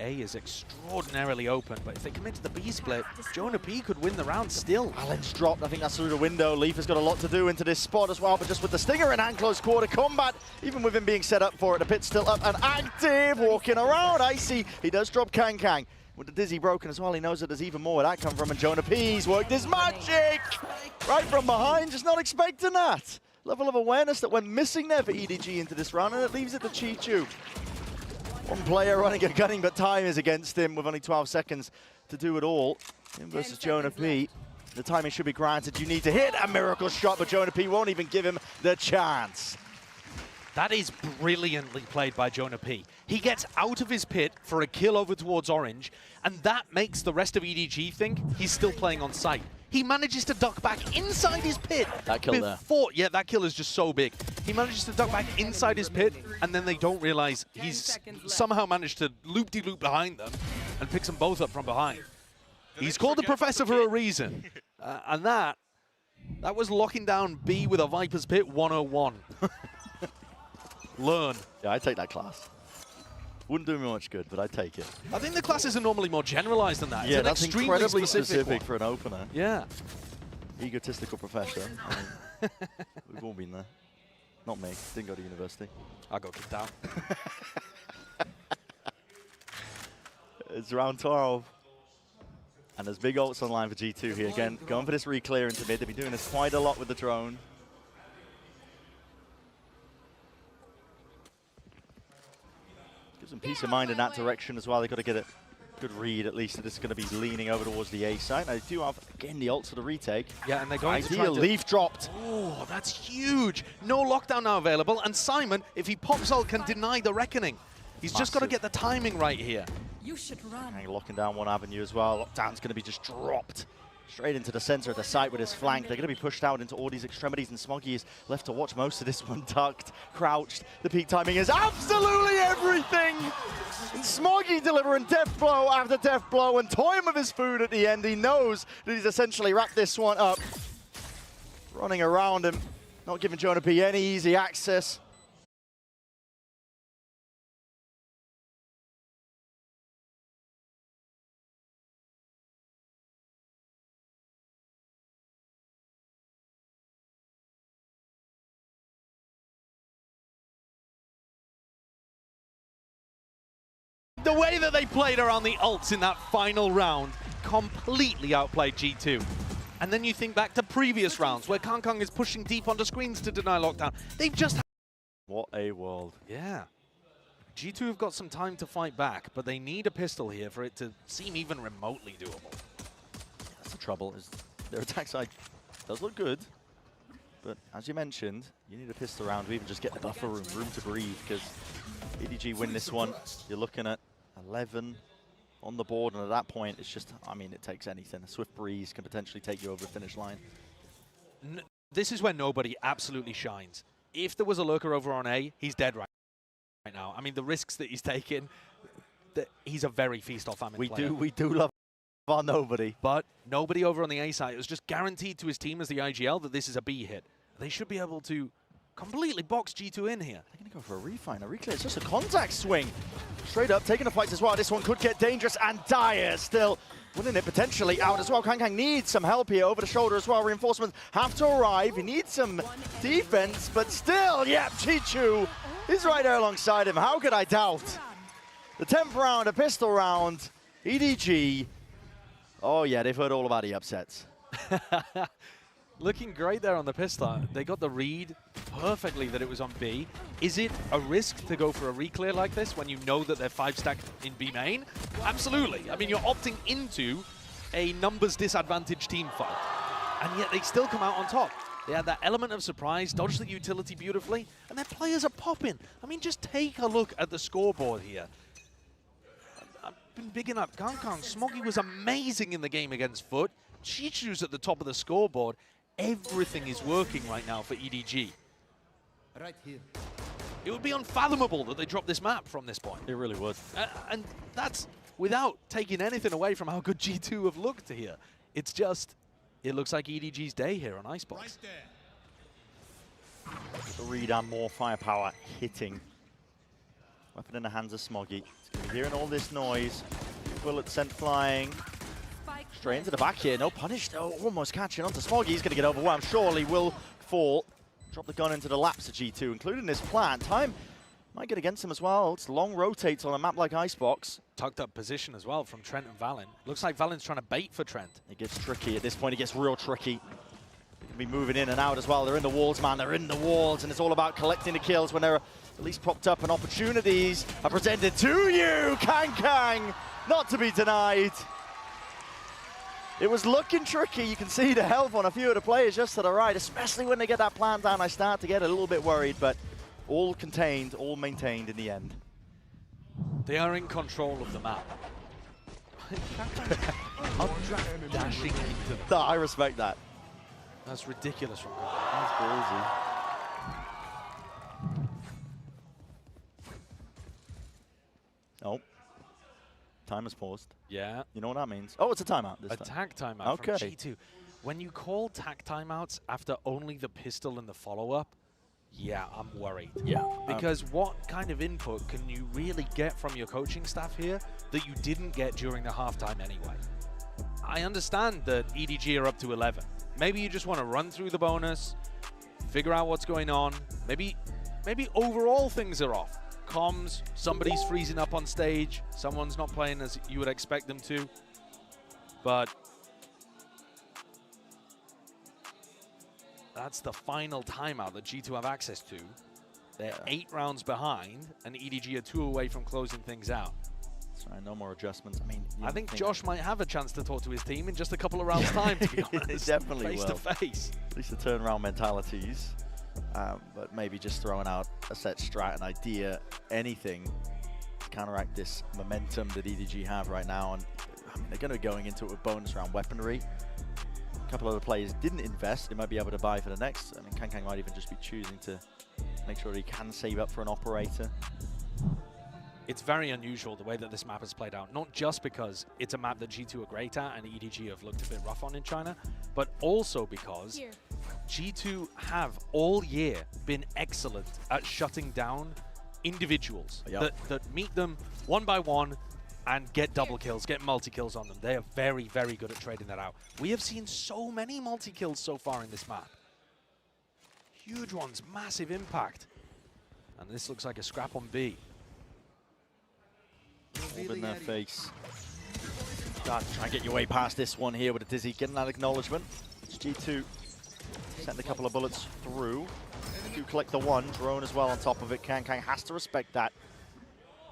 A is extraordinarily open, but if they commit to the B split, Jonah P could win the round still. Allen's dropped. I think that's through the window. Leaf has got a lot to do into this spot as well, but just with the Stinger in hand, close quarter combat, even with him being set up for it, the pit's still up and active, walking around. Icy, he does drop Kang Kang. With the Dizzy broken as well, he knows that there's even more where that come from, and Jonah P's worked his magic! Right from behind, just not expecting that. Level of awareness that went missing there for EDG into this round, and it leaves it to Chichu. One player running and gunning, but time is against him with only 12 seconds to do it all. Him versus Jonah P. The timing should be granted. You need to hit a miracle shot, but Jonah P won't even give him the chance. That is brilliantly played by Jonah P. He gets out of his pit for a kill over towards Orange, and that makes the rest of EDG think he's still playing on site. He manages to duck back inside his pit. That kill there. Yeah, that kill is just so big. He manages to duck back inside his pit, and then they don't realize he's somehow managed to loop-de-loop behind them and picks them both up from behind. He's called the Professor for a reason. And that was locking down B with a Viper's Pit 101. Learn. Yeah, I take that class. Wouldn't do me much good, but I'd take it. I think the classes are normally more generalized than that. Yeah, it's that's extremely incredibly specific one. for an opener. Yeah. Egotistical professor. I mean, we've all been there. Not me. Didn't go to university. I got kicked out. It's round 12. And there's big ults online for G2 here. Again, going for this re-clear into mid. They've been doing this quite a lot with the drone. Gives them peace of mind in that direction as well. They've got to get a good read, at least, that it's going to be leaning over towards the A side. Now, they do have, again, the ult for the retake. Yeah, and they're going to try to... Leaf dropped. Oh, that's huge. No lockdown now available, and Simon, if he pops ult, can deny the Reckoning. He's just got to get the timing right here. You should run. And locking down one avenue as well. Lockdown's going to be just dropped straight into the center of the site with his flank. They're going to be pushed out into all these extremities, and Smoggy is left to watch most of this one, ducked, crouched. The peak timing is absolutely everything. And Smoggy delivering death blow after death blow and toying with his food at the end. He knows that he's essentially wrapped this one up. Running around him, not giving Jonah P any easy access. The way that they played around the ults in that final round completely outplayed G2. And then you think back to previous rounds where Kang Kang is pushing deep onto screens to deny lockdown. They've just... What a world. Yeah. G2 have got some time to fight back, but they need a pistol here for it to seem even remotely doable. That's the trouble, is their attack side does look good, but as you mentioned, you need a pistol round to even just get the buffer room to breathe, because EDG win this one, you're looking at 11 on the board, and at that point, it's just, I mean, it takes anything. A swift breeze can potentially take you over the finish line. This is where nobody absolutely shines. If there was a lurker over on A, he's dead right now. I mean, the risks that he's taken, he's a very feast or famine player. We do love our nobody. But nobody over on the A side. It was just guaranteed to his team as the IGL that this is a B hit. They should be able to completely box G2 in here. They're going to go for a refine, a reclear. It's just a contact swing. Straight up, taking the fights as well. This one could get dangerous, and Dire still winning it potentially out as well. Kang Kang needs some help here over the shoulder as well. Reinforcements have to arrive. He needs some defense, but still, yeah, Chichu is right there alongside him. How could I doubt? The 10th round, a pistol round. EDG. Oh yeah, they've heard all about the upsets. Looking great there on the pistol. They got the read perfectly that it was on B. Is it a risk to go for a re-clear like this when you know that they're 5-stacked in B main? Absolutely. I mean, you're opting into a numbers disadvantaged team fight, and yet they still come out on top. They had that element of surprise, dodged the utility beautifully, and their players are popping. I mean, just take a look at the scoreboard here. I've been bigging up Kang Kang. Smoggy was amazing in the game against Foot. Chichu's at the top of the scoreboard. Everything is working right now for EDG. Right here. It would be unfathomable that they dropped this map from this point. It really would. And that's without taking anything away from how good G2 have looked here. It's just, it looks like EDG's day here on Icebox. Right there. The read and more firepower hitting. Weapon in the hands of Smoggy. He's going to be hearing all this noise. Bullet sent flying. Straight into the back here. No punish though. Almost catching onto Smoggy. He's going to get overwhelmed. Surely will fall. Drop the gun into the laps of G2, including this plant. Time might get against him as well. It's long rotates on a map like Icebox. Tucked up position as well from Trent and Valen. Looks like Valen's trying to bait for Trent. It gets tricky at this point. It gets real tricky. They can be moving in and out as well. They're in the walls, man. They're in the walls, and it's all about collecting the kills when they're at least propped up, and opportunities are presented to you. Kang, not to be denied. It was looking tricky. You can see the health on a few of the players just to the right, especially when they get that plant down. I start to get a little bit worried, but all contained, all maintained in the end. They are in control of the map. Updraft dashing into No, I respect that. That's ridiculous from Kang. That's ballsy. Oh. Time has paused. Yeah. You know what that means? Oh, it's a timeout this time. Tag timeout from G2. When you call tag timeouts after only the pistol and the follow-up, yeah, I'm worried. Yeah. Because what kind of input can you really get from your coaching staff here that you didn't get during the halftime anyway? I understand that EDG are up to 11. Maybe you just want to run through the bonus, figure out what's going on. Maybe overall things are off. Comms, somebody's freezing up on stage, someone's not playing as you would expect them to. But that's the final timeout that G2 have access to. They're 8 rounds behind, and EDG are 2 away from closing things out. Sorry, no more adjustments. I mean, I think Josh might have a chance to talk to his team in just a couple of rounds' time, to be honest. Definitely face to face. At least the turnaround mentalities. But maybe just throwing out a set strat, an idea, anything to counteract this momentum that EDG have right now. And I mean, they're going to be going into it with bonus round weaponry. A couple of the players didn't invest. They might be able to buy for the next. I mean, Kang might even just be choosing to make sure he can save up for an operator. It's very unusual the way that this map has played out, not just because it's a map that G2 are great at and EDG have looked a bit rough on in China, but also because G2 have all year been excellent at shutting down individuals that meet them one by one and get double kills, get multi-kills on them. They are very, very good at trading that out. We have seen so many multi-kills so far in this map. Huge ones, massive impact. And this looks like a scrap on B. In their face. Try and get your way past this one here with a Dizzy, getting that acknowledgement. It's G2 send a couple of bullets through. Do collect the one, drone as well on top of it. Kang has to respect that.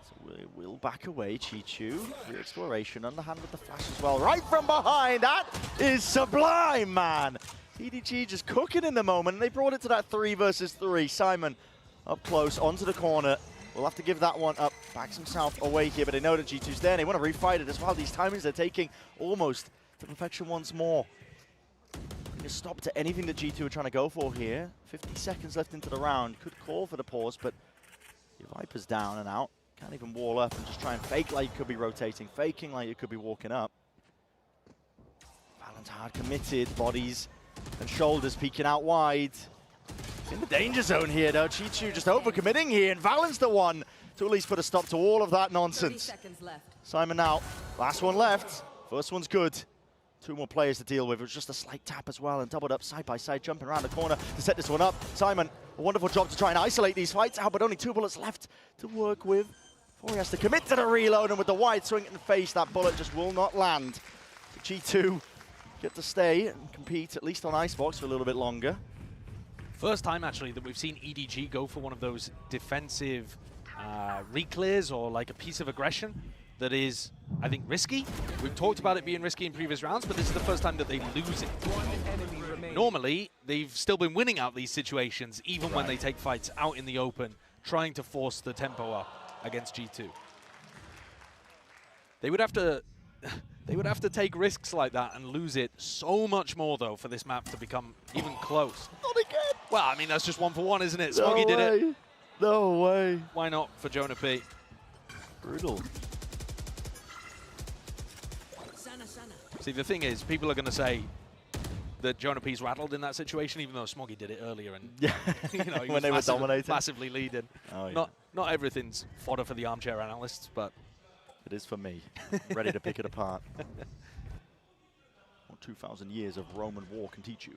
So we will back away, Chi-Chu. Free exploration, underhand with the flash as well. Right from behind, that is sublime, man. EDG just cooking in the moment, and they brought it to that 3 versus 3. Simon up close, onto the corner. We'll have to give that one up. Backs himself away here, but they know that G2's there. They want to refight it as well. These timings they're taking almost to perfection once more. Bring a stop to anything that G2 are trying to go for here. 50 seconds left into the round. Could call for the pause, but your Viper's down and out. Can't even wall up and just try and fake like you could be rotating, faking like you could be walking up. Valen's hard committed, bodies and shoulders peeking out wide. In the danger zone here though, Chi-Chu just overcommitting here, and Valen's the one to at least put a stop to all of that nonsense. 30 seconds left. Simon now, last one left. First one's good. 2 more players to deal with. It was just a slight tap as well, and doubled up side by side, jumping around the corner to set this one up. Simon, a wonderful job to try and isolate these fights out, but only 2 bullets left to work with. Before he has to commit to the reload, and with the wide swing in the face, that bullet just will not land. So G2 get to stay and compete, at least on Icebox, for a little bit longer. First time, actually, that we've seen EDG go for one of those defensive reclears or like a piece of aggression that is, I think, risky. We've talked about it being risky in previous rounds, but this is the first time that they lose it. Normally, they've still been winning out these situations, even when they take fights out in the open, trying to force the tempo up against G2. They would have to... They would have to take risks like that and lose it so much more, though, for this map to become even close. Not again! Well, I mean, that's just 1 for 1, isn't it? Smoggy did it. No way. Why not for Jonah P? Brutal. See, the thing is, people are going to say that Jonah P's rattled in that situation, even though Smoggy did it earlier, and yeah, you know, he when was they were dominating, massively leading. Oh, yeah. Not everything's fodder for the armchair analysts, but it is for me. Ready to pick it apart. What 2,000 years of Roman war can teach you.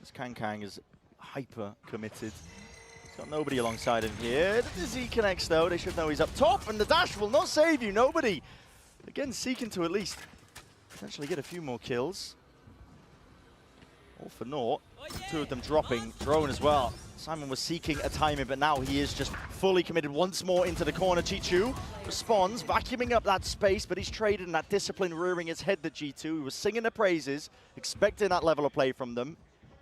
This Kang is hyper committed. He's got nobody alongside him here. The Z connects though. They should know he's up top, and the dash will not save you. Nobody. Again, seeking to at least potentially get a few more kills. All for naught. 2 of them dropping. Drone as well. Simon was seeking a timing, but now he is just fully committed once more into the corner. Chichu responds, vacuuming up that space, but he's traded in that discipline, rearing his head to G2. He was singing the praises, expecting that level of play from them.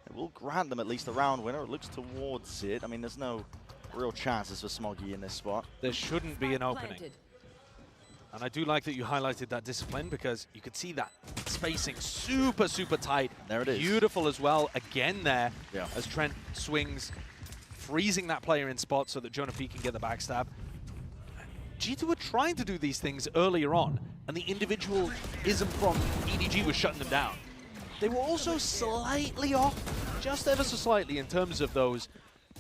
It will grant them at least a round winner. It looks towards it. I mean, there's no real chances for Smoggy in this spot. There shouldn't be an opening. And I do like that you highlighted that discipline, because you could see that spacing super, super tight. There it is. Beautiful as well, again there, yeah, as Trent swings, freezing that player in spot so that Jonah P can get the backstab. G2 were trying to do these things earlier on, and the individualism from EDG was shutting them down. They were also slightly off, just ever so slightly, in terms of those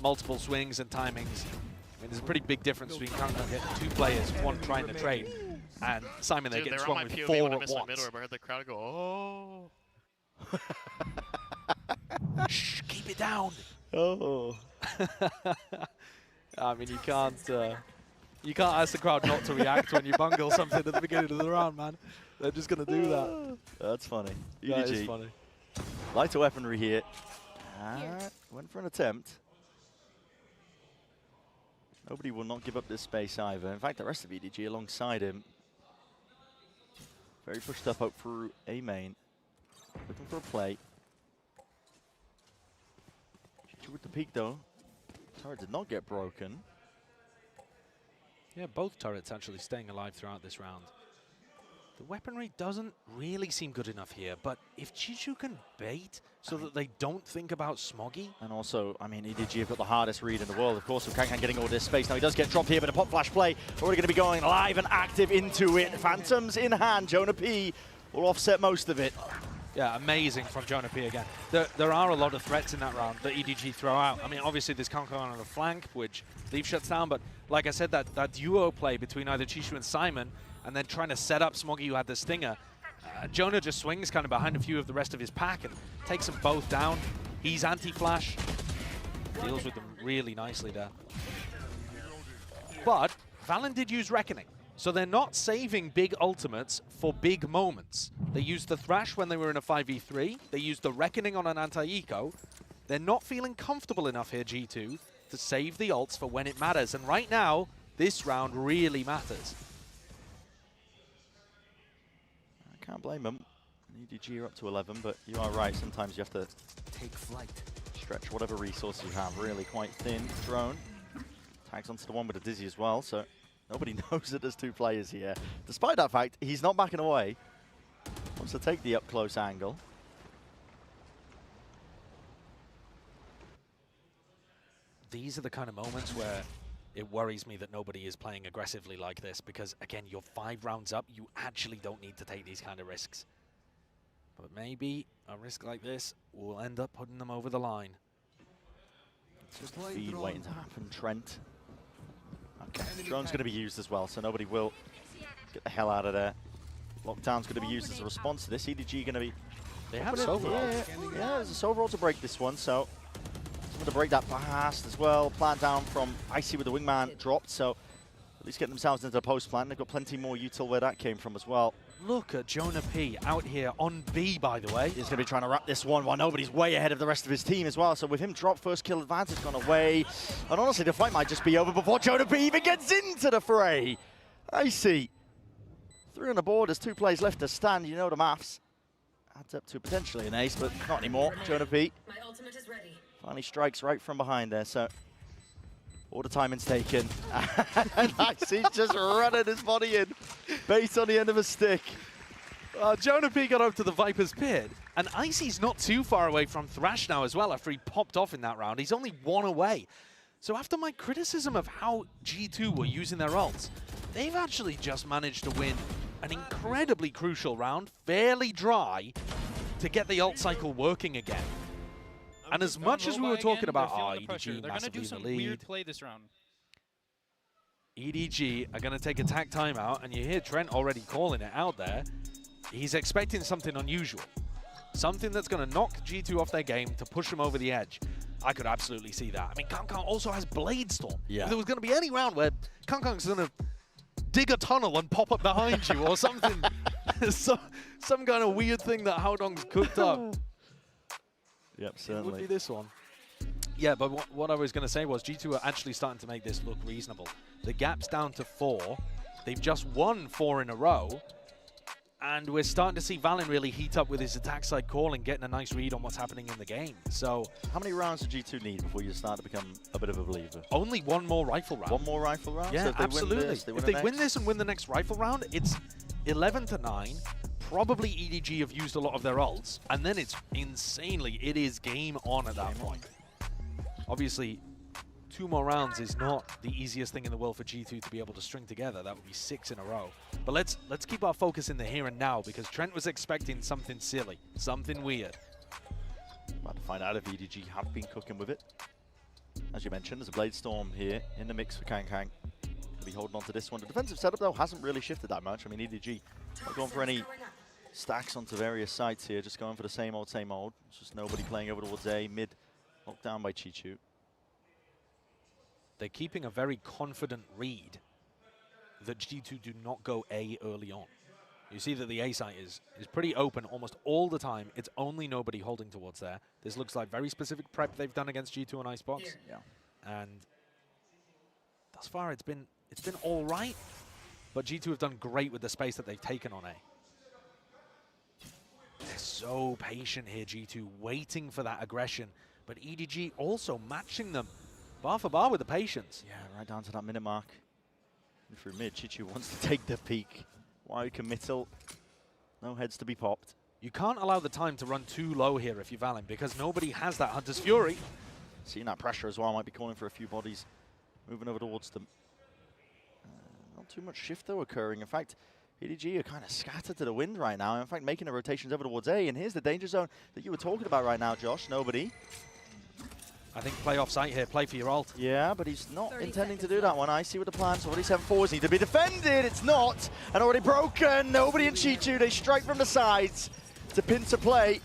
multiple swings and timings. I mean, there's a pretty big difference between getting 2 players, one trying to trade, and Simon there getting swung with 4 at once. I heard the crowd go, oh. Shh, keep it down. Oh. I mean, you can't ask the crowd not to react when you bungle something at the beginning of the round, man. They're just going to do that. That's funny. That EDG. is funny. Lighter weaponry here. Went for an attempt. Nobody will not give up this space either. In fact, the rest of EDG alongside him. Very pushed up through A main. Looking for a play. With the peak though. Turret did not get broken. Yeah, both turrets actually staying alive throughout this round. The weaponry doesn't really seem good enough here, but if Chichu can bait so that they don't think about Smoggy. And also, I mean, EDG have got the hardest read in the world, of course, with Kang getting all this space. Now he does get dropped here, but a pop flash play. Already going to be going live and active into it. Phantoms in hand. Jonah P will offset most of it. Yeah, amazing from Jonah P again. There are a lot of threats in that round that EDG throw out. I mean, obviously there's Kang on the flank, which Leaf shuts down, but like I said, that duo play between either Chichu and Simon, and then trying to set up Smoggy, who had the stinger. Jonah just swings kind of behind a few of the rest of his pack and takes them both down. He's anti-flash, deals with them really nicely there. But Valen did use Reckoning, so they're not saving big ultimates for big moments. They used the Thrash when they were in a 5v3. They used the Reckoning on an anti-eco. They're not feeling comfortable enough here, G2, to save the ults for when it matters. And right now, this round really matters. Can't blame them. EDG are up to 11, but you are right. Sometimes you have to take flight. Stretch whatever resources you have. Really quite thin. Drone tags onto the one with a Dizzy as well, so nobody knows that there's 2 players here. Despite that fact, he's not backing away. Wants to take the up-close angle. These are the kind of moments where it worries me that nobody is playing aggressively like this, because again, you're 5 rounds up, you actually don't need to take these kind of risks. But maybe a risk like this will end up putting them over the line. Just a feed waiting to happen, Trent. Okay, drone's going to be used as well, so nobody will get the hell out of there. Lockdown's going to be used as a response to this. EDG going to be... They have Sovereign. Yeah, there's a Sovereign to break this one, so... to break that fast as well. Plant down from Icy with the wingman dropped, so at least getting themselves into the post plant. They've got plenty more util where that came from as well. Look at Jonah P out here on B, by the way. He's going to be trying to wrap this one while nobody's way ahead of the rest of his team as well. So with him drop, first kill advantage gone away. And honestly, the fight might just be over before Jonah P even gets into the fray. Icy. 3 on the board, there's 2 plays left to stand. You know the maths. Adds up to potentially an ace, but not anymore. Jonah P. My ultimate is ready. Finally strikes right from behind there, so all the timing's taken. And Icy's just running his body in. Bait on the end of a stick. Jonah P got up to the Viper's Pit, and Icy's not too far away from Thrash now as well after he popped off in that round. He's only 1 away. So after my criticism of how G2 were using their ults, they've actually just managed to win an incredibly crucial round, fairly dry, to get the ult cycle working again. And as much as we were talking about, EDG massively in the lead, weird play this round. EDG are going to take attack timeout, and you hear Trent already calling it out there. He's expecting something unusual. Something that's going to knock G2 off their game to push them over the edge. I could absolutely see that. I mean, Kangkang also has Blade Storm. Yeah. If there was going to be any round where Kangkang's going to dig a tunnel and pop up behind you or something, some kind of weird thing that Haodong's cooked up. Yep, It certainly. would be this one. Yeah, but what I was going to say was G2 are actually starting to make this look reasonable. The gap's down to 4. They've just won 4 in a row. And we're starting to see Valen really heat up with his attack side call and getting a nice read on what's happening in the game. So, how many rounds do G2 need before you start to become a bit of a believer? Only one more rifle round. One more rifle round? Yeah, so if they absolutely. Win this, if they win this and win the next rifle round, it's 11-9. Probably EDG have used a lot of their ults, and then it's insanely, it is game on at that point. Obviously, 2 more rounds is not the easiest thing in the world for G2 to be able to string together. That would be 6 in a row. But let's keep our focus in the here and now, because Trent was expecting something silly, something weird. About to find out if EDG have been cooking with it. As you mentioned, there's a Blade Storm here in the mix for Kangkang. Could be holding on to this one. The defensive setup, though, hasn't really shifted that much. I mean, EDG not going for any stacks onto various sites here, just going for the same old, same old. It's just nobody playing over towards A, mid, locked down by Chichu. They're keeping a very confident read that G2 do not go A early on. You see that the A site is pretty open almost all the time. It's only nobody holding towards there. This looks like very specific prep they've done against G2 and Icebox. Yeah. And thus far it's been all right, but G2 have done great with the space that they've taken on A. They're so patient here, G2, waiting for that aggression, but EDG also matching them bar for bar with the patience. Yeah, right down to that minute mark. And through mid, Chichu wants to take the peak. Wide committal, no heads to be popped. You can't allow the time to run too low here if you're Valen, because nobody has that Hunter's Fury. Seeing that pressure as well, might be calling for a few bodies moving over towards them. Not too much shift though occurring. In fact, EDG are kind of scattered to the wind right now. In fact, making the rotations over towards A. And here's the danger zone that you were talking about right now, Josh. Nobody. I think play off site here, play for your ult. Yeah, but he's not intending to do that one. I see what the plans. Already 7 forwards need to be defended. It's not. And already broken. Nobody in Chichu. They strike from the sides to pin to play.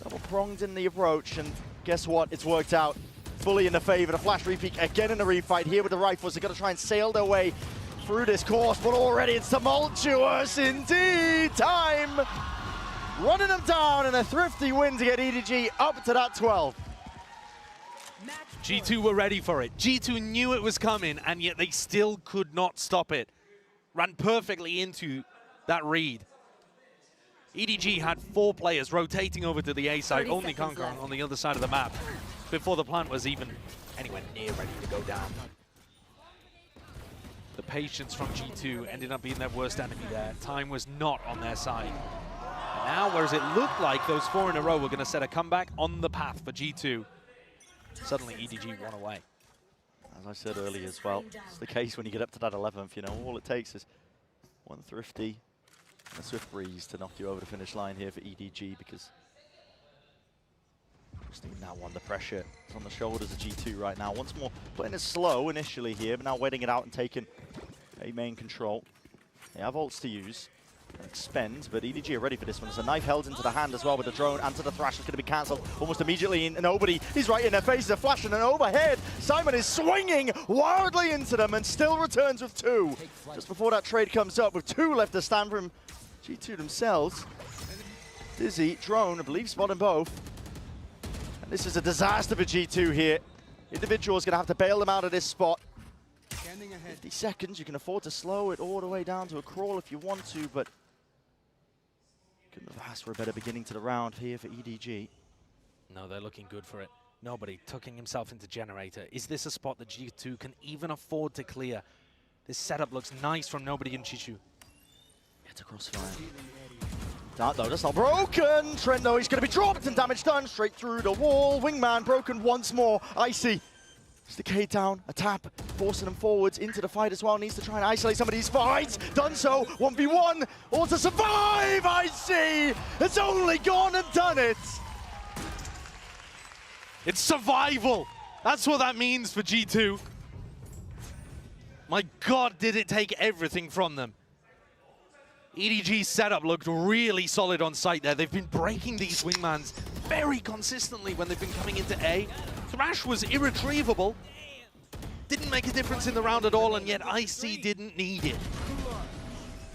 Double pronged in the approach. And guess what? It's worked out fully in the favor. The flash repeat again in the refight here with the rifles. They're going to try and sail their way through this course, but already it's tumultuous indeed. Time running them down, and a thrifty win to get EDG up to that 12. G2 were ready for it. G2 knew it was coming, and yet they still could not stop it. Ran perfectly into that read. EDG had 4 players rotating over to the A side, only Kangkang on the other side of the map, before the plant was even anywhere near ready to go down. The patience from G2 ended up being their worst enemy there. Time was not on their side. And now, whereas it looked like those 4 in a row were going to set a comeback on the path for G2, suddenly EDG won away. As I said earlier as well, it's the case when you get up to that 11th, you know, all it takes is one thrifty and a swift breeze to knock you over the finish line here for EDG, because just now under pressure. It's on the shoulders of G2 right now. Once more, playing it slow initially here, but now waiting it out and taking a main control. They have ults to use and expend, but EDG are ready for this one. There's a knife held into the hand as well with the drone, and to the Thrash is going to be cancelled almost immediately. And nobody, he's right in their faces, a flash and an overhead. Simon is swinging wildly into them and still returns with 2. Just before that trade comes up, with 2 left to stand from G2 themselves. Dizzy, drone, I believe, spotting both. And this is a disaster for G2 here. Individual is going to have to bail them out of this spot. 50 seconds, you can afford to slow it all the way down to a crawl if you want to, but couldn't have asked for a better beginning to the round here for EDG. No, they're looking good for it. Nobody tucking himself into Generator. Is this a spot that G2 can even afford to clear? This setup looks nice from Nobody in Chichu. It's a crossfire. Dart though, that's not broken. Trent though, he's going to be dropped and damage done straight through the wall. Wingman broken once more. Icy. Decay down, a tap, forcing them forwards into the fight as well. Needs to try and isolate some of these fights. Done so, 1v1, all to survive, Icy! It's only gone and done it! It's survival! That's what that means for G2. My God, did it take everything from them. EDG's setup looked really solid on site there. They've been breaking these wingmans very consistently when they've been coming into A. Thrash was irretrievable. Didn't make a difference in the round at all, and yet IC didn't need it.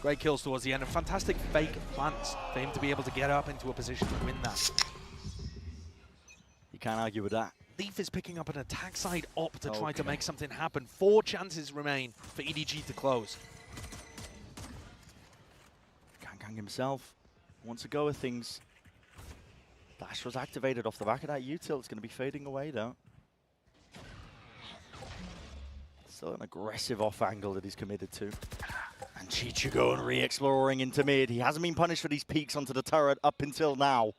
Great kills towards the end, and fantastic fake plants for him to be able to get up into a position to win that. You can't argue with that. Leaf is picking up an attack side op to try to make something happen. 4 chances remain for EDG to close. Kang himself wants to go with things. Dash was activated off the back of that util. It's going to be fading away though. Still an aggressive off angle that he's committed to. And Chichu going re-exploring into mid. He hasn't been punished for these peeks onto the turret up until now.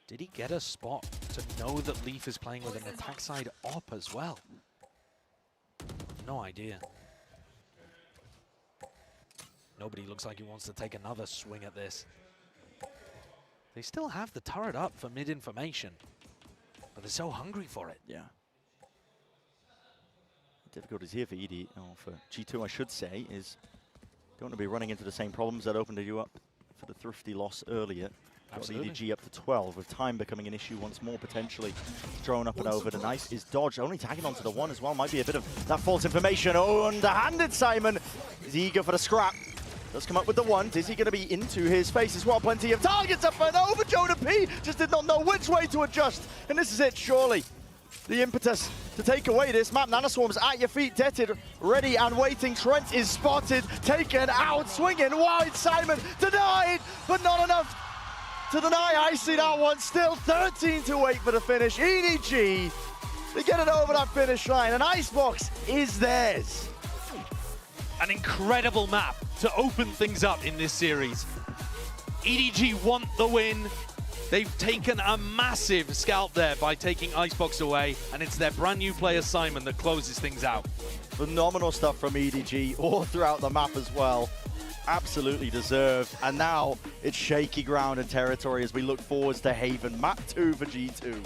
Did he get a spot to know that Leaf is playing with an attack side op as well? No idea. Nobody looks like he wants to take another swing at this. They still have the turret up for mid information, but they're so hungry for it. Yeah. Difficulties here for ED, or for G2 I should say, is don't want to be running into the same problems that opened you up for the thrifty loss earlier. Absolutely. EDG up to 12, with time becoming an issue once more potentially. Thrown up and over. The nice is dodged, only tagging onto the one as well. Might be a bit of that false information. Oh, underhanded Simon. Is eager for the scrap. Does come up with the one. Is he going to be into his face as well? Plenty of targets up and over. Jonah P just did not know which way to adjust. And this is it, surely. The impetus to take away this map. Nanoswarm's at your feet, Detted, ready and waiting. Trent is spotted, taken out, swinging wide. Simon denied, but not enough to deny Icy that one. Still 13-8 for the finish. EDG, they get it over that finish line, and Icebox is theirs. An incredible map to open things up in this series. EDG want the win. They've taken a massive scalp there by taking Icebox away, and it's their brand new player Simon that closes things out. Phenomenal stuff from EDG all throughout the map as well. Absolutely deserved. And now it's shaky ground and territory as we look forwards to Haven. Map 2 for G2.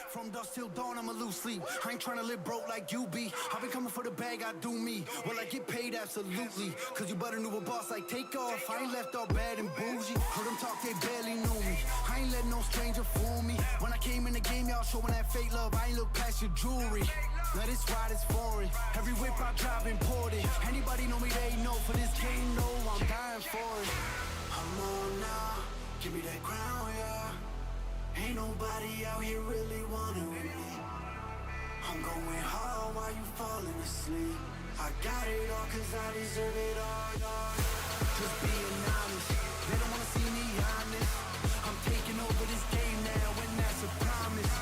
From dusk till dawn, I'm a loose sleep. I ain't trying to live broke like you be. I've been coming for the bag, I do me. Will I get paid? Absolutely. Cause you better knew a boss like take off. I ain't left all bad and bougie. Heard them talk, they barely know me. I ain't let no stranger fool me. When I came in the game, y'all showing that fake love. I ain't look past your jewelry. Now this ride is foreign. Every whip I drive imported. Anybody know me, they know. For this game, no, I'm dying for it. I'm on now. Give me that crown, yeah. Ain't nobody out here really wanting with me. I'm going hard while you falling asleep. I got it all cause I deserve it all, y'all. Just being honest, they don't wanna see me honest. I'm taking over this game now and that's a promise.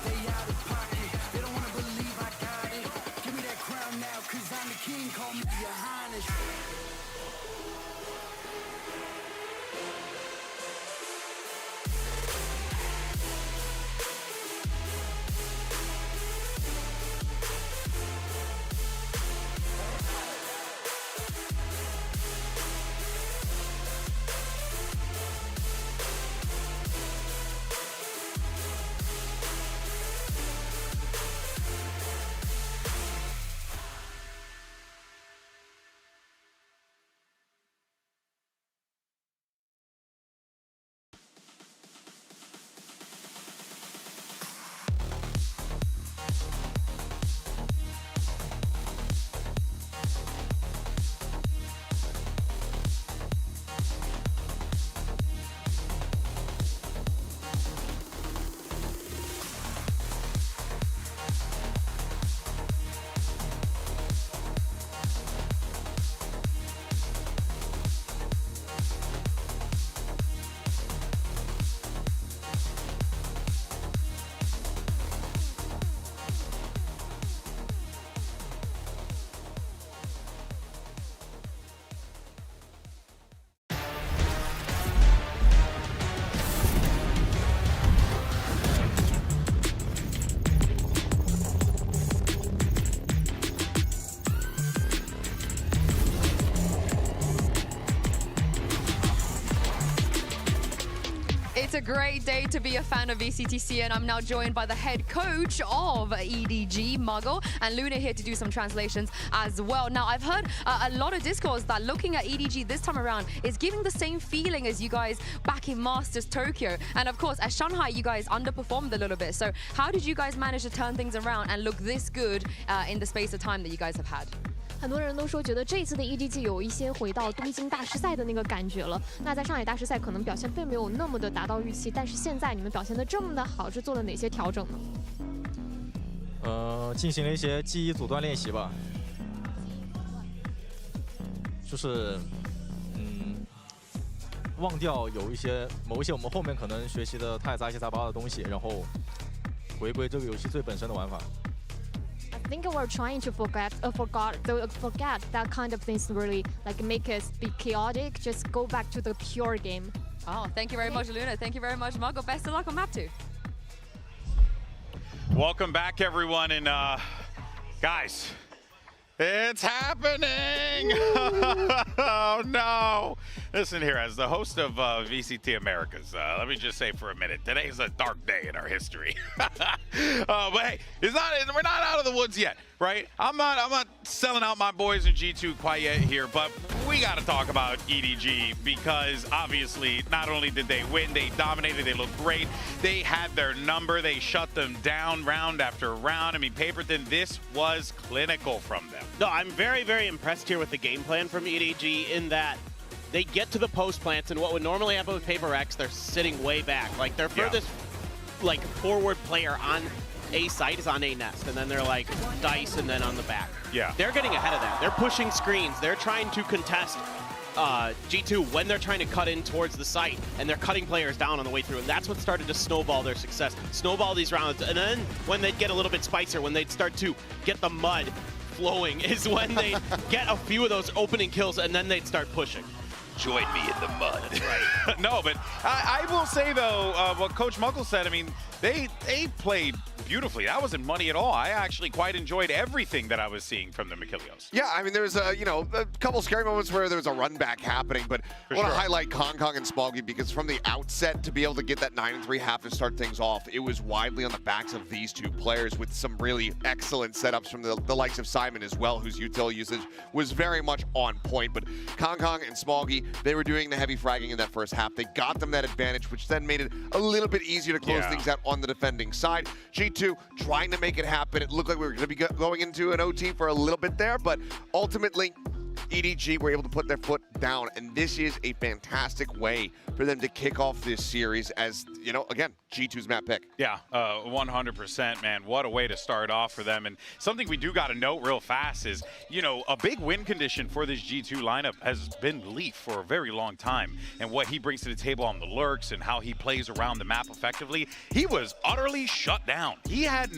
Stay out of pocket, they don't wanna believe I got it. Give me that crown now cause I'm the king, call me your highness. It's a great day to be a fan of VCTC, and I'm now joined by the head coach of EDG, Muggle, and Luna here to do some translations as well. Now, I've heard a lot of discourse that looking at EDG this time around is giving the same feeling as you guys back in Masters Tokyo. And of course, at Shanghai, you guys underperformed a little bit. So how did you guys manage to turn things around and look this good in the space of time that you guys have had? 很多人都说觉得这一次的 EDG 有一些回到东京大师赛的那个感觉了。那在上海大师赛可能表现并没有那么的达到预期，但是现在你们表现得这么的好，是做了哪些调整呢？进行了一些记忆阻断练习吧，就是忘掉有某一些我们后面可能学习的太杂七杂八的东西，然后回归这个游戏最本身的玩法。 I think we're trying to forget that kind of things really like make us be chaotic. Just go back to the pure game. Oh, thank you very much, Luna. Thank you very much, Muggle. Best of luck on map 2. Welcome back, everyone, and guys, it's happening! Oh no! Listen here, as the host of VCT Americas, let me just say for a minute, today is a dark day in our history. But hey, we're not out of the woods yet, right? I'm not selling out my boys in G2 quite yet here, but we got to talk about EDG because obviously not only did they win, they dominated, they looked great, they had their number, they shut them down round after round. I mean, Paperton, this was clinical from them. No, I'm very, very impressed here with the game plan from EDG in that they get to the post plants, and what would normally happen with Paper X, they're sitting way back. Like, their furthest like forward player on A site is on A nest, and then they're like dice and then on the back. Yeah. They're getting ahead of that. They're pushing screens. They're trying to contest G2 when they're trying to cut in towards the site, and they're cutting players down on the way through, and that's what started to snowball their success. Snowball these rounds, and then when they'd get a little bit spicier, when they'd start to get the mud flowing, is when they get a few of those opening kills, and then they'd start pushing. Join me in the mud. Right. No, but I will say, though, what Coach Muckle said, I mean, they played beautifully. That wasn't money at all. I actually quite enjoyed everything that I was seeing from the Machilios. Yeah, I mean, there was a couple scary moments where there was a run back happening, but I want to highlight Kong and Smoggy because from the outset to be able to get that 9-3 half to start things off, it was widely on the backs of these two players with some really excellent setups from the likes of Simon as well, whose util usage was very much on point. But Kong and Smoggy, they were doing the heavy fragging in that first half. They got them that advantage, which then made it a little bit easier to close things out on the defending side. G2 trying to make it happen. It looked like we were going to be going into an OT for a little bit there, but ultimately EDG were able to put their foot down, and this is a fantastic way for them to kick off this series as, you know, again, G2's map pick. Yeah, 100%, man. What a way to start off for them. And something we do got to note real fast is, you know, a big win condition for this G2 lineup has been Leaf for a very long time. And what he brings to the table on the lurks and how he plays around the map effectively, he was utterly shut down. He had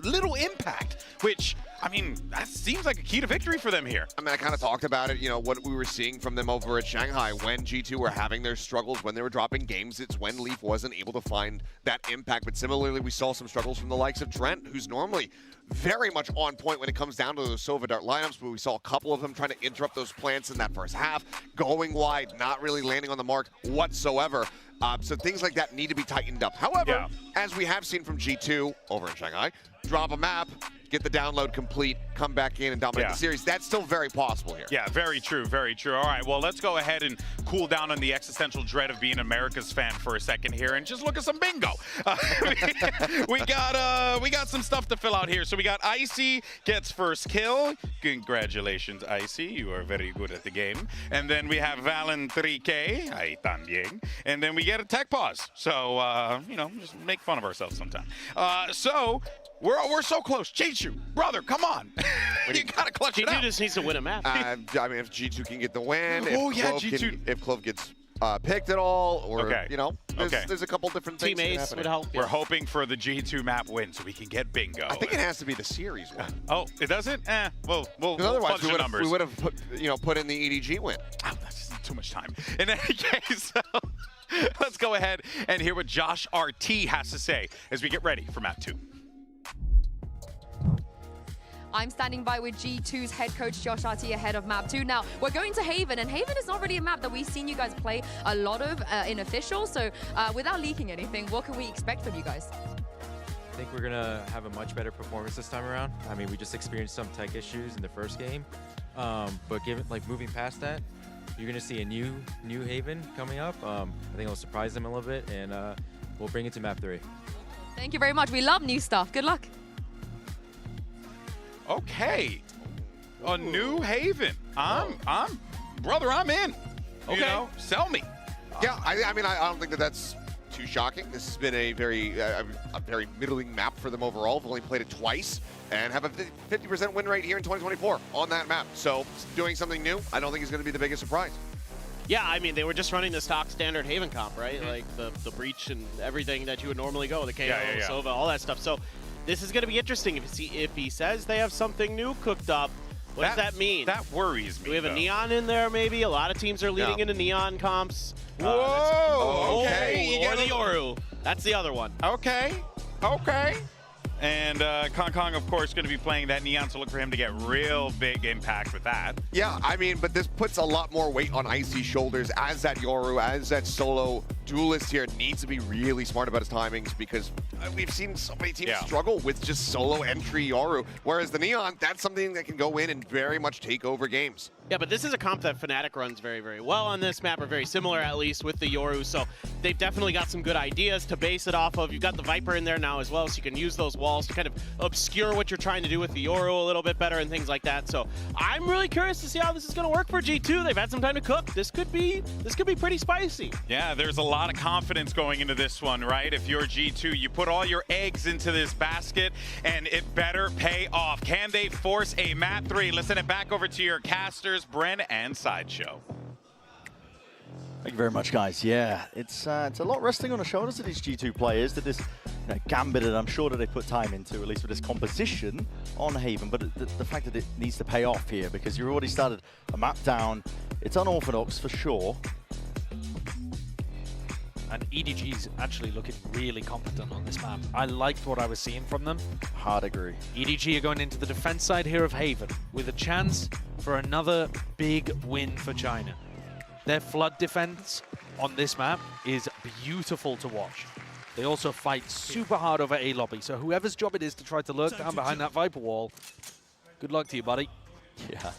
little impact, which, I mean, that seems like a key to victory for them here. I mean, I kind of talked about it, you know, what we were seeing from them over at Shanghai when G2 were having their struggles, when they were dropping games. It's when Leaf wasn't able to find that impact. But similarly, we saw some struggles from the likes of Trent, who's normally very much on point when it comes down to those Sova Dart lineups, but we saw a couple of them trying to interrupt those plants in that first half, going wide, not really landing on the mark whatsoever. So things like that need to be tightened up. However, as we have seen from G2 over in Shanghai, drop a map, get the download complete, come back in and dominate the series. That's still very possible here. Yeah, very true, very true. All right, well, let's go ahead and cool down on the existential dread of being America's fan for a second here and just look at some bingo. We got some stuff to fill out here. So we got Icy gets first kill. Congratulations, Icy. You are very good at the game. And then we have Valen 3K. Ay, también. And then we get a tech pause. So, you know, just make fun of ourselves sometime. So we're so close. G2, brother, come on. You gotta clutch it out. G2 just needs to win a map. I mean, if G2 can get the win, if Clove gets picked at all, or, you know, there's a couple different things. Team Ace would help. We're hoping for the G2 map win so we can get bingo. I think it has to be the series one. Oh, it doesn't? We'll otherwise fudge the numbers. we would have put in the EDG win. Oh, that's just too much time. In any case, let's go ahead and hear what Josh RT has to say as we get ready for map 2. I'm standing by with G2's head coach Josh Artie ahead of map 2. Now, we're going to Haven, and Haven is not really a map that we've seen you guys play a lot of in official. So without leaking anything, what can we expect from you guys? I think we're gonna have a much better performance this time around. I mean, we just experienced some tech issues in the first game, but given moving past that, you're gonna see a new Haven coming up. I think it'll surprise them a little bit, and we'll bring it to map 3. Thank you very much. We love new stuff. Good luck. Okay, a new Haven. Brother, I'm in. Okay. You know, sell me. Yeah, I mean, I don't think that's too shocking. This has been a very middling map for them overall. They've only played it twice and have a 50% win rate here in 2024 on that map. So doing something new, I don't think is going to be the biggest surprise. Yeah, I mean, they were just running the stock standard Haven comp, right? Like the breach and everything that you would normally go, the KO, Sova, all that stuff. So this is going to be interesting. If he says they have something new cooked up, what does that mean? That worries me. Do we have a Neon in there, maybe? A lot of teams are leading into Neon comps. Whoa! Okay. Or the Yoru. That's the other one. Okay. And Kong, of course, going to be playing that Neon, so look for him to get real big impact with that. Yeah, I mean, but this puts a lot more weight on Icy's shoulders as that Yoru, as that solo duelist here needs to be really smart about his timings, because we've seen so many teams struggle with just solo entry Yoru, whereas the Neon, that's something that can go in and very much take over games. Yeah, but this is a comp that Fnatic runs very, very well on this map, or very similar at least with the Yoru, so they've definitely got some good ideas to base it off of. You've got the Viper in there now as well, so you can use those walls to kind of obscure what you're trying to do with the Yoru a little bit better and things like that. So I'm really curious to see how this is going to work for G2. They've had some time to cook. This could be pretty spicy. Yeah, there's a lot of confidence going into this one, right? If you're G2, you put all your eggs into this basket, and it better pay off. Can they force a map 3? Let's send it back over to your casters, Bren and Sideshow. Thank you very much, guys. Yeah, it's a lot resting on the shoulders of these G2 players that this Gambit, and I'm sure that they put time into, at least with this composition on Haven, but the fact that it needs to pay off here, because you've already started a map down. It's unorthodox for sure. And EDG's actually looking really competent on this map. I liked what I was seeing from them. Hard agree. EDG are going into the defense side here of Haven with a chance for another big win for China. Their flood defense on this map is beautiful to watch. They also fight super hard over A lobby, so whoever's job it is to try to lurk down behind that Viper wall, good luck to you, buddy. Yeah.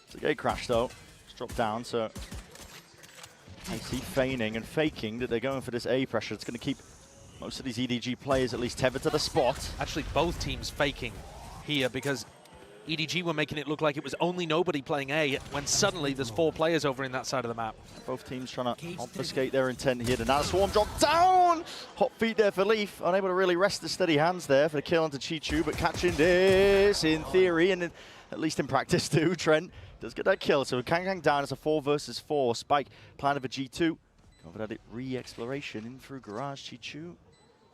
It's a gate crash, though. Just dropped down, so I see feigning and faking that they're going for this A pressure. It's going to keep most of these EDG players at least tethered to the spot. Actually, both teams faking here because EDG were making it look like it was only nobody playing A when suddenly there's 4 players over in that side of the map. Both teams trying to obfuscate their intent here. The Nana Swarm dropped down! Hot feet there for Leaf. Unable to really rest the steady hands there for the kill onto Chichu, but catching this in theory and at least in practice too. Trent does get that kill. So Kang down. It's a 4 versus 4. Spike planted for G2. Going for that re-exploration in through Garage. Chichu,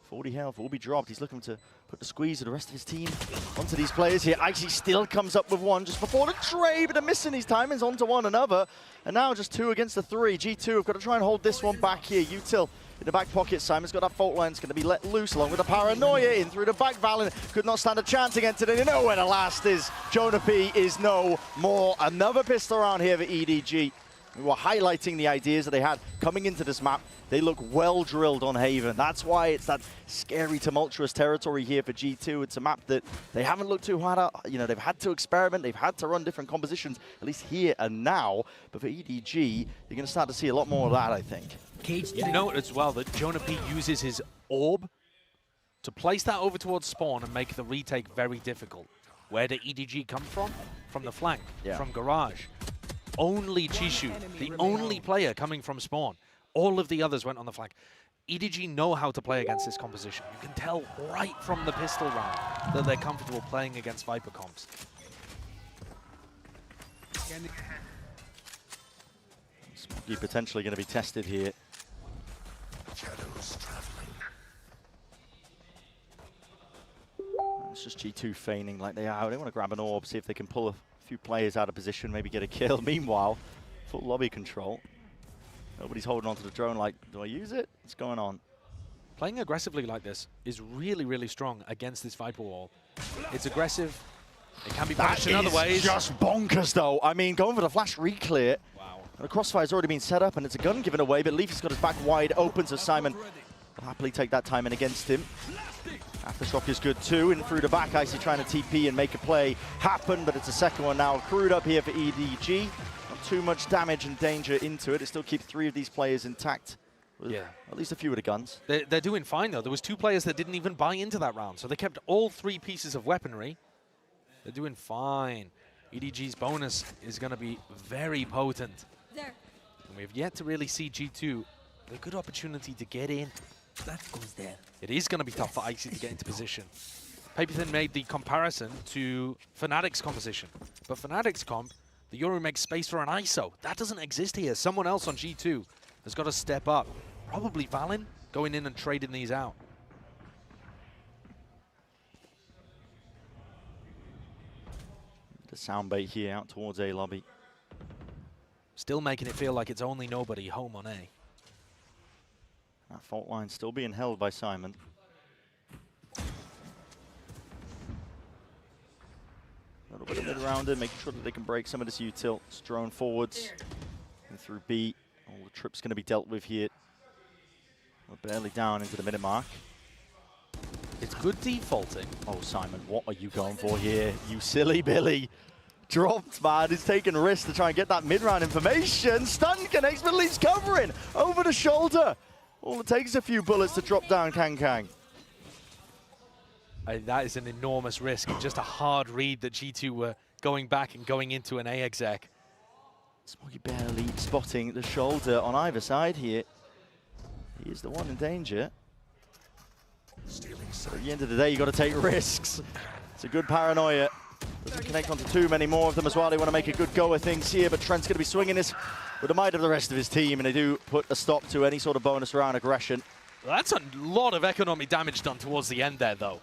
40 health will be dropped. He's looking to put the squeeze of the rest of his team onto these players here. Icy still comes up with 1 just before the trade, but they're missing these timings onto one another. And now just 2 against the 3. G2 have got to try and hold this one back here. Util in the back pocket. Simon's got that fault line. It's going to be let loose along with the paranoia in through the back. Valen could not stand a chance against it. And you know where the last is. Jonah P is no more. Another pistol round here for EDG. We were highlighting the ideas that they had coming into this map. They look well drilled on Haven. That's why it's that scary, tumultuous territory here for G2. It's a map that they haven't looked too hard at. You know, they've had to experiment. They've had to run different compositions, at least here and now. But for EDG, you're going to start to see a lot more of that, I think. You know as well that Jonah P uses his orb to place that over towards spawn and make the retake very difficult. Where did EDG come from? From the flank, from Garage. Only Chishu, the only player coming from spawn. All of the others went on the flank. EDG know how to play against this composition. You can tell right from the pistol round that they're comfortable playing against Viper comps. Smoggy potentially going to be tested here. It's just G2 feigning like they are. They want to grab an orb, see if they can pull a few players out of position, maybe get a kill. Meanwhile, full lobby control. Nobody's holding onto the drone like, do I use it? What's going on? Playing aggressively like this is really, really strong against this Viper wall. It's aggressive, It can be punished in other ways. Just bonkers, though. I mean, going for the flash reclear. Wow. And the crossfire's already been set up, and it's a gun given away, but Leaf's got his back wide open, so Simon will happily take that time in against him. Aftershock is good too, in through the back. Icy trying to TP and make a play happen, but it's a second one now accrued up here for EDG. Not too much damage and danger into it. It still keeps 3 of these players intact. With at least a few of the guns. They're doing fine, though. There was 2 players that didn't even buy into that round, so they kept all 3 pieces of weaponry. They're doing fine. EDG's bonus is going to be very potent. And we've yet to really see G2 a good opportunity to get in. That goes there. It is going to be tough for Icy to get into position. Paperthin made the comparison to Fnatic's composition. But Fnatic's comp, the Yoru makes space for an ISO. That doesn't exist here. Someone else on G2 has got to step up. Probably Valen going in and trading these out. The sound bait here out towards A lobby. Still making it feel like it's only nobody home on A. That fault line still being held by Simon. A little bit of mid-rounder, making sure that they can break some of this util. It's drone forwards and through B. All the trips going to be dealt with here. We're barely down into the minute mark. It's good defaulting. Oh, Simon, what are you going for here? You silly Billy. Dropped, man. He's taking risks to try and get that mid-round information. Stun connects, but Leaf's covering over the shoulder. All it takes is a few bullets to drop down Kang. That is an enormous risk. Just a hard read that G2 were going back and going into an A exec. Smoggy barely spotting the shoulder on either side here. He is the one in danger. So at the end of the day, you got to take risks. It's a good paranoia. Doesn't connect onto too many more of them as well. They want to make a good go of things here, but Trent's going to be swinging this with the might of the rest of his team, and they do put a stop to any sort of bonus round aggression. Well, that's a lot of economic damage done towards the end there, though.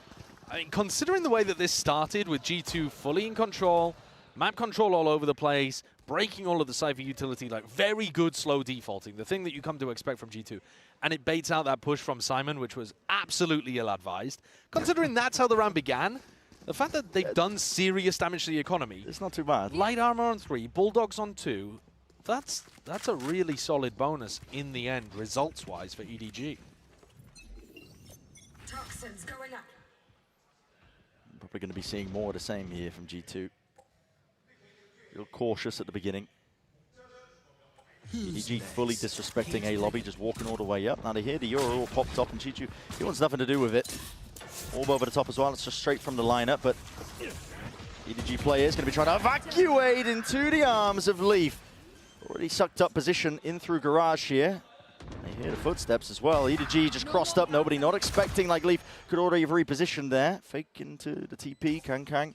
I mean, considering the way that this started with G2 fully in control, map control all over the place, breaking all of the Cypher utility, like very good slow defaulting, the thing that you come to expect from G2. And it baits out that push from Simon, which was absolutely ill-advised. Considering that's how the round began, the fact that they've done serious damage to the economy. It's not too bad. Light armor on 3, Bulldogs on 2. That's a really solid bonus in the end, results-wise, for EDG. Toxins going up. Probably going to be seeing more of the same here from G2. Real cautious at the beginning. EDG fully disrespecting A lobby, just walking all the way up. Now they hear the Euro all popped up, and G2, he wants nothing to do with it. Orb over the top as well. It's just straight from the lineup, but EDG players going to be trying to evacuate into the arms of Leaf. Already sucked up position in through garage here. They hear the footsteps as well. EDG just crossed up, nobody not expecting, like Leaf could already have repositioned there. Fake into the TP, Kang. Not going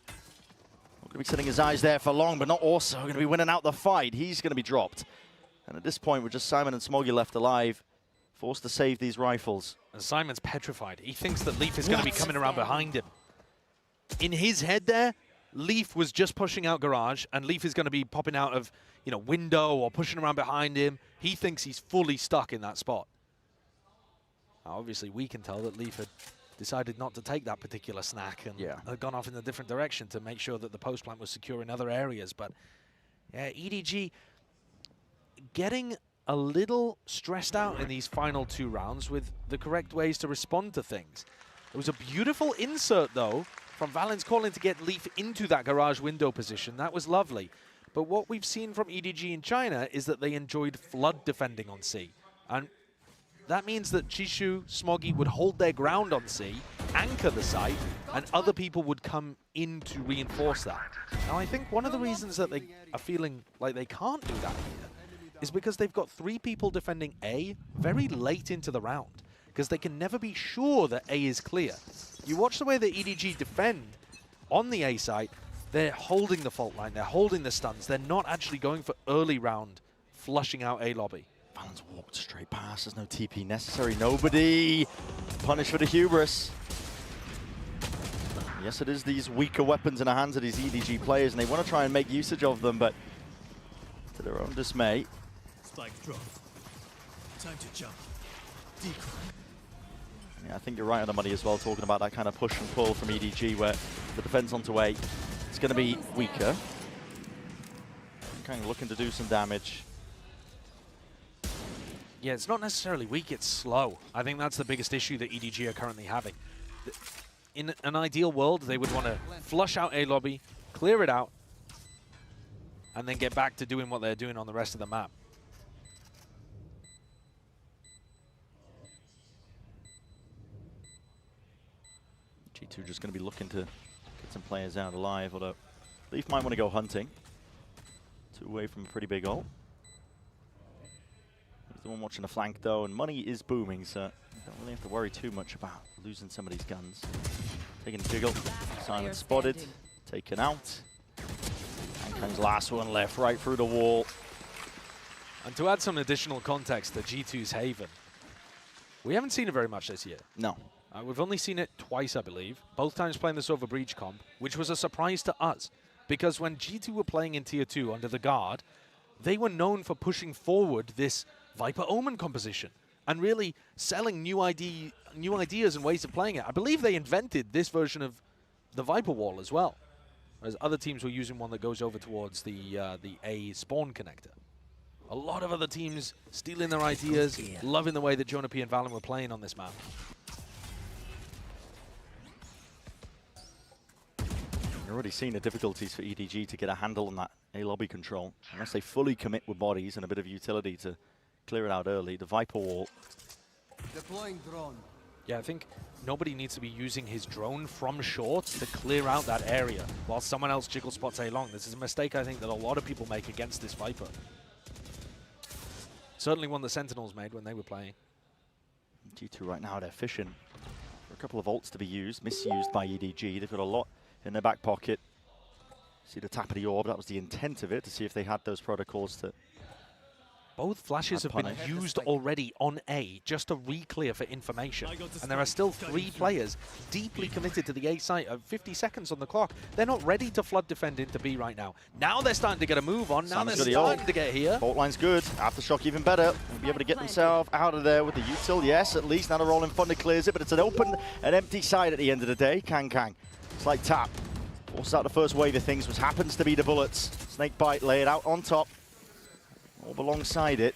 to be setting his eyes there for long, but not also going to be winning out the fight. He's going to be dropped. And at this point, with just Simon and Smoggy left alive, forced to save these rifles. And Simon's petrified. He thinks that Leaf is going to be coming around behind him. In his head there, Leaf was just pushing out garage, and Leaf is going to be popping out of, you know, window or pushing around behind him. He thinks he's fully stuck in that spot. Now, obviously, we can tell that Leaf had decided not to take that particular snack and had gone off in a different direction to make sure that the post plant was secure in other areas. But yeah, EDG getting a little stressed out in these final 2 rounds with the correct ways to respond to things. There was a beautiful insert, though, from Valen's calling to get Leaf into that garage window position. That was lovely. But what we've seen from EDG in China is that they enjoyed flood defending on C. And that means that Chishu, Smoggy would hold their ground on C, anchor the site, and other people would come in to reinforce that. Now, I think one of the reasons that they are feeling like they can't do that here is because they've got 3 people defending A very late into the round, because they can never be sure that A is clear. You watch the way that EDG defend on the A site, they're holding the fault line, they're holding the stuns, they're not actually going for early round flushing out A lobby. Valen's walked straight past, there's no TP necessary, nobody punished for the hubris. Yes, it is these weaker weapons in the hands of these EDG players, and they want to try and make usage of them, but to their own dismay. Spike drop. Time to jump. Decline. Yeah, I think you're right on the money as well, talking about that kind of push and pull from EDG, where the defense onto A, it's going to be weaker. Kind of looking to do some damage. Yeah, it's not necessarily weak, it's slow. I think that's the biggest issue that EDG are currently having. In an ideal world, they would want to flush out A lobby, clear it out, and then get back to doing what they're doing on the rest of the map. G2 just going to be looking to get some players out alive, although Leaf might want to go hunting. 2 away from a pretty big ult. He's the one watching the flank though, and money is booming, so don't really have to worry too much about losing some of these guns. Taking a jiggle, Simon spotted, taken out. Kang's last one left, right through the wall. And to add some additional context to G2's Haven, we haven't seen it very much this year. No. We've only seen it twice, I believe, both times playing this over Breach Comp, which was a surprise to us. Because when G2 were playing in Tier 2 under the Guard, they were known for pushing forward this Viper Omen composition and really selling new ideas and ways of playing it. I believe they invented this version of the Viper Wall as well, whereas other teams were using one that goes over towards the A spawn connector. A lot of other teams stealing their ideas, loving the way that Jonah P and Valen were playing on this map. You're already seeing the difficulties for EDG to get a handle on that A lobby control. Unless they fully commit with bodies and a bit of utility to clear it out early. The Viper Wall. Deploying drone. Yeah, I think nobody needs to be using his drone from short to clear out that area while someone else jiggle spots A long. This is a mistake I think that a lot of people make against this Viper. Certainly one the Sentinels made when they were playing. G2 right now, they're fishing for a couple of ults to be used, misused by EDG. They've got a lot in their back pocket. See the tap of the orb, that was the intent of it, to see if they had those protocols to... Both flashes have been used already on A, just to re-clear for information. And there are still 3 players deeply committed to the A site of 50 seconds on the clock. They're not ready to flood defend into B right now. Now they're starting to get a move on, now they're starting to get here. Fault line's good, Aftershock even better. They'll be able to get themselves out of there with the util, yes, at least. Now the Rolling Thunder clears it, but it's an open and empty side at the end of the day. Kang. It's like tap. Forces out the first wave of things, which happens to be the bullets. Snakebite laid out on top. All alongside it.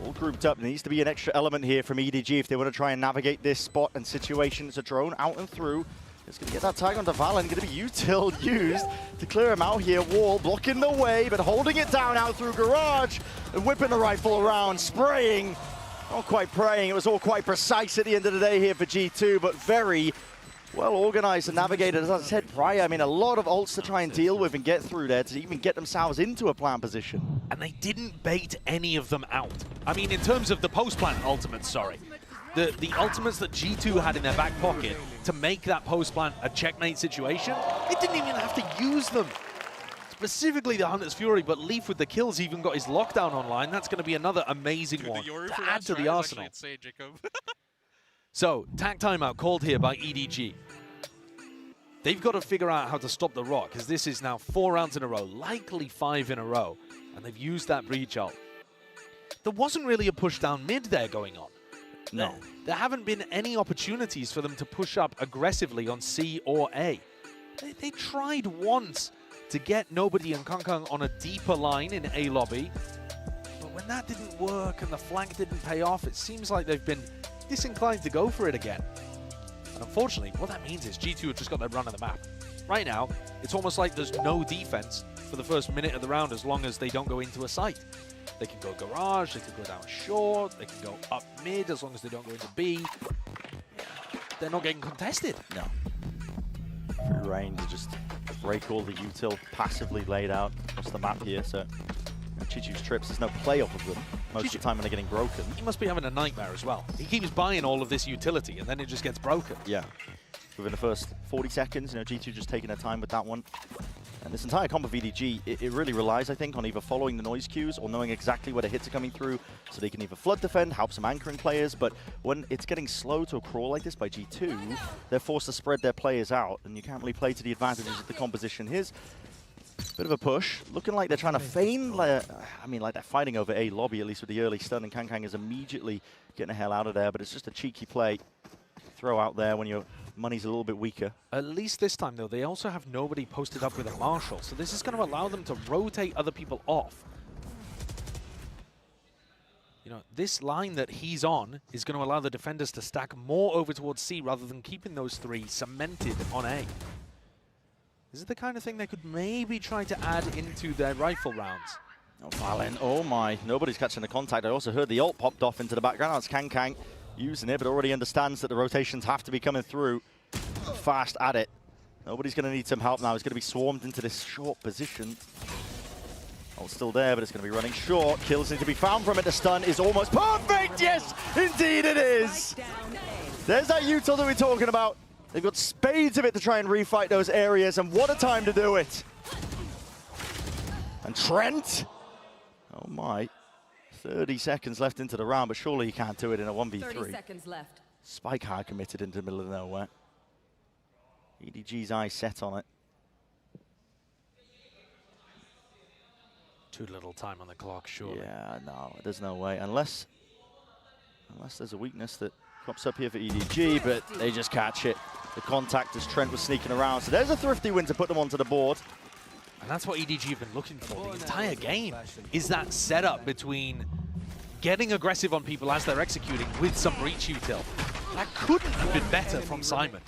All grouped up. There needs to be an extra element here from EDG if they want to try and navigate this spot and situation. It's a drone out and through. It's going to get that tag onto Valen. Going to be util used to clear him out here. Wall blocking the way, but holding it down out through Garage and whipping the rifle around, spraying. Not quite praying. It was all quite precise at the end of the day here for G2, but very well organized and navigated. As I said prior, I mean, a lot of ults to try and deal with and get through there to even get themselves into a plant position. And they didn't bait any of them out. I mean, in terms of the post-plant ultimates, sorry. The ultimates that G2 had in their back pocket to make that post-plant a checkmate situation, they didn't even have to use them. Specifically the Hunter's Fury, but Leaf with the kills even got his lockdown online. That's going to be another amazing one to add to the arsenal. Insane, Jacob. So, tack timeout called here by EDG. They've got to figure out how to stop the Rock, because this is now 4 rounds in a row, likely 5 in a row, and they've used that breach ult. There wasn't really a push down mid there going on. No. There haven't been any opportunities for them to push up aggressively on C or A. They tried once to get Nobody and Kang on a deeper line in A lobby, but when that didn't work and the flank didn't pay off, it seems like they've been disinclined to go for it again. And unfortunately, what that means is G2 have just got their run of the map. Right now, it's almost like there's no defense for the first minute of the round as long as they don't go into a site. They can go Garage, they can go down short, they can go up mid as long as they don't go into B. They're not getting contested. No. Free reign to just break all the util passively laid out across the map here, so Chichu's trips, there's no play off of them most of the time when they're getting broken. He must be having a nightmare as well. He keeps buying all of this utility and then it just gets broken. Yeah. Within the first 40 seconds, G2 just taking their time with that one. And this entire comp of EDG, it really relies, I think, on either following the noise cues or knowing exactly where the hits are coming through so they can either flood defend, help some anchoring players, but when it's getting slow to a crawl like this by G2, they're forced to spread their players out, and you can't really play to the advantages of the composition. Here's bit of a push, looking like they're trying to feign, like they're fighting over A lobby, at least with the early stun, and Kang is immediately getting the hell out of there, but it's just a cheeky play. Throw out there when you're money's a little bit weaker. At least this time, though, they also have nobody posted up with a Marshal, so this is going to allow them to rotate other people off. You know, this line that he's on is going to allow the defenders to stack more over towards C rather than keeping those three cemented on A. This is the kind of thing they could maybe try to add into their rifle rounds. Oh, Valen, oh my, nobody's catching the contact. I also heard the ult popped off into the background. It's Kang using it, but already understands that the rotations have to be coming through fast at it. Nobody's going to need some help now. He's going to be swarmed into this short position. Ult's still there, but it's going to be running short. Kills need to be found from it. The stun is almost perfect. Yes, indeed it is. There's that util that we're talking about. They've got spades of it to try and refight those areas, and what a time to do it. And Trent. Oh my. 30 seconds left into the round, but surely you can't do it in a 1v3. 30 seconds left. Spike hard committed into the middle of nowhere. EDG's eye set on it. Too little time on the clock, surely. Yeah, no, there's no way. Unless there's a weakness that crops up here for EDG, but they just catch it. The contact as Trent was sneaking around. So there's a thrifty win to put them onto the board. And that's what EDG have been looking for the entire game, is that setup between getting aggressive on people as they're executing with some breach util. That couldn't have been better from Simon.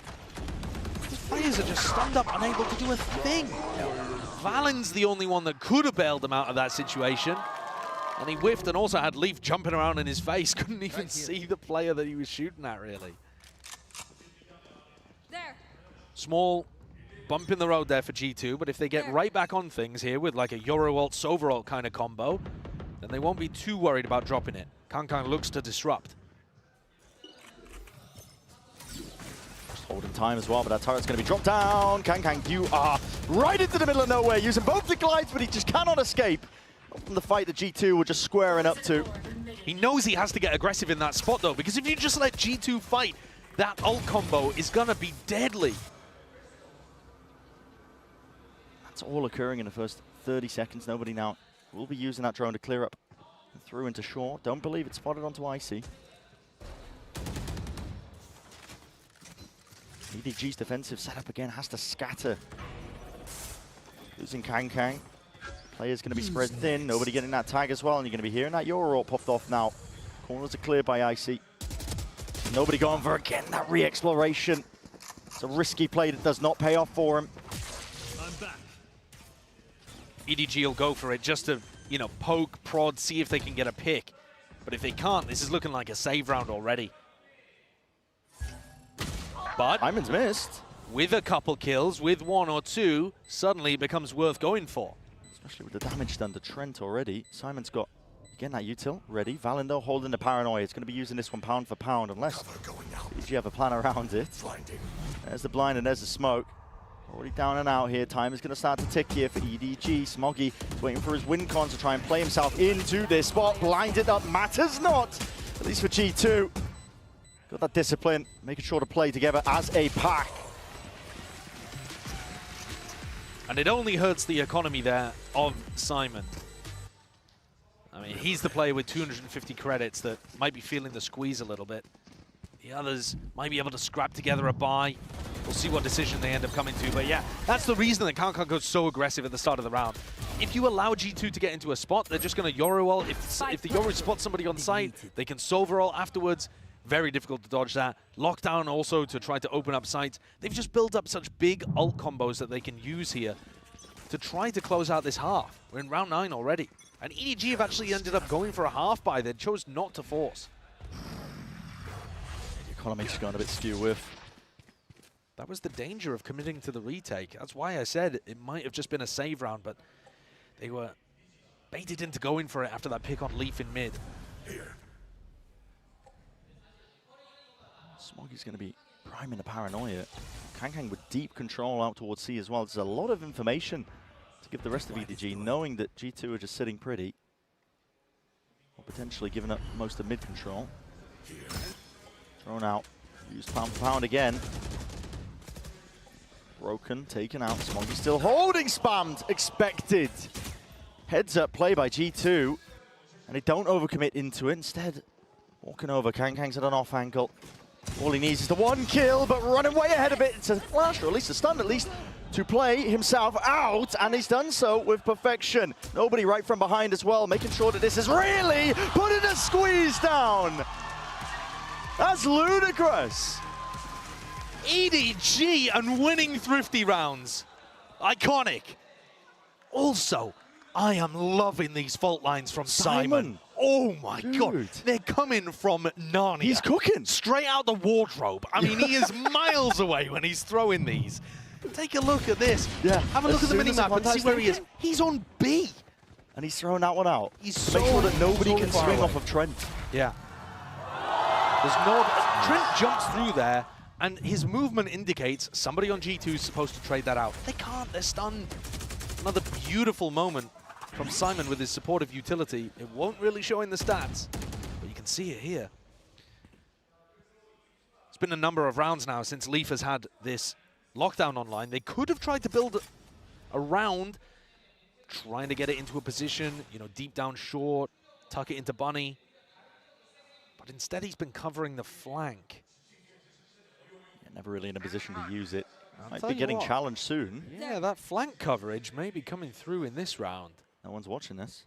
The players are just stunned up, unable to do a thing. Valen's the only one that could have bailed him out of that situation. And he whiffed and also had Leaf jumping around in his face. Couldn't even see the player that he was shooting at, really. There. Small bump in the road there for G2, but if they get right back on things here with like a Euro ult, Sova ult kind of combo, then they won't be too worried about dropping it. Kang looks to disrupt. Holding time as well, but that turret's going to be dropped down. Kang, you are right into the middle of nowhere, using both the glides, but he just cannot escape from the fight that G2 were just squaring up to. He knows he has to get aggressive in that spot, though, because if you just let G2 fight, that ult combo is going to be deadly. That's all occurring in the first 30 seconds. Nobody now will be using that drone to clear up and through into short. Don't believe it's spotted onto IC. EDG's defensive setup again has to scatter. Losing Kang. Players going to be spread thin. Nobody getting that tag as well, and you're going to be hearing that Euro ult popped off now. Corners are cleared by IC. Nobody going for, again, that re-exploration. It's a risky play that does not pay off for him. EDG will go for it just to, you know, poke, prod, see if they can get a pick. But if they can't, this is looking like a save round already. But Simon's missed. With a couple kills, with 1 or 2, suddenly it becomes worth going for. Especially with the damage done to Trent already. Simon's got, again, that util ready. Valendo holding the paranoia. It's going to be using this one pound for pound, unless you have a plan around it. There's the blind and there's the smoke. Already down and out here. Time is going to start to tick here for EDG. Smoggy waiting for his win con to try and play himself into this spot. Blinded up matters not, at least for G2. Got that discipline, making sure to play together as a pack. And it only hurts the economy there of Simon. I mean, he's the player with 250 credits that might be feeling the squeeze a little bit. The others might be able to scrap together a buy. We'll see what decision they end up coming to. But yeah, that's the reason that Kang goes so aggressive at the start of the round. If you allow G2 to get into a spot, they're just going to Euro ult. If the Euro spots somebody on site, they can Sova ult afterwards. Very difficult to dodge that. Lockdown also to try to open up sites. They've just built up such big ult combos that they can use here to try to close out this half. We're in round 9 already. And EDG have actually ended up going for a half buy. They chose not to force. The economy's gone a bit skew with. That was the danger of committing to the retake. That's why I said it might have just been a save round, but they were baited into going for it after that pick on Leaf in mid. Smoggy's going to be priming the paranoia. Kang with deep control out towards C as well. There's a lot of information to give the rest of EDG, knowing that G2 are just sitting pretty. Or potentially giving up most of mid control. Thrown out. Used pound for pound again. Broken, taken out. Smoggy still holding, spammed, expected. Heads up play by G2. And they don't overcommit into it. Instead, walking over. Kang's at an off angle. All he needs is the one kill, but running way ahead of it. It's a flash, or at least a stun, at least to play himself out, and he's done so with perfection. Nobody right from behind as well, making sure that this is really putting a squeeze down. That's ludicrous. EDG and winning Thrifty rounds. Iconic. Also, I am loving these fault lines from Simon. Oh my God, they're coming from Narnia. He's cooking. Straight out the wardrobe. I mean, he is miles away when he's throwing these. Take a look at this. Yeah. Have a look at the minimap and see where he is. He's on B. And he's throwing that one out. He's Make sure that nobody can far swing away. off of Trent. Yeah. There's no... Trent jumps through there, and his movement indicates somebody on G2 is supposed to trade that out. They can't. They're stunned. Another beautiful moment from Simon with his supportive utility. It won't really show in the stats, but you can see it here. It's been a number of rounds now since Leaf has had this lockdown online. They could have tried to build around, trying to get it into a position, you know, deep down short, tuck it into Bunny. But instead he's been covering the flank. Yeah, never really in a position to use it. Might tell be you getting what. challenged soon. Yeah, that flank coverage may be coming through in this round. No one's watching this.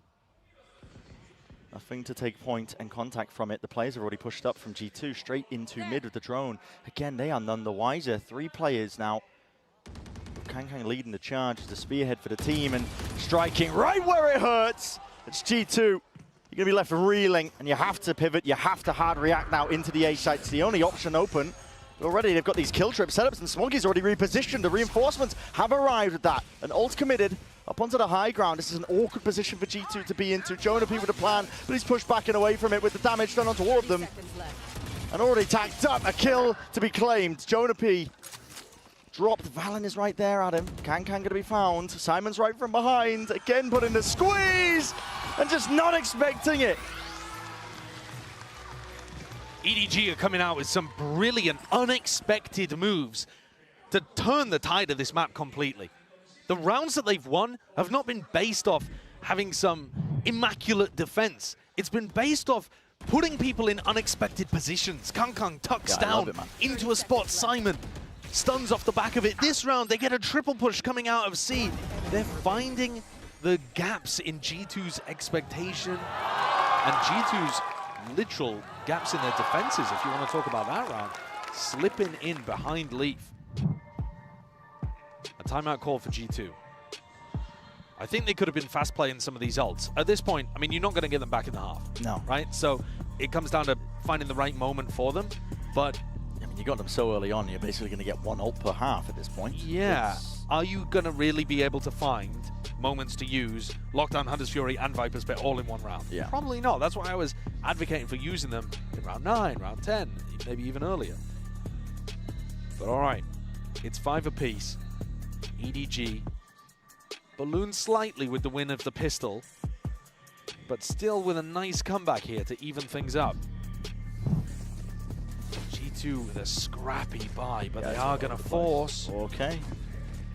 Nothing to take point and contact from it. The players have already pushed up from G2 straight into mid with the drone. Again, they are none the wiser. 3 players now. Kang leading the charge as the spearhead for the team and striking right where it hurts. It's G2. You're going to be left reeling, and you have to pivot. You have to hard react now into the A site. It's the only option open. Already they've got these kill trip setups, and Smoggy's already repositioned. The reinforcements have arrived at that. An ult committed up onto the high ground. This is an awkward position for G2 to be into. Jonah-P with a plan, but he's pushed back and away from it with the damage done onto all of them. And already tacked up, a kill to be claimed. Jonah-P dropped. Valen is right there at him. Kang going to be found. Simon's right from behind. Again putting the squeeze, and just not expecting it. EDG are coming out with some brilliant, unexpected moves to turn the tide of this map completely. The rounds that they've won have not been based off having some immaculate defense. It's been based off putting people in unexpected positions. Kang tucks down into a spot. Simon stuns off the back of it. This round, they get a triple push coming out of C. They're finding the gaps in G2's expectation and G2's literal gaps in their defenses, if you want to talk about that round. Slipping in behind Leaf. A timeout call for G2. I think they could have been fast playing some of these ults. At this point, I mean, you're not going to get them back in the half. No. Right? So it comes down to finding the right moment for them. But I mean, you got them so early on, you're basically going to get 1 ult per half at this point. yeah, are you going to really be able to find moments to use Lockdown, Hunter's Fury, and Viper's Pit all in one round? Yeah. Probably not. That's why I was advocating for using them in round 9, round 10, maybe even earlier. But all right, it's 5 apiece. EDG balloons slightly with the win of the pistol, but still with a nice comeback here to even things up. G2 with a scrappy buy, but they are going to force. Okay.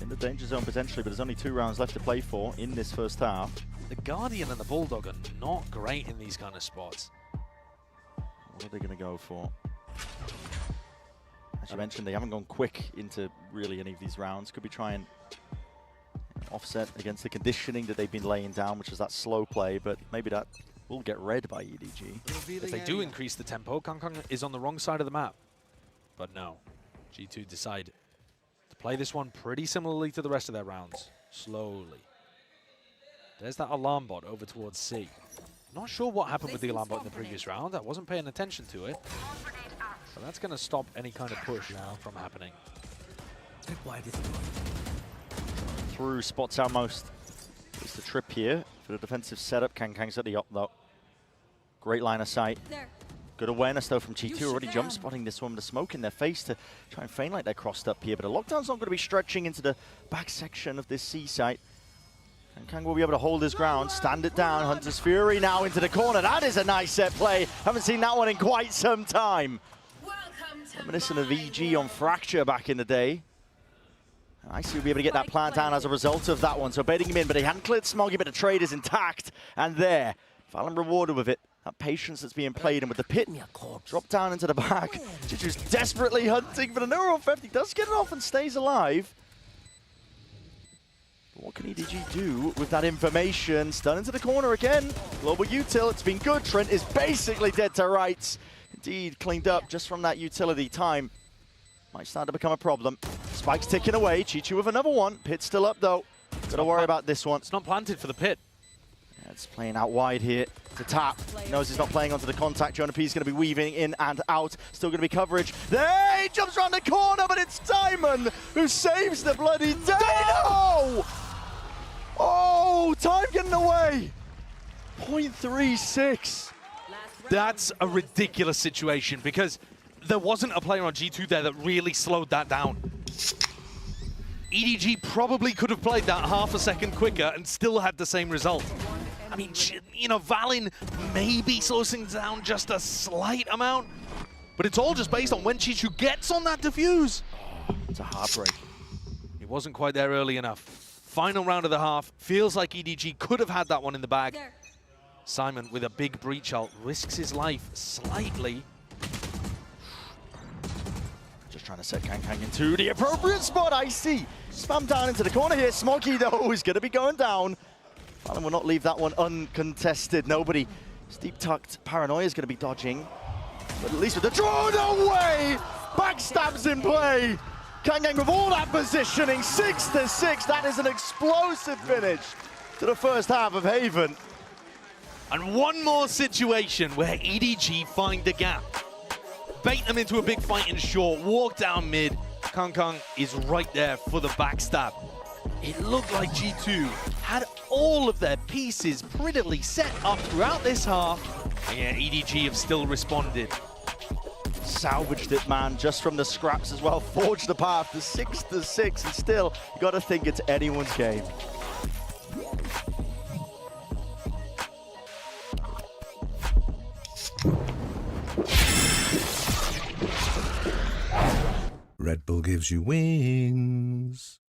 In the danger zone potentially, but there's only 2 rounds left to play for in this first half. The Guardian and the Bulldog are not great in these kind of spots. What are they going to go for? As you mentioned, they haven't gone quick into really any of these rounds. Could be trying offset against the conditioning that they've been laying down, which is that slow play, but maybe that will get read by EDG. If they do increase the tempo, Kang is on the wrong side of the map. But no, G2 decide to play this one pretty similarly to the rest of their rounds. Slowly. There's that alarm bot over towards C. Not sure what happened with the alarm bot in the previous round. I wasn't paying attention to it. So that's going to stop any kind of push now from happening. Through spots outmost. It's the trip here for the defensive setup. Kang's at the up though. Great line of sight. Good awareness though from G2, already jump spotting this one with the smoke in their face to try and feign like they're crossed up here. But the lockdown's not going to be stretching into the back section of this C site. And Kang will be able to hold his ground, stand it down. Hunter's Fury now into the corner. That is a nice set play. Haven't seen that one in quite some time. Reminiscent of EG on Fracture back in the day. And I see we'll be able to get that plant down as a result of that one. So baiting him in, but he hadn't cleared Smoggy, but the trade is intact. And there, Valen rewarded with it. that patience that's being played, and with the pit drop down into the back, G2's desperately hunting for the neural theft. He does get it off and stays alive. But what can EDG do with that information? Stun into the corner again. Global util, it's been good. Trent is basically dead to rights. Indeed, cleaned up just from that utility time. Might start to become a problem. Spike's ticking away. Chi-Chu with another one. Pit's still up though. Gotta worry about this one. It's not planted for the pit. Yeah, it's playing out wide here. To tap. He knows he's not playing onto the contact. Jonah P is going to be weaving in and out. Still going to be coverage. There he jumps around the corner, but it's Diamond who saves the bloody day. No! Oh, time getting away. 0.36. That's a ridiculous situation because there wasn't a player on G2 there that really slowed that down. EDG probably could have played that half a second quicker and still had the same result. I mean, you know, Valin maybe slows things down just a slight amount, but it's all just based on when Chi-Chu gets on that defuse. Oh, it's a heartbreak. He wasn't quite there early enough. Final round of the half. Feels like EDG could have had that one in the bag. Simon with a big breach ult risks his life slightly. Just trying to set Kang into the appropriate spot. I see. Spam down into the corner here. Smoggy though is going to be going down. Fallon will not leave that one uncontested. Nobody. Steep tucked Paranoia is going to be dodging. But at least with the draw, no way! Backstabs in play. Kang with all that positioning. 6-6. That is an explosive finish to the first half of Haven. And one more situation where EDG find the gap. Bait them into a big fight in short, walk down mid. Kang is right there for the backstab. It looked like G2 had all of their pieces prettily set up throughout this half. And yeah, EDG have still responded. Salvaged it, man, just from the scraps as well. Forged the path to 6-6, and still, you got to think it's anyone's game. Red Bull gives you wings.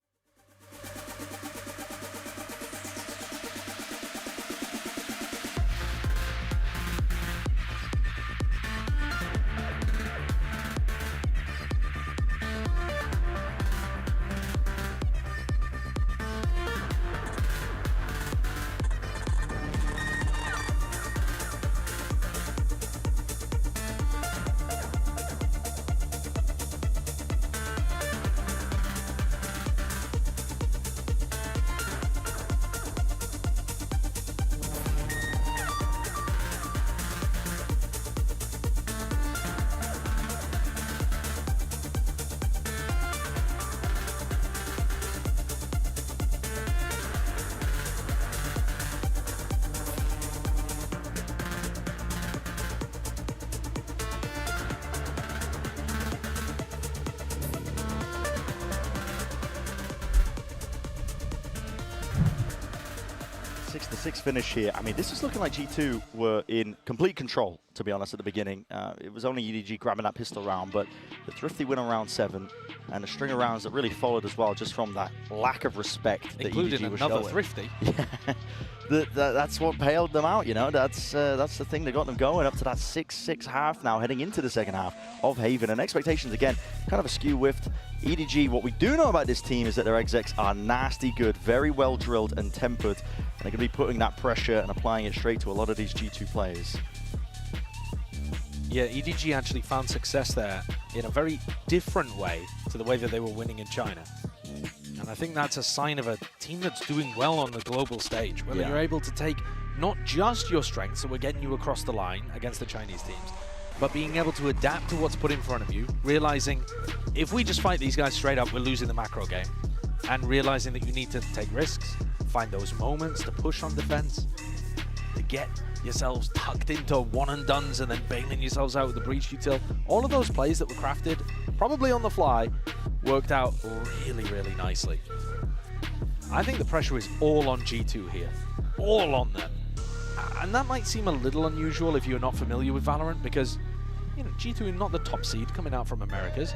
Finish here. I mean, this is looking like G2 were in complete control, to be honest, at the beginning. It was only EDG grabbing that pistol round, but the Thrifty win on round 7 and a string of rounds that really followed as well, just from that lack of respect that including EDG was another showing. Thrifty. Yeah, that's what bailed them out, you know. That's the thing that got them going up to that 6-6 half now, heading into the second half of Haven. And expectations, again, kind of a skew with EDG. What we do know about this team is that their execs are nasty good, very well drilled and tempered. And they're going to be putting that pressure and applying it straight to a lot of these G2 players. Yeah, EDG actually found success there in a very different way to the way that they were winning in China. And I think that's a sign of a team that's doing well on the global stage, where you're able to take not just your strengths that were getting you across the line against the Chinese teams, but being able to adapt to what's put in front of you, realizing if we just fight these guys straight up, we're losing the macro game. And realizing that you need to take risks, find those moments to push on defense, to get yourselves tucked into one and dones and then bailing yourselves out with the breach util. All of those plays that were crafted, probably on the fly, worked out really, really nicely. I think the pressure is all on G2 here. All on them. And that might seem a little unusual if you're not familiar with Valorant, because, you know, G2 are not the top seed coming out from Americas,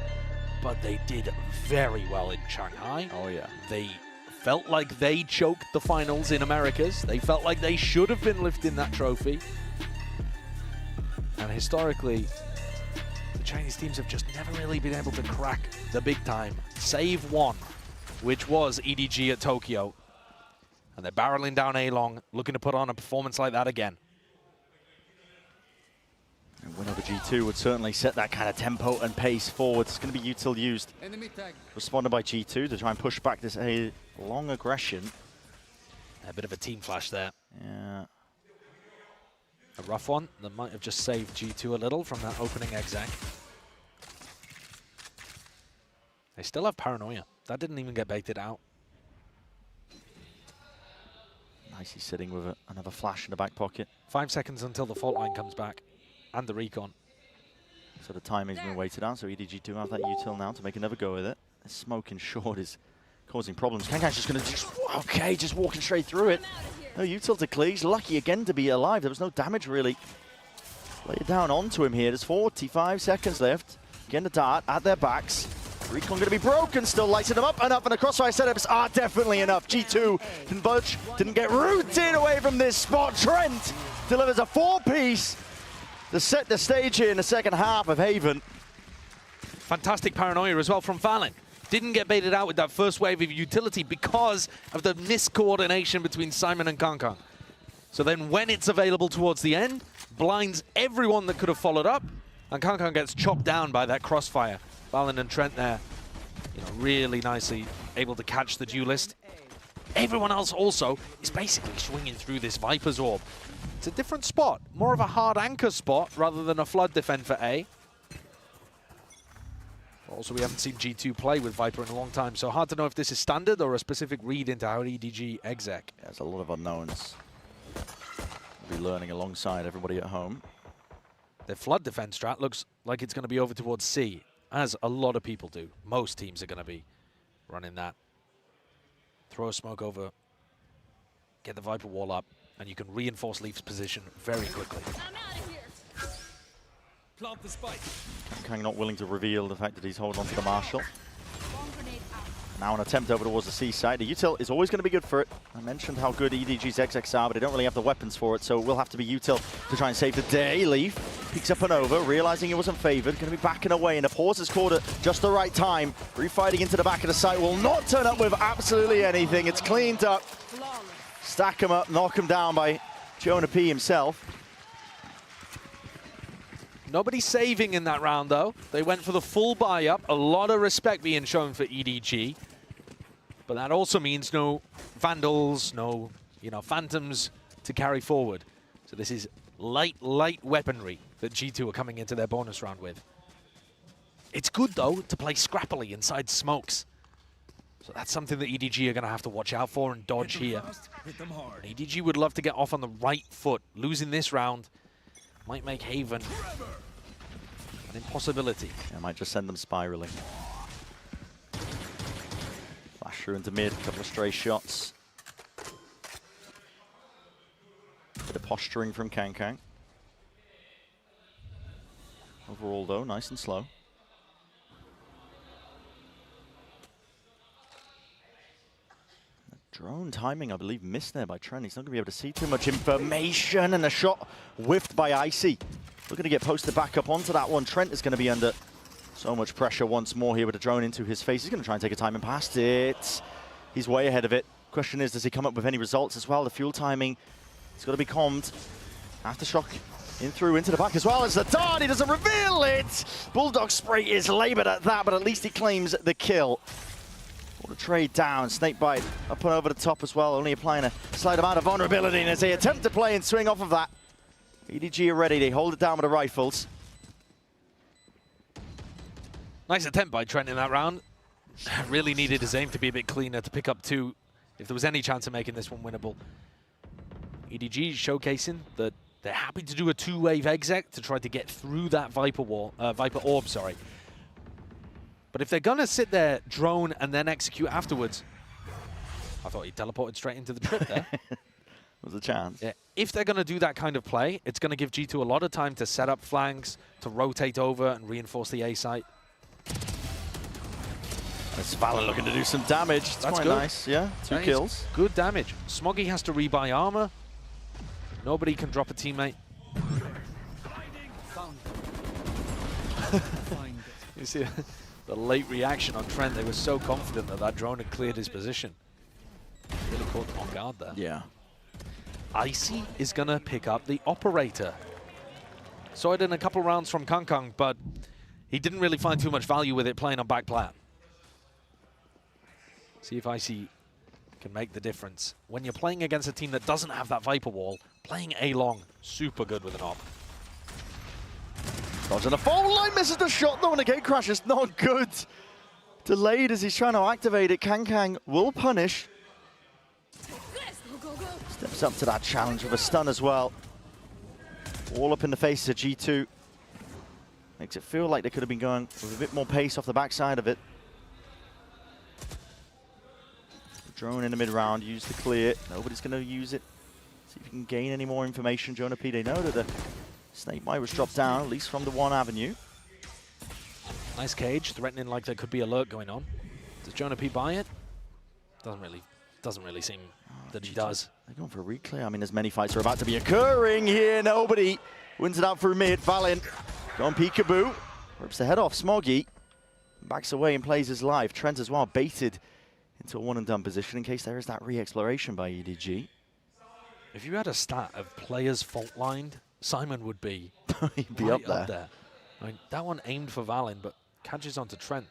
but they did very well in Shanghai. Oh yeah. They felt like they choked the finals in Americas. They felt like they should have been lifting that trophy. And historically, the Chinese teams have just never really been able to crack the big time. Save one, which was EDG at Tokyo. And they're barreling down A-Long, looking to put on a performance like that again. And win over G2 would certainly set that kind of tempo and pace forward. It's going to be util used. Responded by G2 to try and push back this A-Long aggression. A bit of a team flash there. Yeah. A rough one that might have just saved G2 a little from that opening exec. They still have Paranoia. That didn't even get baited out. Nicely sitting with another flash in the back pocket. 5 seconds until the fault line comes back. And the recon. So the timing's been weighted out, so EDG do have that util now to make another go with it. The smoke in short is causing problems. Kangkang's just going to okay, just walking straight through it. No util to clear. He's lucky again to be alive. There was no damage really. Lay it down onto him here. There's 45 seconds left. Again, the dart at their backs. Recon going to be broken, still lighting them up enough, and the crossfire setups are definitely enough. G2 didn't budge, didn't get rooted away from this spot. Trent delivers a 4-piece to set the stage here in the second half of Haven. Fantastic Paranoia as well from Fallon. Didn't get baited out with that first wave of utility because of the miscoordination between Simon and Kangkang. So then when it's available towards the end, blinds everyone that could have followed up, and Kangkang gets chopped down by that crossfire. Fallon and Trent there, really nicely able to catch the duelist. Everyone else also is basically swinging through this Viper's Orb. It's a different spot, more of a hard anchor spot rather than a flood defend for A. Also, we haven't seen G2 play with Viper in a long time, so hard to know if this is standard or a specific read into how EDG exec. There's a lot of unknowns. We'll be learning alongside everybody at home. Their flood defense strat looks like it's going to be over towards C, as a lot of people do. Most teams are going to be running that. Throw a smoke over, get the Viper wall up, and you can reinforce Leaf's position very quickly. Plant the spike. Kang not willing to reveal the fact that he's holding on to the Marshall. Now an attempt over towards the C side. The util is always going to be good for it. I mentioned how good EDG's execs are, but they don't really have the weapons for it, so it will have to be util to try and save the day. Leaf peeks up and over, realizing he wasn't favored, going to be backing away, and the pause is caught at just the right time. Refighting into the back of the site will not turn up with absolutely anything. It's cleaned up. Stack him up, knock him down by Jonah P himself. Nobody saving in that round, though. They went for the full buy-up. A lot of respect being shown for EDG. But that also means no Vandals, no, Phantoms to carry forward. So this is light weaponry that G2 are coming into their bonus round with. It's good, though, to play scrappily inside smokes. So that's something that EDG are going to have to watch out for and dodge here. And EDG would love to get off on the right foot. Losing this round might make Haven an impossibility. Yeah, might just send them spiraling. Flash through into mid, couple of stray shots. Bit of posturing from Kangkang. Overall though, nice and slow. Drone timing, I believe, missed there by Trent. He's not going to be able to see too much information, and a shot whiffed by Icy. Looking to get posted back up onto that one. Trent is going to be under so much pressure once more here with a drone into his face. He's going to try and take a timing past it. He's way ahead of it. Question is, does he come up with any results as well? The fuel timing, it's got to be calmed. Aftershock in through into the back as well as the dart. He doesn't reveal it. Bulldog spray is labored at that, but at least he claims the kill. What a trade down. Snakebite up and over the top as well, only applying a slight amount of vulnerability, and as they attempt to play and swing off of that, EDG are ready. They hold it down with the rifles. Nice attempt by Trent in that round. Really needed his aim to be a bit cleaner to pick up two if there was any chance of making this one winnable. EDG showcasing that they're happy to do a two-wave exec to try to get through that Viper Orb, sorry. But if they're gonna sit there, drone, and then execute afterwards, I thought he teleported straight into the trip there. There's a chance. Yeah. If they're gonna do that kind of play, it's gonna give G2 a lot of time to set up flanks, to rotate over and reinforce the A site. It's Fallon looking to do some damage. It's That's quite good. nice, yeah. Two That kills. Good damage. Smoggy has to rebuy armor. Nobody can drop a teammate. You see the late reaction on Trent. They were so confident that that drone had cleared his position. Really caught them on guard there. Yeah. Icy is going to pick up the operator. Saw it in a couple rounds from Kangkang, but he didn't really find too much value with it playing on back plan. See if Icy can make the difference. When you're playing against a team that doesn't have that Viper wall, playing A-Long, super good with an op. Goes in the phone line, misses the shot though, and the gate crash is not good. Delayed as he's trying to activate it. Kangkang will punish. Steps up to that challenge with a stun as well. All up in the faces of G2. Makes it feel like they could have been going with a bit more pace off the backside of it. Drone in the mid-round, use the clear. Nobody's going to use it. See if you can gain any more information. Jonah P, they know that the Snake Bite was dropped down, at least from the 1 avenue. Nice cage, threatening like there could be alert going on. Does Jonah P buy it? Doesn't really seem that he does. They're going for a reclear. I mean, as many fights are about to be occurring here. Nobody wins it out through mid. Valen going peekaboo. Rips the head off Smoggy. Backs away and plays his life. Trent as well, baited into a one-and-done position in case there is that re-exploration by EDG. If you had a stat of players fault-lined, Simon would be, He'd be right up there. I mean, that one aimed for Valen, but catches onto Trent.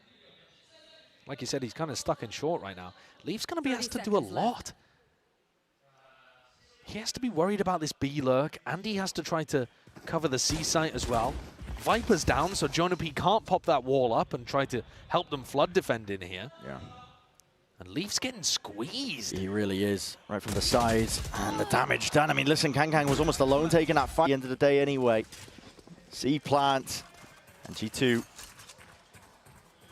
Like you said, he's kind of stuck in short right now. Leaf's going to be asked to do a lot. He has to be worried about this B lurk, and he has to try to cover the C site as well. Viper's down, so Jonah P can't pop that wall up and try to help them flood defend in here. Yeah. And Leaf's getting squeezed. He really is, right from the sides. And the damage done. I mean, listen, Kangkang was almost alone taking that fight at the end of the day anyway. C-plant and G2.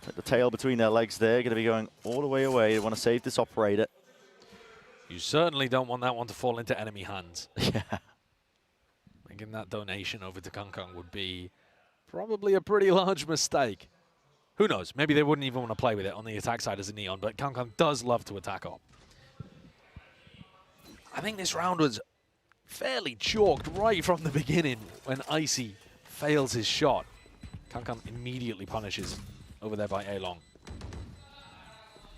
Take the tail between their legs there. Going to be going all the way away. They want to save this operator. You certainly don't want that one to fall into enemy hands. Yeah. Making that donation over to Kangkang would be probably a pretty large mistake. Who knows? Maybe they wouldn't even want to play with it on the attack side as a Neon, but Kangkang does love to attack op. I think this round was fairly chalked right from the beginning when Icy fails his shot. Kangkang immediately punishes over there by A-Long.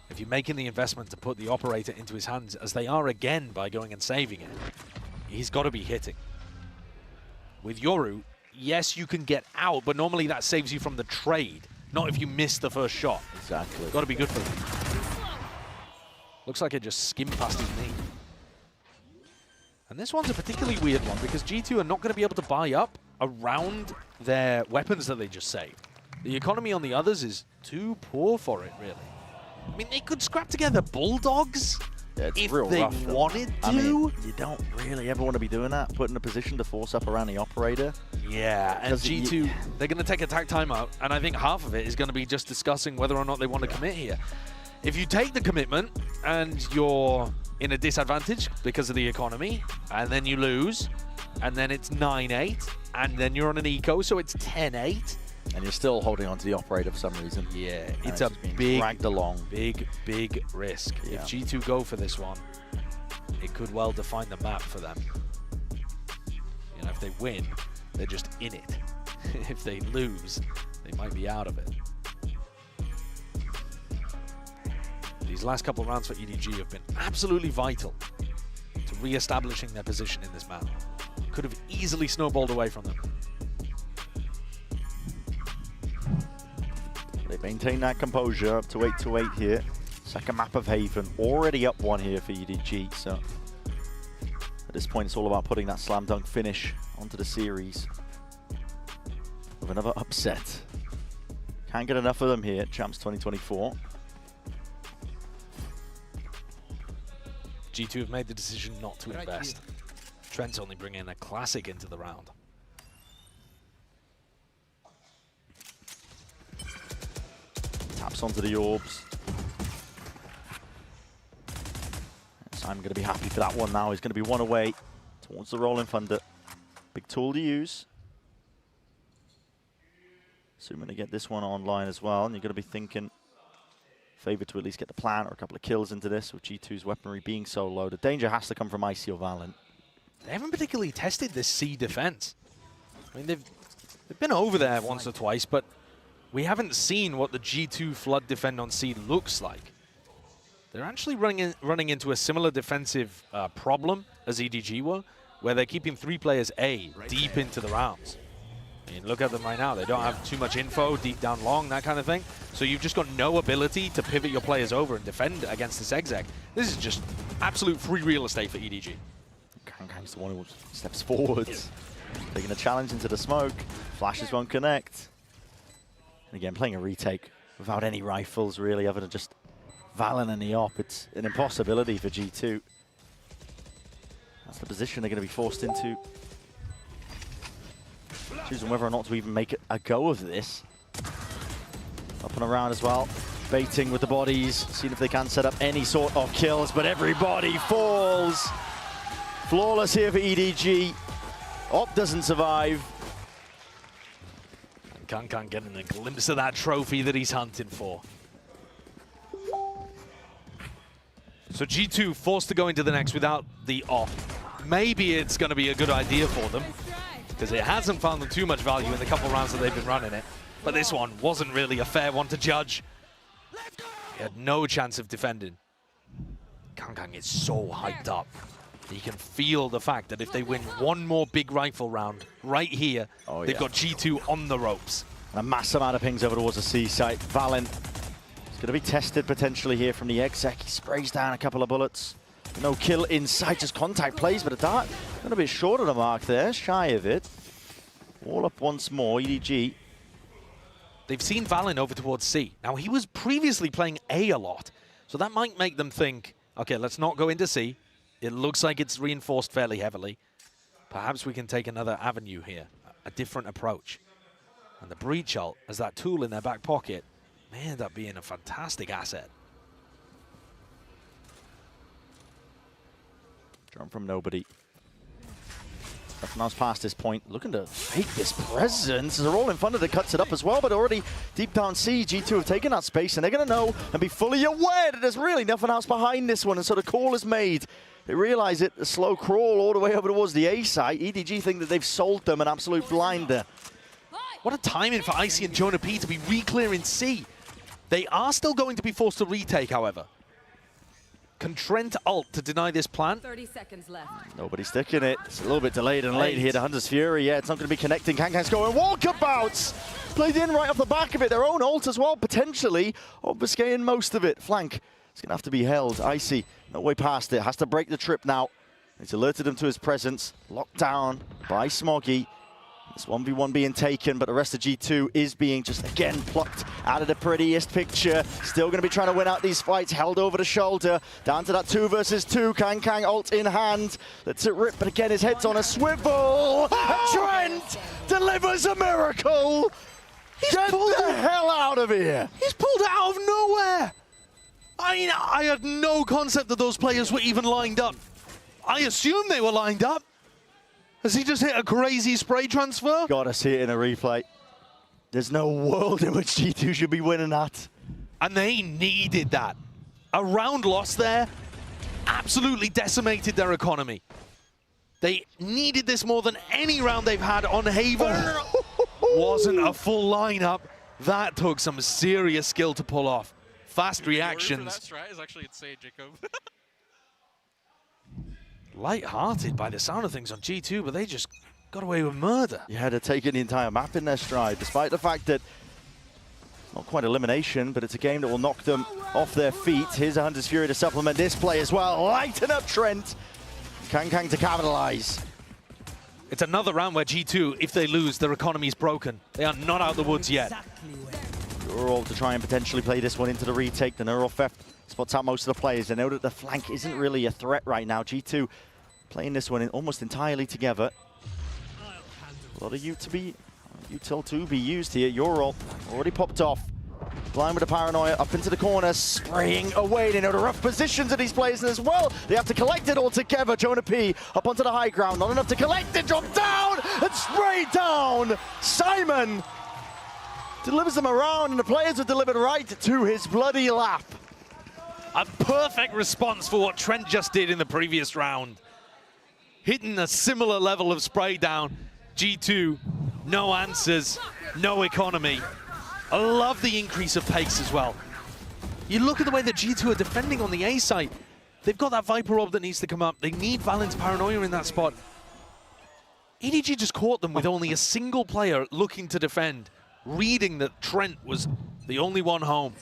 If you're making the investment to put the operator into his hands, as they are again by going and saving it, he's got to be hitting. With Yoru, yes, you can get out, but normally that saves you from the trade. Not if you miss the first shot. Exactly. Got to be good for them. Looks like it just skimmed past his knee. And this one's a particularly weird one because G2 are not going to be able to buy up around their weapons that they just saved. The economy on the others is too poor for it, really. I mean, they could scrap together Bulldogs if real they rough, though. wanted to. I mean, you don't really ever want to be doing that, put in a position to force up around the operator. Yeah, and G2, they're going to take attack timeout, and I think half of it is going to be just discussing whether or not they want to commit here. If you take the commitment and you're in a disadvantage because of the economy, and then you lose, and then it's 9-8, and then you're on an eco, so it's 10-8. And you're still holding on to the operator for some reason. Yeah, and it's a big, dragged along. big risk. Yeah. If G2 go for this one, it could well define the map for them. You know, if they win, they're just in it. If they lose, they might be out of it. These last couple of rounds for EDG have been absolutely vital to re-establishing their position in this map. Could have easily snowballed away from them. They maintain that composure up to 8-8 here. Second map of Haven, already up 1 here for EDG. So at this point, it's all about putting that slam dunk finish onto the series with another upset. Can't get enough of them here, Champs 2024. G2 have made the decision not to invest. Trent's only bringing a classic into the round. Taps onto the orbs. So I'm going to be happy for that one now. He's going to be 1 away towards the Rolling Thunder. Big tool to use. Assuming to get this one online as well. And you're going to be thinking, favored to at least get the plant or a couple of kills into this, with G2's weaponry being so low. The danger has to come from Icy or Valen. They haven't particularly tested this C defense. I mean, they've been over there once or twice, but we haven't seen what the G2 Flood defend on C looks like. They're actually running into a similar defensive problem as EDG were, where they're keeping 3 players A deep into the rounds. I mean, look at them right now. They don't have too much info, deep down long, that kind of thing. So you've just got no ability to pivot your players over and defend against this exec. This is just absolute free real estate for EDG. Kangkang's the one who steps forwards. Taking a challenge into the smoke. Flashes won't connect. And again, playing a retake without any rifles, really, other than just Valen and the op. It's an impossibility for G2. That's the position they're going to be forced into. Choosing whether or not to even make a go of this. Up and around as well. Baiting with the bodies. Seeing if they can set up any sort of kills, but everybody falls. Flawless here for EDG. Op doesn't survive. And Kangkang getting a glimpse of that trophy that he's hunting for. So G2 forced to go into the next without the op. Maybe it's going to be a good idea for them, because it hasn't found them too much value in the couple rounds that they've been running it. But this one wasn't really a fair one to judge. He had no chance of defending. Kangkang is so hyped up. He can feel the fact that if they win one more big rifle round right here, they've got G2 on the ropes. And a mass amount of pings over towards the C site. Valen is going to be tested potentially here from the exec. He sprays down a couple of bullets. No kill in sight, just contact plays, but a dart a little bit short of the mark there, shy of it. All up once more, EDG. They've seen Valen over towards C. Now, he was previously playing A a lot, so that might make them think, okay, let's not go into C. It looks like it's reinforced fairly heavily. Perhaps we can take another avenue here, a different approach. And the breach ult, as that tool in their back pocket, may end up being a fantastic asset. Jump from nobody. Nothing past this point. Looking to fake this presence. They're all in front of it, cuts it up as well, but already deep down C, G2 have taken that space, and they're going to know and be fully aware that there's really nothing else behind this one, and so the call is made. They realize it, a slow crawl all the way over towards the A site. EDG think that they've sold them an absolute blinder. What a timing for Icy and Jonah P to be re-clearing C. They are still going to be forced to retake, however. Can Trent ult to deny this plan? 30 seconds left. Nobody sticking it. It's a little bit delayed and late here. The Hunter's Fury, yeah, it's not going to be connecting. Kangkang's going walkabouts. Played in right off the back of it. Their own ult as well, potentially obfuscating most of it. Flank is going to have to be held. Icy, no way past it. Has to break the trip now. It's alerted him to his presence. Locked down by Smoggy. This 1v1 being taken, but the rest of G2 is being just, again, plucked out of the prettiest picture. Still going to be trying to win out these fights, held over the shoulder. Down to that 2 versus 2. Kangkang ult in hand. Lets it rip, but again, his head's on a swivel. Trent delivers a miracle. Get the hell out of here. He's pulled it out of nowhere. I mean, I had no concept that those players were even lined up. I assumed they were lined up. Has he just hit a crazy spray transfer? Gotta see it in a replay. There's no world in which G2 should be winning that. And they needed that. A round loss there absolutely decimated their economy. They needed this more than any round they've had on Haven. Wasn't a full lineup. That took some serious skill to pull off. Fast reactions. That's right. It's actually insane, Jacob. Light-hearted by the sound of things on G2, but they just got away with murder. Yeah, they're taking the entire map in their stride, despite the fact that it's not quite elimination, but it's a game that will knock them off their feet. Here's a Hunter's Fury to supplement this play as well. Lighten up Trent. Kangkang to capitalize. It's another round where G2, if they lose, their economy's broken. They are not out of the woods yet. Neural to try and potentially play this one into the retake. The Neural theft spots out most of the players. They know that the flank isn't really a threat right now. G2 playing this one in almost entirely together. A lot of util to be used here. Ural already popped off. Blind with the paranoia, up into the corner, spraying away. They know the rough positions of these players as well. They have to collect it all together. Jonah P up onto the high ground. Not enough to collect it. Drop down and spray down. Simon delivers them around, and the players are delivered right to his bloody lap. A perfect response for what Trent just did in the previous round. Hitting a similar level of spray down. G2, no answers, no economy. I love the increase of pace as well. You look at the way that G2 are defending on the A side. They've got that Viper Orb that needs to come up. They need Valen's Paranoia in that spot. EDG just caught them with only a single player looking to defend, reading that Trent was the only one home.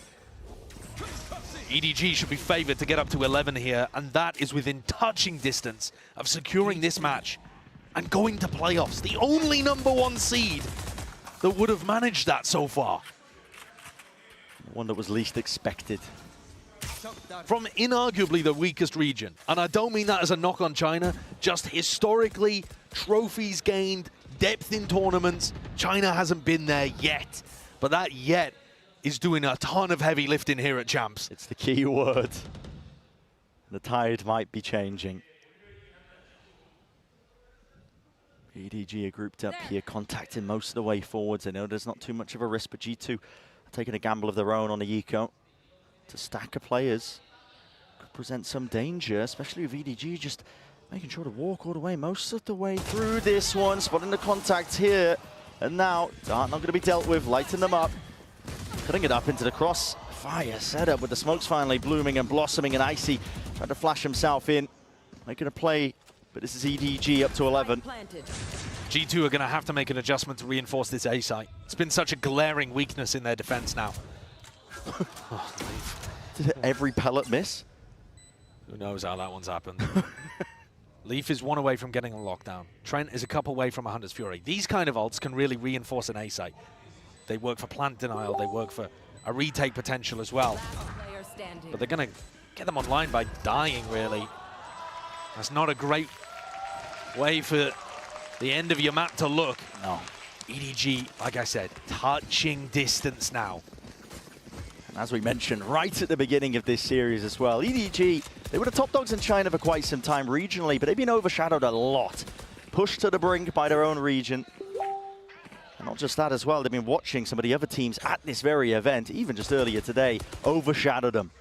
EDG should be favored to get up to 11 here, and that is within touching distance of securing this match and going to playoffs. The only #1 seed that would have managed that so far. The one that was least expected. From inarguably the weakest region, and I don't mean that as a knock on China, just historically, trophies gained, depth in tournaments, China hasn't been there yet. But that yet is doing a ton of heavy lifting here at Champs. It's the key word. The tide might be changing. EDG are grouped up here, contacting most of the way forwards. I know there's not too much of a risk, but G2 are taking a gamble of their own on the eco. To stack of players could present some danger, especially with EDG just making sure to walk all the way, most of the way through this one, spotting the contact here. And now, Dart not going to be dealt with, lighting them up. Cutting it up into the crossfire setup with the smokes finally blooming and blossoming, and Icy trying to flash himself in, making a play, but this is EDG up to 11. G2 are going to have to make an adjustment to reinforce this A site. It's been such a glaring weakness in their defense now. Did every pellet miss? Who knows how that one's happened. Leaf is one away from getting a lockdown. Trent is a couple away from a Hunter's Fury. These kind of ults can really reinforce an A site. They work for plant denial, they work for a retake potential as well. But they're going to get them online by dying, really. That's not a great way for the end of your map to look. No. EDG, like I said, touching distance now. And as we mentioned right at the beginning of this series as well, EDG, they were the top dogs in China for quite some time regionally, but they've been overshadowed a lot. Pushed to the brink by their own region. And not just that as well, they've been watching some of the other teams at this very event, even just earlier today, overshadow them.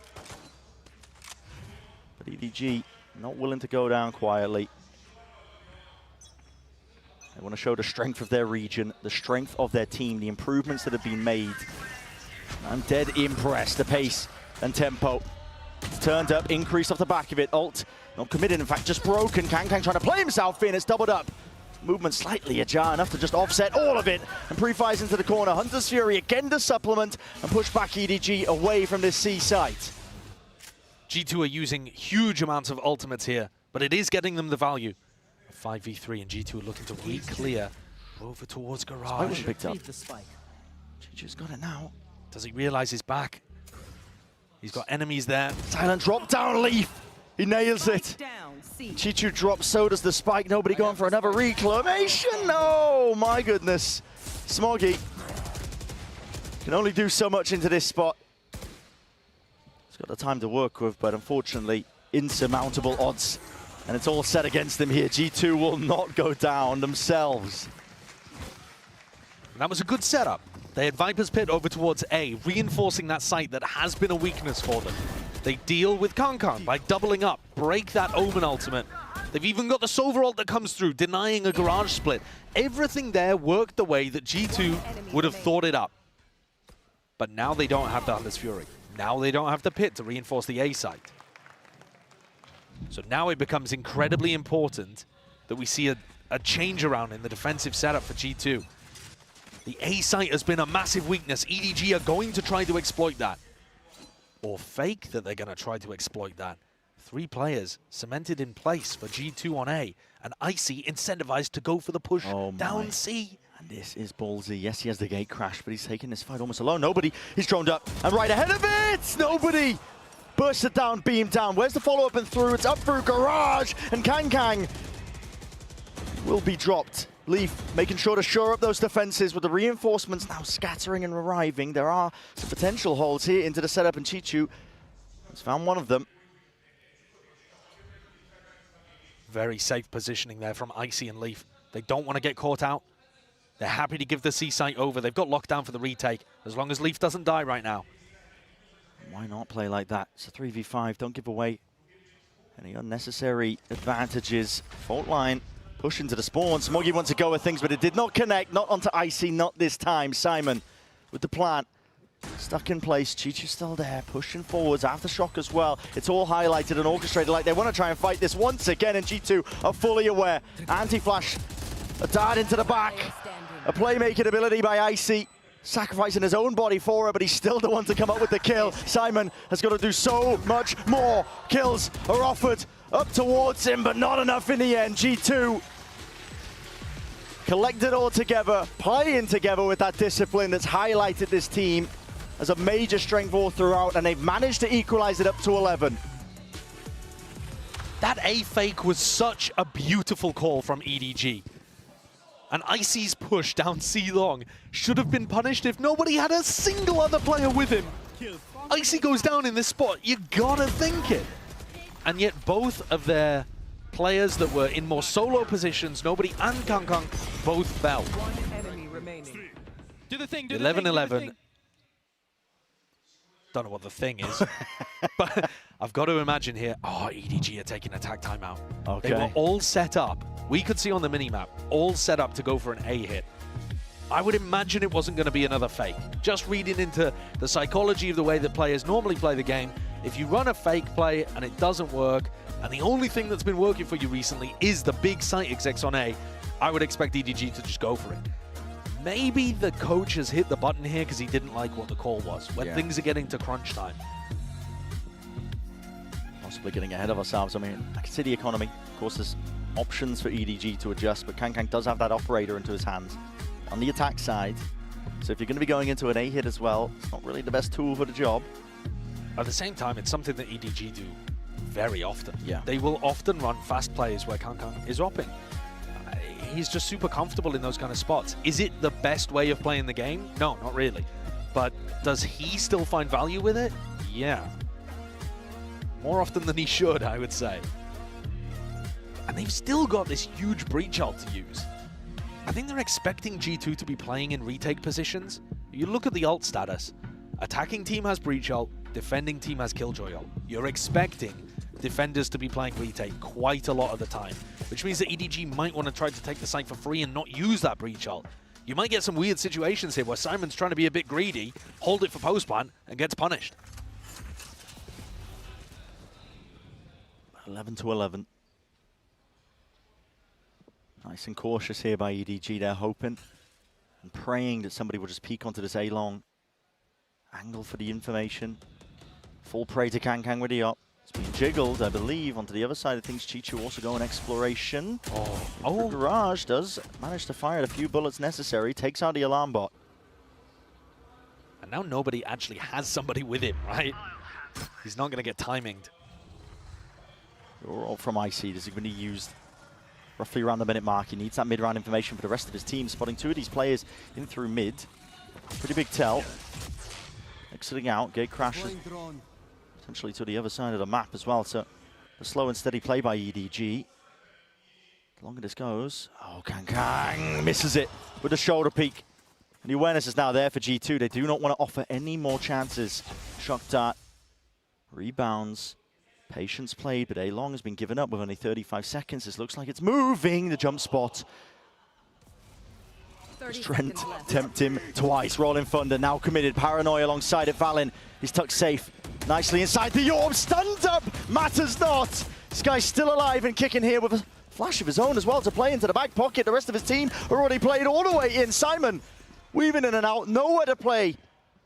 But EDG not willing to go down quietly. They want to show the strength of their region, the strength of their team, the improvements that have been made. I'm dead impressed. The pace and tempo. It's turned up, increased off the back of it. Ult not committed, in fact, just broken. Kang trying to play himself in. It's doubled up. Movement slightly ajar, enough to just offset all of it. And pre-fires into the corner. Hunter's Fury again to supplement and push back EDG away from this C site. G2 are using huge amounts of ultimates here, but it is getting them the value. 5v3 and G2 are looking to re-clear over towards Garage. Picked up. G2's got it now. Does he realize he's back? He's got enemies there. Silent drop down, Leaf. He nails it. Chichu drops, so does the spike. Nobody going for another reclamation. No, my goodness. Smoggy can only do so much into this spot. He's got the time to work with, but unfortunately, insurmountable odds. And it's all set against them here. G2 will not go down themselves. That was a good setup. They had Viper's Pit over towards A, reinforcing that site that has been a weakness for them. They deal with Kankan by doubling up, break that Omen ultimate. They've even got the Silver ult that comes through, denying a Garage split. Everything there worked the way that G2 would have thought it up. But now they don't have the Hunter's Fury. Now they don't have the Pit to reinforce the A site. So now it becomes incredibly important that we see a change around in the defensive setup for G2. The A site has been a massive weakness. EDG are going to try to exploit that. Or fake that they're going to try to exploit that. 3 players cemented in place for G2 on A. And Icy incentivized to go for the push down C. And this is ballsy. Yes, he has the gate crash, but he's taking this fight almost alone. Nobody. He's droned up and right ahead of it. Nobody. Bursted down, beamed down. Where's the follow-up and through? It's up through Garage. And Kang will be dropped. Leaf making sure to shore up those defenses with the reinforcements now scattering and arriving. There are some potential holes here into the setup, and Chichu has found one of them. Very safe positioning there from Icy and Leaf. They don't want to get caught out. They're happy to give the C site over. They've got lockdown for the retake, as long as Leaf doesn't die right now. Why not play like that? It's a 3v5. Don't give away any unnecessary advantages. Fault line. Push into the spawn. Smoggy wants to go with things, but it did not connect. Not onto Icy, not this time. Simon with the plant. Stuck in place, Chichu's still there, pushing forwards, Aftershock as well. It's all highlighted and orchestrated like they want to try and fight this once again, and G2 are fully aware. Anti-flash, a dart into the back. A playmaking ability by Icy, sacrificing his own body for her, but he's still the one to come up with the kill. Simon has got to do so much more. Kills are offered up towards him, but not enough in the end. G2 collect it all together, playing together with that discipline that's highlighted this team as a major strength all throughout, and they've managed to equalize it up to 11. That A fake was such a beautiful call from EDG. And Icy's push down C long should have been punished if nobody had a single other player with him. Icy goes down in this spot, you gotta think it. And yet both of their players that were in more solo positions, Nobody and Kangkang, both fell. Do the thing, 11-11. Don't know what the thing is, but I've got to imagine here, EDG are taking attack timeout. Okay. They were all set up. We could see on the minimap, all set up to go for an A hit. I would imagine it wasn't going to be another fake. Just reading into the psychology of the way that players normally play the game, if you run a fake play and it doesn't work, and the only thing that's been working for you recently is the big site execs on A, I would expect EDG to just go for it. Maybe the coach has hit the button here because he didn't like what the call was, when things are getting to crunch time. Possibly getting ahead of ourselves. I mean, I can see the economy. Of course, there's options for EDG to adjust, but Kangkang does have that operator into his hands on the attack side. So if you're going to be going into an A hit as well, it's not really the best tool for the job. At the same time, it's something that EDG do very often. Yeah. They will often run fast plays where Kangkang is opping. He's just super comfortable in those kind of spots. Is it the best way of playing the game? No, not really. But does he still find value with it? Yeah. More often than he should, I would say. And they've still got this huge breach ult to use. I think they're expecting G2 to be playing in retake positions. You look at the ult status. Attacking team has breach ult, defending team has killjoy ult. You're expecting defenders to be playing retake quite a lot of the time, which means that EDG might want to try to take the site for free and not use that breach ult. You might get some weird situations here where Simon's trying to be a bit greedy, hold it for post-plant, and gets punished. 11-11. Nice and cautious here by EDG. They're hoping and praying that somebody will just peek onto this A-long angle for the information. Full prey to Kangkang with the up. It's been jiggled, I believe, onto the other side of things. Chichu also going exploration. Oh, Garage does manage to fire a few bullets necessary, takes out the alarm bot. And now Nobody actually has somebody with him, right? He's not going to get timinged. All from Icy. This is going to be used roughly around the minute mark. He needs that mid-round information for the rest of his team. Spotting two of these players in through mid. Pretty big tell. Exiting out, gate crashes. Potentially to the other side of the map as well. So a slow and steady play by EDG. The longer this goes. Oh, Kangkang misses it with a shoulder peek. And the awareness is now there for G2. They do not want to offer any more chances. Shock dart. Rebounds. Patience played, but A-long has been given up with only 35 seconds. This looks like it's moving, the jump spot. Trent tempt him twice. Rolling Thunder now committed. Paranoia alongside it. Valen is tucked safe. Nicely inside the orb. Stunned up. Matters not. This guy's still alive and kicking here with a flash of his own as well to play into the back pocket. The rest of his team are already played all the way in. Simon weaving in and out. Nowhere to play.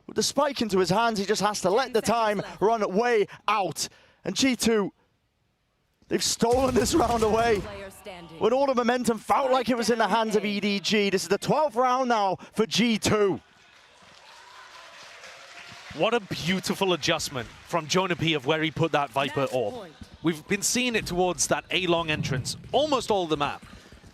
With the spike into his hands, he just has to let the time run way out. And G2, they've stolen this round away. When all the momentum felt like it was in the hands of EDG. This is the 12th round now for G2. What a beautiful adjustment from Jonah P of where he put that Viper orb. We've been seeing it towards that A-long entrance almost all of the map.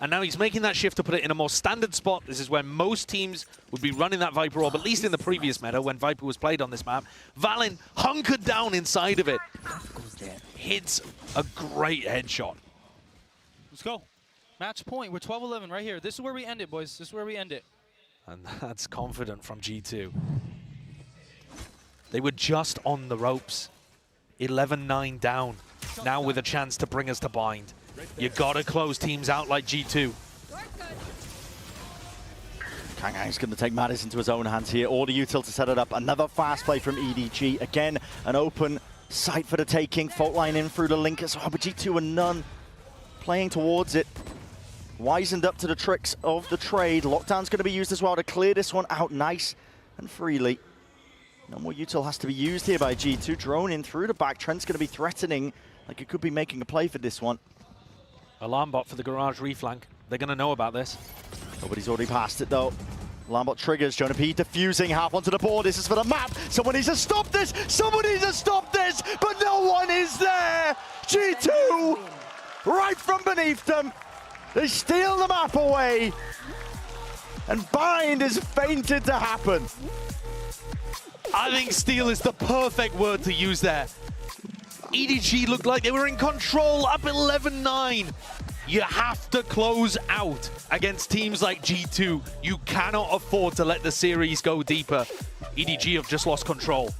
And now he's making that shift to put it in a more standard spot. This is where most teams would be running that Viper orb, at least in the previous meta when Viper was played on this map. Valen hunkered down inside of it. Hits a great headshot. Let's go. Match point. We're 12-11 right here. This is where we end it, boys. This is where we end it. And that's confident from G2. They were just on the ropes. 11-9 down. Now with a chance to bring us to bind. You gotta close teams out like G2. Kangang's going to take matters into his own hands here. Order util to set it up. Another fast play from EDG. Again, an open site for the taking. Fault line in through the link as well, but G2 and none playing towards it. Wisened up to the tricks of the trade. Lockdown's going to be used as well to clear this one out nice and freely. No more util has to be used here by G2. Drone in through the back. Trent's going to be threatening, like it could be making a play for this one. Alarm bot for the garage reflank. They're going to know about this. Nobody's already passed it though. Alarm bot triggers. Jonah P defusing half onto the board. This is for the map. Someone needs to stop this. Someone needs to stop this. But no one is there. G2 right from beneath them. They steal the map away. And bind is fainted to happen. I think steal is the perfect word to use there. EDG looked like they were in control, up 11-9. You have to close out against teams like G2. You cannot afford to let the series go deeper. EDG have just lost control.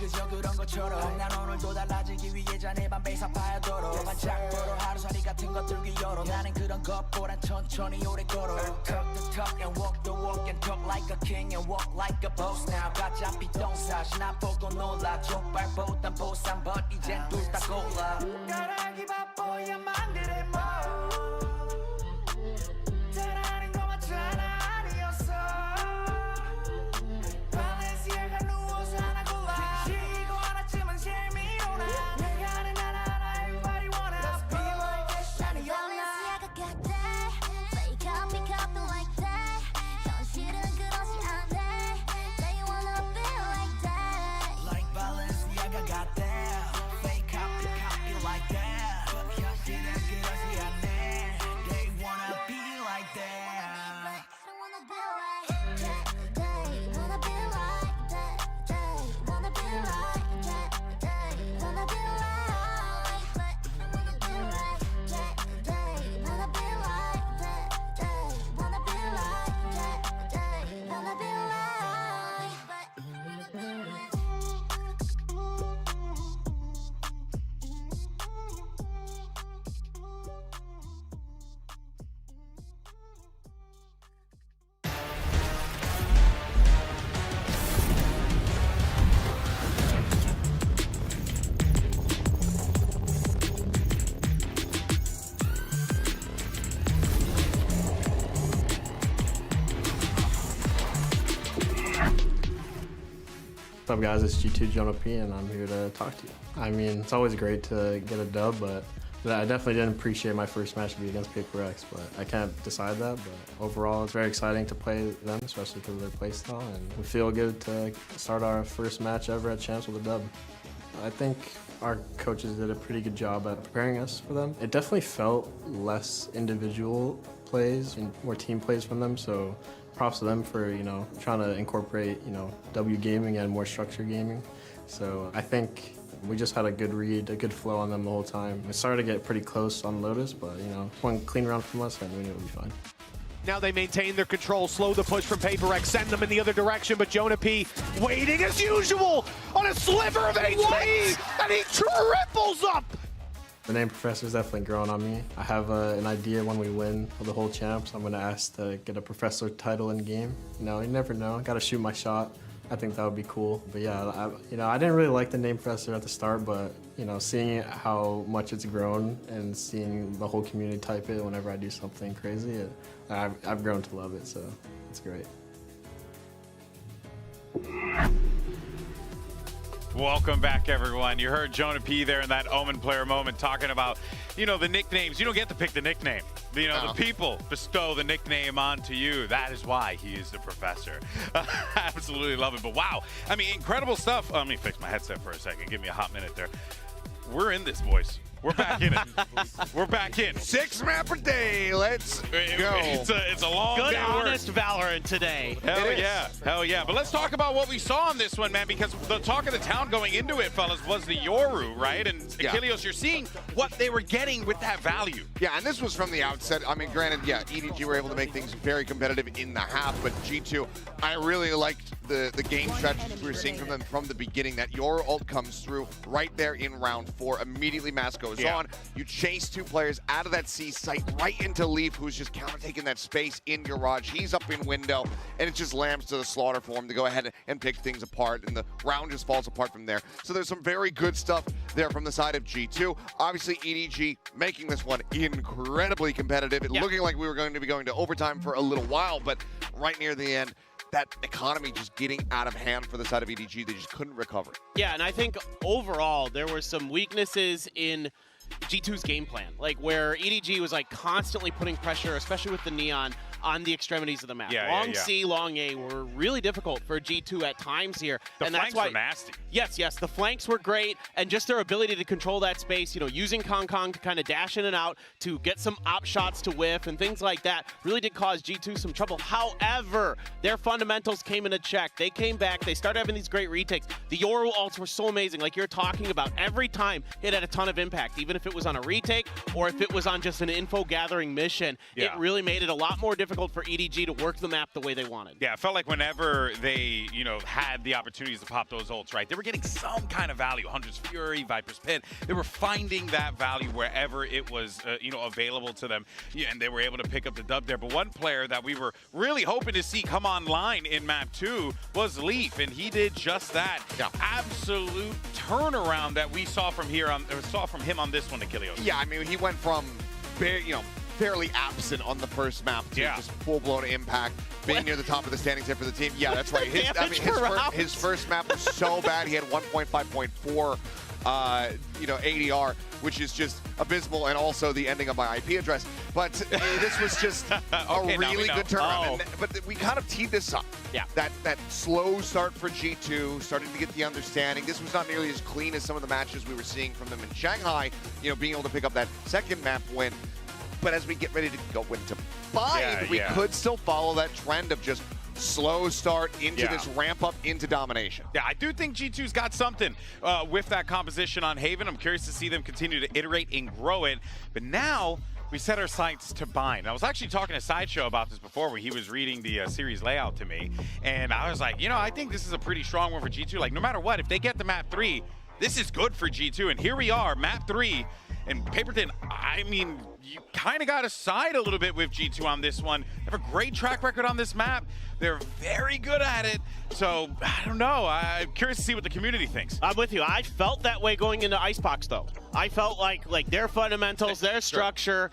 그저 그런 것처럼 난 오늘도 달라지기 위해 자네 밤 매사파야도록 반짝도록 하루살이 같은 것들 위여로 나는 그런 것보단 천천히 오래 걸어 Talk the talk and walk the walk and talk like a king and walk like a boss now 가짜피 똥사시 나 보고 놀라 족발보단 보쌈 but 이젠 둘 다 골라 가락이 바보야만 그래 뭐 잘하는 거 맞잖아 아니었어 발렌시아가 누워서 하나 골라 쉬고 하나쯤은 재미로나 내가 하는 하나하나 everybody wanna be like this shiny Balenciaga got that fake up, pick up the like that 현실은 그렇지 않네 They wanna be like that Like Balenciaga got that fake up, pick up you like that 현실은 그렇지 않네 They wanna be like that They wanna be like that They wanna be like that They wanna be like that They wanna be like that They wanna be like that They wanna be like that They wanna be like that They wanna be What's up guys, it's G2 Jonah P and I'm here to talk to you. I mean, it's always great to get a dub, but I definitely didn't appreciate my first match to be against Paper X, but I can't decide that. But overall, it's very exciting to play them, especially because of their playstyle, and we feel good to start our first match ever at Champs with a dub. I think our coaches did a pretty good job at preparing us for them. It definitely felt less individual plays and more team plays from them, so props to them for, you know, trying to incorporate, you know, W gaming and more structured gaming. So I think we just had a good read, a good flow on them the whole time. It started to get pretty close on Lotus, but, you know, one clean round from us and we knew it would be fine. Now they maintain their control, slow the push from Paper X, send them in the other direction, but Jonah P waiting as usual on a sliver of HP, and he triples up! The name Professor's definitely grown on me. I have an idea when we win for the whole champs. I'm going to ask to get a Professor title in game. You know, you never know. Got to shoot my shot. I think that would be cool. But yeah, I didn't really like the name Professor at the start, but you know, seeing how much it's grown and seeing the whole community type it whenever I do something crazy, I've grown to love it. So it's great. Welcome back, everyone. You heard Jonah P there in that Omen player moment talking about, you know, the nicknames. You don't get to pick the nickname. You know, the people bestow the nickname onto you. That is why he is the professor. Absolutely love it. But wow, I mean, incredible stuff. Let me fix my headset for a second. Give me a hot minute there. We're in this, boys. We're back in it. We're back in. 6 map per day. Let's go. It's a long good, day of work. honest Valorant today. Hell yeah. Hell yeah. But let's talk about what we saw on this one, man, because the talk of the town going into it, fellas, was the Yoru, right? And Achilles, you're seeing what they were getting with that value. Yeah, and this was from the outset. I mean, granted, yeah, EDG were able to make things very competitive in the half, but G2, I really liked the game strategies we were seeing from them from the beginning. That Yoru ult comes through right there in round 4. Immediately Mask goes on. You chase 2 players out of that C site right into Leaf, who's just counter-taking that space in Garage. He's up in window, and it just lambs to the slaughter for him to go ahead and pick things apart, and the round just falls apart from there. So there's some very good stuff there from the side of G2. Obviously, EDG making this one incredibly competitive. It looking like we were going to be going to overtime for a little while, but right near the end, that economy just getting out of hand for the side of EDG. They just couldn't recover. Yeah, and I think overall there were some weaknesses in G2's game plan, like where EDG was like constantly putting pressure, especially with the Neon, on the extremities of the map. Long C, long A were really difficult for G2 at times here. The and flanks that's why, were nasty. Yes, the flanks were great, and just their ability to control that space, you know, using Kong Kong to kind of dash in and out, to get some op shots to whiff and things like that, really did cause G2 some trouble. However, their fundamentals came into check. They came back, they started having these great retakes. The Yoru ults were so amazing, like you're talking about. Every time it had a ton of impact, even if it was on a retake or if it was on just an info gathering mission. It really made it a lot more difficult for EDG to work the map the way they wanted. Yeah, it felt like whenever they, you know, had the opportunities to pop those ults, right, they were getting some kind of value. Hunter's Fury, Viper's Pit, they were finding that value wherever it was, you know, available to them. Yeah, and they were able to pick up the dub there. But one player that we were really hoping to see come online in map 2 was Leaf, and he did just that. Absolute turnaround that we saw from him on this one, Achilles. Yeah, I mean, he went from, fairly absent on the first map to just full-blown impact, being near the top of the standings here for the team. Yeah, that's right. His first map was so bad. He had 1.5.4 ADR, which is just abysmal, and also the ending of my IP address. But this was just a really good turnaround. But we kind of teed this up. Yeah. That slow start for G2, starting to get the understanding. This was not nearly as clean as some of the matches we were seeing from them in Shanghai, you know, being able to pick up that second map win. But as we get ready to go into 5, we could still follow that trend of just slow start into this ramp up into domination. Yeah, I do think G2's got something with that composition on Haven. I'm curious to see them continue to iterate and grow it. But now we set our sights to bind. I was actually talking to Sideshow about this before, where he was reading the series layout to me. And I was like, you know, I think this is a pretty strong one for G2. Like, no matter what, if they get the map 3, this is good for G2. And here we are, map 3. And Paperton, I mean, you kind of got to side a little bit with G2 on this one. They have a great track record on this map. They're very good at it. So, I don't know. I'm curious to see what the community thinks. I'm with you. I felt that way going into Icebox, though. I felt like their fundamentals, their structure,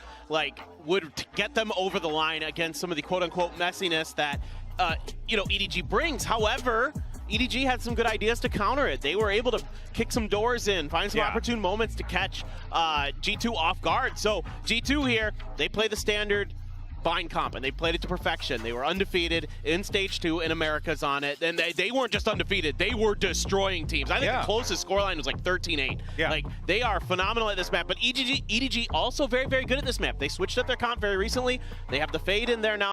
would get them over the line against some of the quote-unquote messiness that, EDG brings. However, EDG had some good ideas to counter it. They were able to kick some doors in, find some opportune moments to catch G2 off guard. So G2 here, they play the standard bind comp, and they played it to perfection. They were undefeated in Stage 2, and America's on it. And they weren't just undefeated, they were destroying teams. I think the closest scoreline was like 13-8. Like, they are phenomenal at this map, but EDG also very, very good at this map. They switched up their comp very recently. They have the Fade in there now.